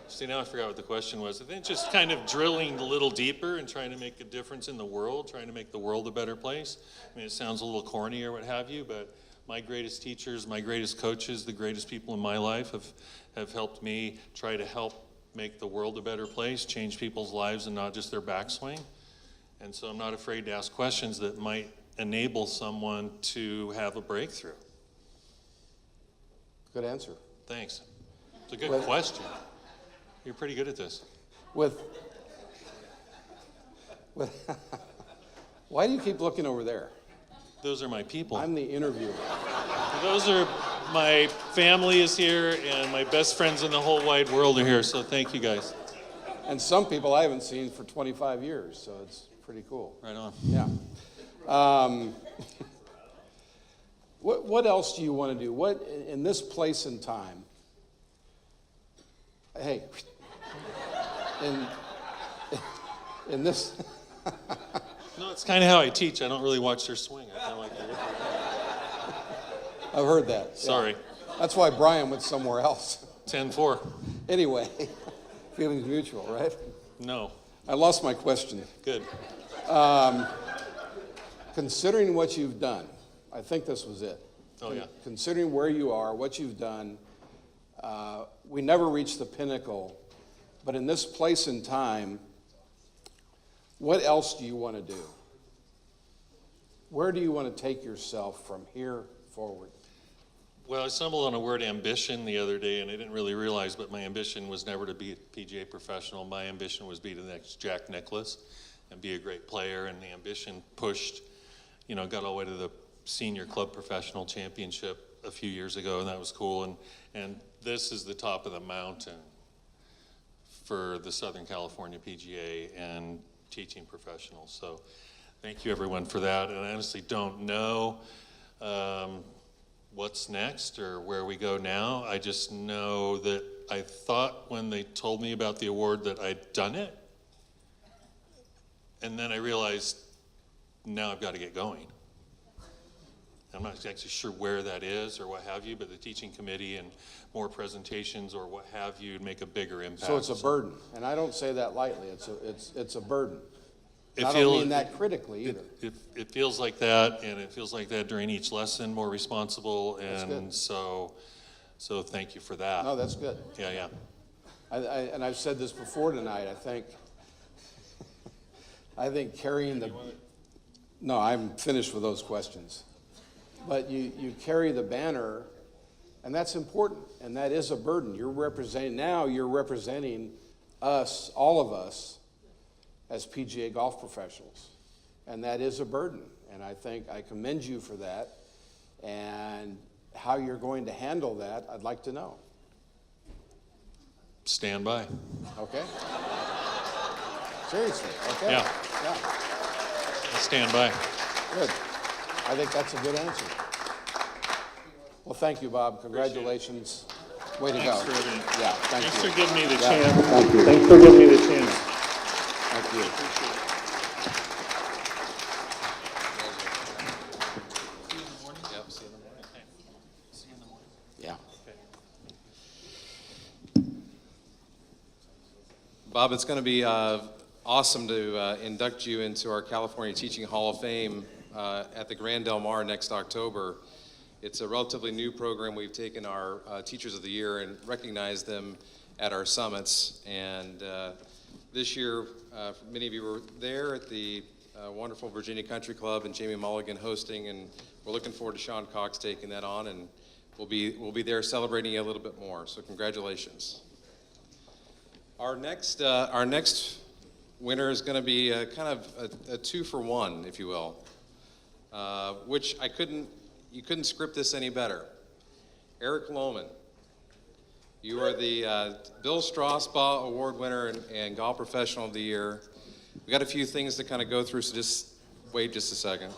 See, now I forgot what the question was. I think just kind of drilling a little deeper and trying to make a difference in the world, trying to make the world a better place. I mean, it sounds a little corny or what have you, but my greatest teachers, my greatest coaches, the greatest people in my life have helped me try to help make the world a better place, change people's lives and not just their backswing. And so I'm not afraid to ask questions that might enable someone to have a breakthrough. Good answer. Thanks. It's a good question. You're pretty good at this. Why do you keep looking over there? Those are my people. I'm the interviewer. Those are my family is here, and my best friends in the whole wide world are here, so thank you guys. And some people I haven't seen for 25 years, so it's pretty cool. Right on. Yeah. What else do you want to do? What, in this place and time, hey, in this, No, it's kind of how I teach. I don't really watch their swing. I kind of like it. I've heard that. Sorry. Yeah. That's why Brian went somewhere else. 10-4. Anyway, feelings mutual, right? No. I lost my question. Good. Considering what you've done, I think this was it. Oh, yeah. Considering where you are, what you've done, we never reached the pinnacle, but in this place and time, what else do you want to do? Where do you want to take yourself from here forward? Well, I stumbled on the word ambition the other day, and I didn't really realize, but my ambition was never to be a PGA professional. My ambition was be the next Jack Nicklaus and be a great player, and the ambition pushed, got all the way to the senior club professional championship a few years ago, and that was cool. And this is the top of the mountain for the Southern California PGA and teaching professionals. So thank you, everyone, for that. And I honestly don't know what's next or where we go now. I just know that I thought when they told me about the award that I'd done it. And then I realized now I've got to get going. I'm not actually sure where that is or what have you, but the teaching committee and more presentations or what have you make a bigger impact. So it's a burden, and I don't say that lightly. It's a burden. It I don't mean that critically either. It feels like that, and it feels like that during each lesson, more responsible, That's and good. so thank you for that. No, that's good. Yeah. And I've said this before tonight. I think carrying the. No, I'm finished with those questions. But you carry the banner, and that's important, and that is a burden. You're representing us, all of us, as PGA golf professionals, and that is a burden. And I think I commend you for that, and how you're going to handle that, I'd like to know. Stand by. Okay. Seriously, okay. Yeah. Stand by. Good. I think that's a good answer. Well, thank you, Bob. Congratulations. Way to go. Thanks for everything. Yeah, thank Thanks you. for giving me the Yeah, chance. thank you. Thanks for giving me the chance. Thank you. Yeah. Bob, it's going to be awesome to induct you into our California Teaching Hall of Fame at the Grand Del Mar next October. It's a relatively new program. We've taken our Teachers of the Year and recognized them at our summits. And this year, many of you were there at the wonderful Virginia Country Club and Jamie Mulligan hosting, and we're looking forward to Sean Cox taking that on, and we'll be there celebrating you a little bit more. So congratulations. Our next winner is going to be kind of a 2-for-1, if you will, which you couldn't script this any better. Eric Lohman, you are the Bill Strasbaugh Award winner and Golf Professional of the Year. We got a few things to kind of go through, so just wait just a second.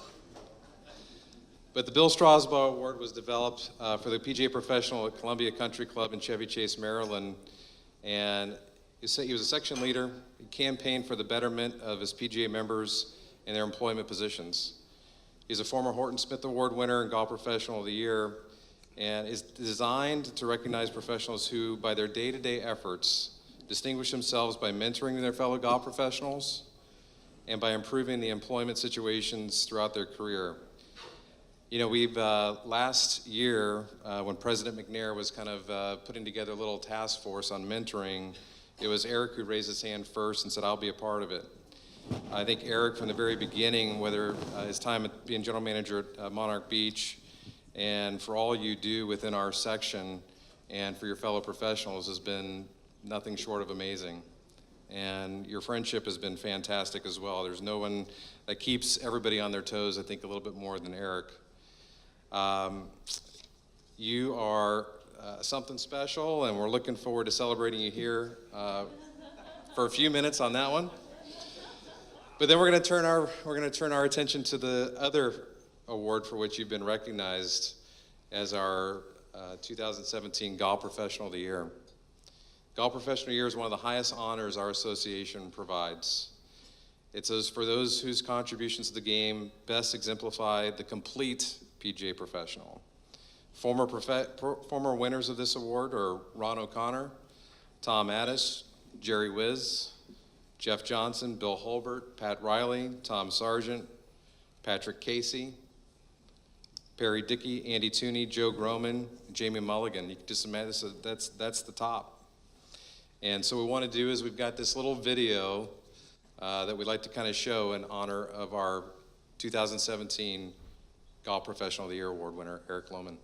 But the Bill Strasbaugh Award was developed for the PGA Professional at Columbia Country Club in Chevy Chase, Maryland, and he was a section leader. He campaigned for the betterment of his PGA members and their employment positions. He's a former Horton Smith Award winner and Golf Professional of the Year, and is designed to recognize professionals who, by their day-to-day efforts, distinguish themselves by mentoring their fellow golf professionals and by improving the employment situations throughout their career. We've last year, when President McNair was kind of putting together a little task force on mentoring, it was Eric who raised his hand first and said, I'll be a part of it. I think Eric, from the very beginning, whether his time at being general manager at Monarch Beach, and for all you do within our section and for your fellow professionals, has been nothing short of amazing. And your friendship has been fantastic as well. There's no one that keeps everybody on their toes, I think, a little bit more than Eric. You are something special, and we're looking forward to celebrating you here for a few minutes on that one. But then we're going to turn our attention to the other award for which you've been recognized as our 2017 Golf Professional of the Year. Golf Professional of the Year is one of the highest honors our association provides. It's for those whose contributions to the game best exemplify the complete PGA professional. Former winners of this award are Ron O'Connor, Tom Addis, Jerry Wiz, Jeff Johnson, Bill Holbert, Pat Riley, Tom Sargent, Patrick Casey, Perry Dickey, Andy Tooney, Joe Groman, Jamie Mulligan. You can just imagine that's the top. And so what we want to do is we've got this little video that we'd like to kind of show in honor of our 2017 Golf Professional of the Year Award winner, Eric Lohman.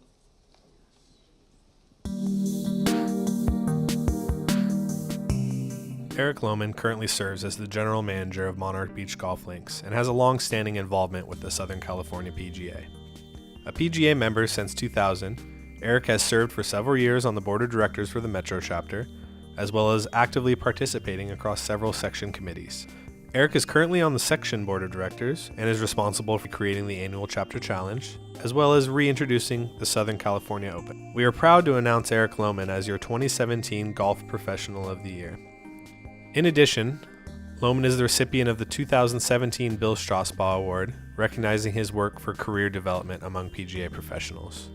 Eric Lohman currently serves as the general manager of Monarch Beach Golf Links and has a long-standing involvement with the Southern California PGA. A PGA member since 2000, Eric has served for several years on the board of directors for the Metro chapter, as well as actively participating across several section committees. Eric is currently on the section board of directors and is responsible for creating the annual chapter challenge, as well as reintroducing the Southern California Open. We are proud to announce Eric Lohman as your 2017 Golf Professional of the Year. In addition, Lohman is the recipient of the 2017 Bill Strasbaugh Award, recognizing his work for career development among PGA professionals.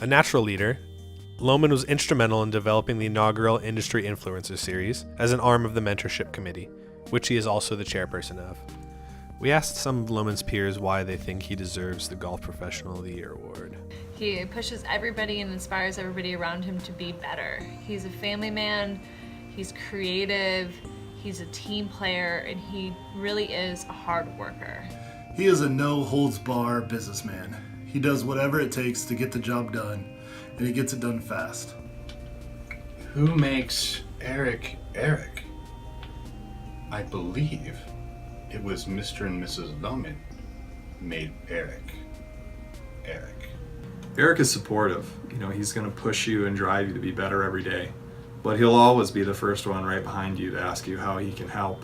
A natural leader, Lohman was instrumental in developing the inaugural Industry Influencer Series as an arm of the Mentorship Committee, which he is also the chairperson of. We asked some of Lohman's peers why they think he deserves the Golf Professional of the Year award. He pushes everybody and inspires everybody around him to be better. He's a family man, he's creative, he's a team player, and he really is a hard worker. He is a no-holds-bar businessman. He does whatever it takes to get the job done, and he gets it done fast. Who makes Eric Eric? I believe it was Mr. and Mrs. Lohman made Eric Eric. Eric is supportive. You know, he's going to push you and drive you to be better every day. But he'll always be the first one right behind you to ask you how he can help.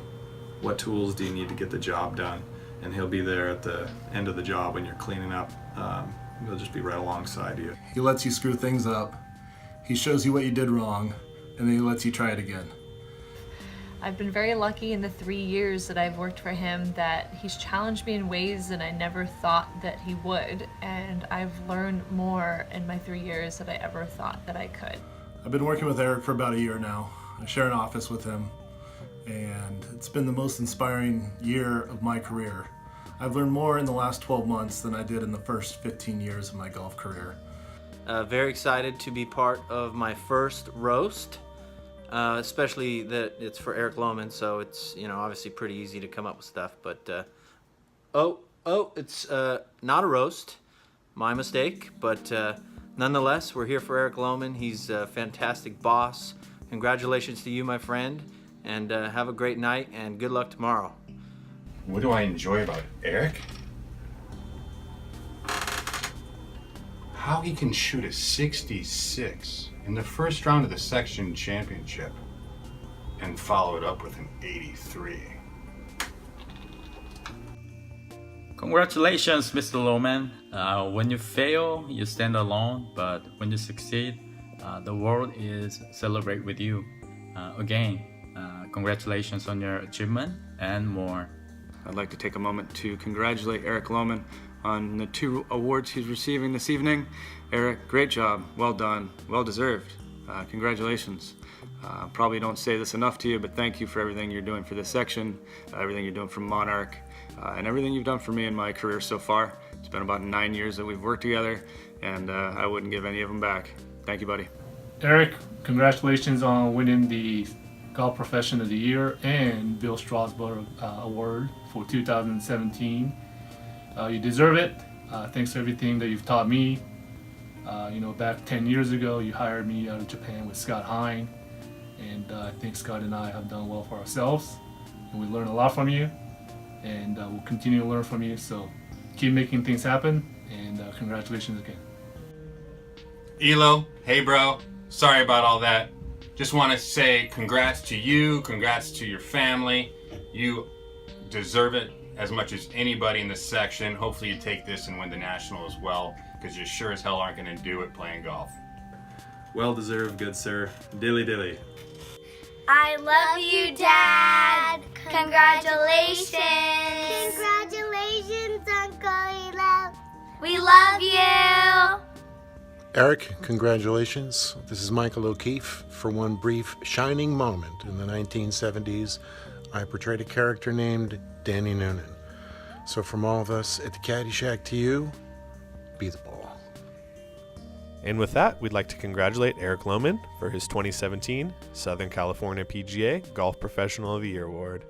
What tools do you need to get the job done? And he'll be there at the end of the job when you're cleaning up. He'll just be right alongside you. He lets you screw things up. He shows you what you did wrong, and then he lets you try it again. I've been very lucky in the 3 years that I've worked for him that he's challenged me in ways that I never thought that he would, and I've learned more in my 3 years than I ever thought that I could. I've been working with Eric for about a year now. I share an office with him, and it's been the most inspiring year of my career. I've learned more in the last 12 months than I did in the first 15 years of my golf career. Very excited to be part of my first roast, especially that it's for Eric Lohman, so it's, you know, obviously pretty easy to come up with stuff, but it's not a roast, my mistake, but nonetheless, we're here for Eric Lohman. He's a fantastic boss. Congratulations to you, my friend, and have a great night, and good luck tomorrow. What do I enjoy about Eric? How he can shoot a 66 in the first round of the section championship and follow it up with an 83. Congratulations, Mr. Lohman. When you fail, you stand alone, but when you succeed, the world is celebrate with you. Again, congratulations on your achievement and more. I'd like to take a moment to congratulate Eric Lohman on the 2 awards he's receiving this evening. Eric, great job, well done, well deserved. Congratulations. Probably don't say this enough to you, but thank you for everything you're doing for this section, everything you're doing for Monarch, and everything you've done for me in my career so far. It's been about 9 years that we've worked together, and I wouldn't give any of them back. Thank you, buddy. Eric, congratulations on winning the Golf Professional of the Year and Bill Strasbaugh Award for 2017. You deserve it. Thanks for everything that you've taught me. Back 10 years ago, you hired me out of Japan with Scott Hine, and I think Scott and I have done well for ourselves, and we learned a lot from you, and we'll continue to learn from you, so keep making things happen, and congratulations again. Elo, hey bro, sorry about all that. Just want to say congrats to you, congrats to your family. You deserve it as much as anybody in this section. Hopefully you take this and win the national as well, because you sure as hell aren't going to do it playing golf. Well deserved, good sir. Dilly dilly. I love you, Dad. Congratulations. Congratulations, Uncle Elo. We love you. Eric, congratulations. This is Michael O'Keefe. For one brief shining moment in the 1970s, I portrayed a character named Danny Noonan. So from all of us at the Caddy Shack to you, be the ball. And with that, we'd like to congratulate Eric Lohman for his 2017 Southern California PGA Golf Professional of the Year Award.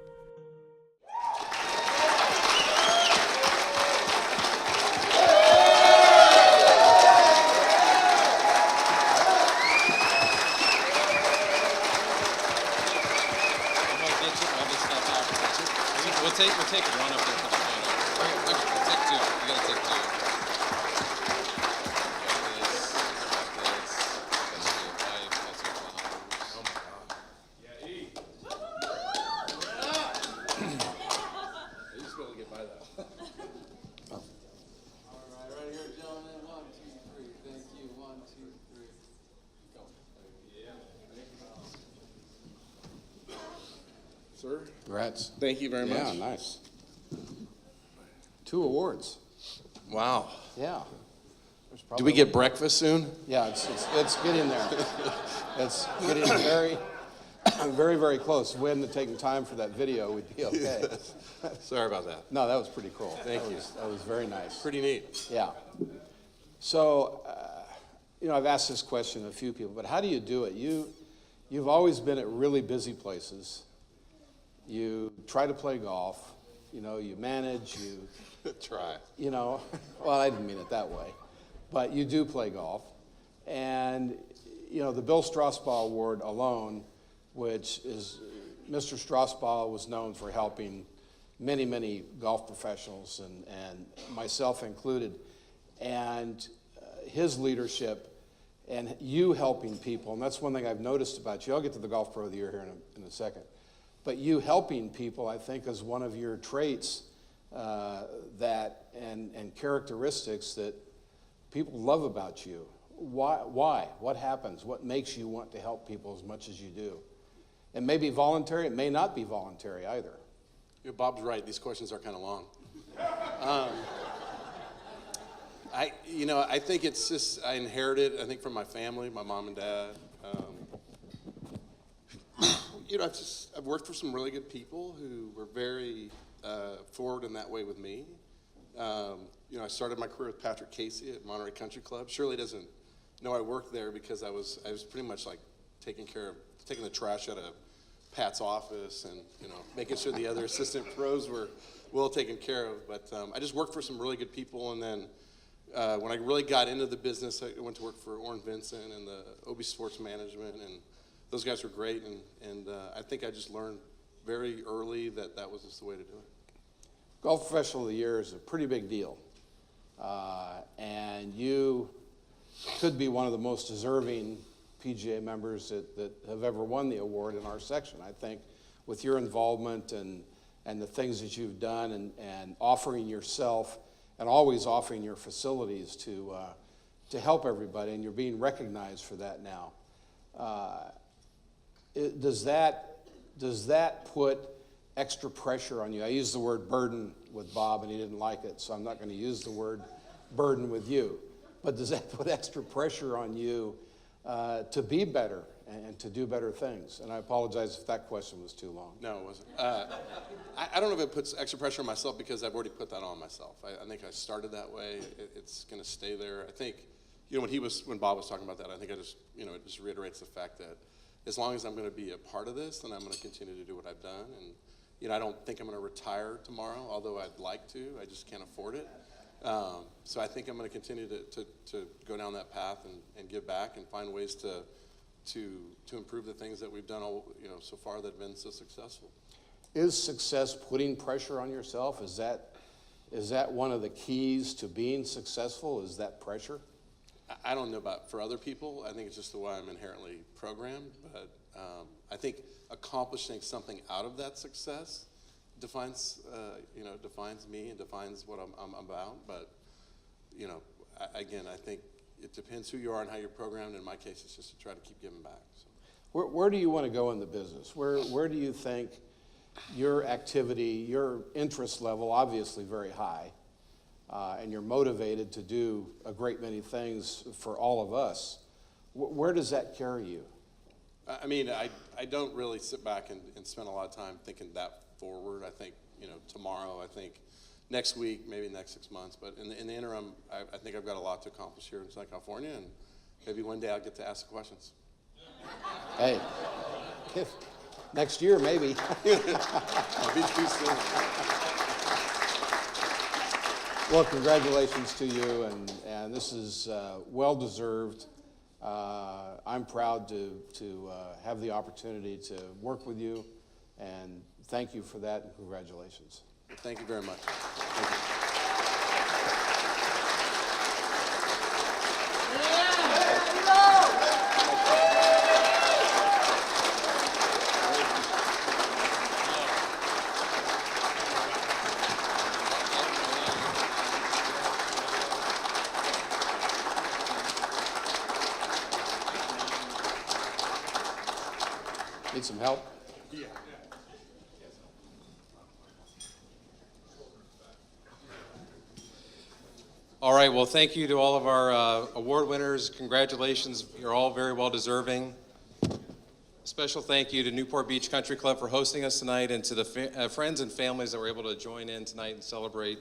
We'll take a run up there for the final. We'll take two. You gotta take two. Sir? Congrats. Thank you very much. Yeah, nice. 2 awards. Wow. Yeah. Do we get breakfast soon? Yeah, it's getting there. It's getting very, very, very close. If we hadn't taken time for that video, we'd be okay. Sorry about that. No, that was pretty cool. Thank you. That was very nice. Pretty neat. Yeah. So, I've asked this question to a few people, but how do you do it? You've always been at really busy places. You try to play golf. You manage. You try. Well, I didn't mean it that way, but you do play golf, and the Bill Strasbaugh Award alone, which is Mr. Strasbaugh was known for helping many, many golf professionals, and myself included, and his leadership and you helping people, and that's one thing I've noticed about you. I'll get to the Golf Pro of the Year here in a second. But you helping people, I think, is one of your traits and characteristics that people love about you. Why? What happens? What makes you want to help people as much as you do? It may be voluntary. It may not be voluntary either. Yeah, Bob's right. These questions are kind of long. I think it's just I inherited. I think from my family, my mom and dad. I've worked for some really good people who were very forward in that way with me. I started my career with Patrick Casey at Monterey Country Club. Shirley doesn't know I worked there because I was pretty much like taking the trash out of Pat's office and making sure the other assistant pros were well taken care of. But I just worked for some really good people, and then when I really got into the business, I went to work for Orrin Vincent and the OB Sports Management, and those guys were great, and I think I just learned very early that was just the way to do it. Golf Professional of the Year is a pretty big deal, and you could be one of the most deserving PGA members that have ever won the award in our section. I think with your involvement and the things that you've done and offering yourself and always offering your facilities to help everybody, and you're being recognized for that now. Does that put extra pressure on you? I used the word burden with Bob, and he didn't like it, so I'm not going to use the word burden with you. But does that put extra pressure on you to be better and to do better things? And I apologize if that question was too long. No, it wasn't. I don't know if it puts extra pressure on myself because I've already put that on myself. I think I started that way. It's going to stay there. I think, when Bob was talking about that, I think it just reiterates the fact that as long as I'm going to be a part of this, then I'm going to continue to do what I've done. And I don't think I'm going to retire tomorrow, although I'd like to. I just can't afford it. So I think I'm going to continue to go down that path and give back and find ways to improve the things that we've done so far that have been so successful. Is success putting pressure on yourself? Is that one of the keys to being successful? Is that pressure? I don't know about for other people. I think it's just the way I'm inherently programmed. But I think accomplishing something out of that success defines me and defines what I'm about. But again, I think it depends who you are and how you're programmed. In my case, it's just to try to keep giving back. So. Where do you want to go in the business? Where do you think your activity, your interest level, obviously very high, and you're motivated to do a great many things for all of us. Where does that carry you? I mean, I don't really sit back and spend a lot of time thinking that forward. I think, tomorrow, I think next week, maybe next 6 months. But in the interim, I think I've got a lot to accomplish here in Southern California, and maybe one day I'll get to ask the questions. Hey, next year, maybe. I'll be too soon. Well, congratulations to you, and this is well-deserved. I'm proud to have the opportunity to work with you, and thank you for that, and congratulations. Thank you very much. Thank you. Need some help? Yeah. All right, well, thank you to all of our award winners. Congratulations, you're all very well deserving. A special thank you to Newport Beach Country Club for hosting us tonight, and to the friends and families that were able to join in tonight and celebrate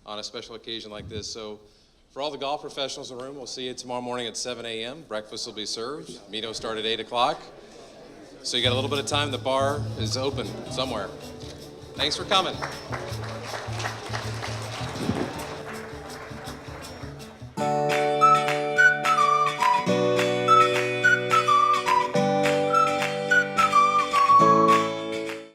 on a special occasion like this. So for all the golf professionals in the room, we'll see you tomorrow morning at 7 a.m. Breakfast will be served. Meeting start at 8 o'clock. So you got a little bit of time. The bar is open somewhere. Thanks for coming.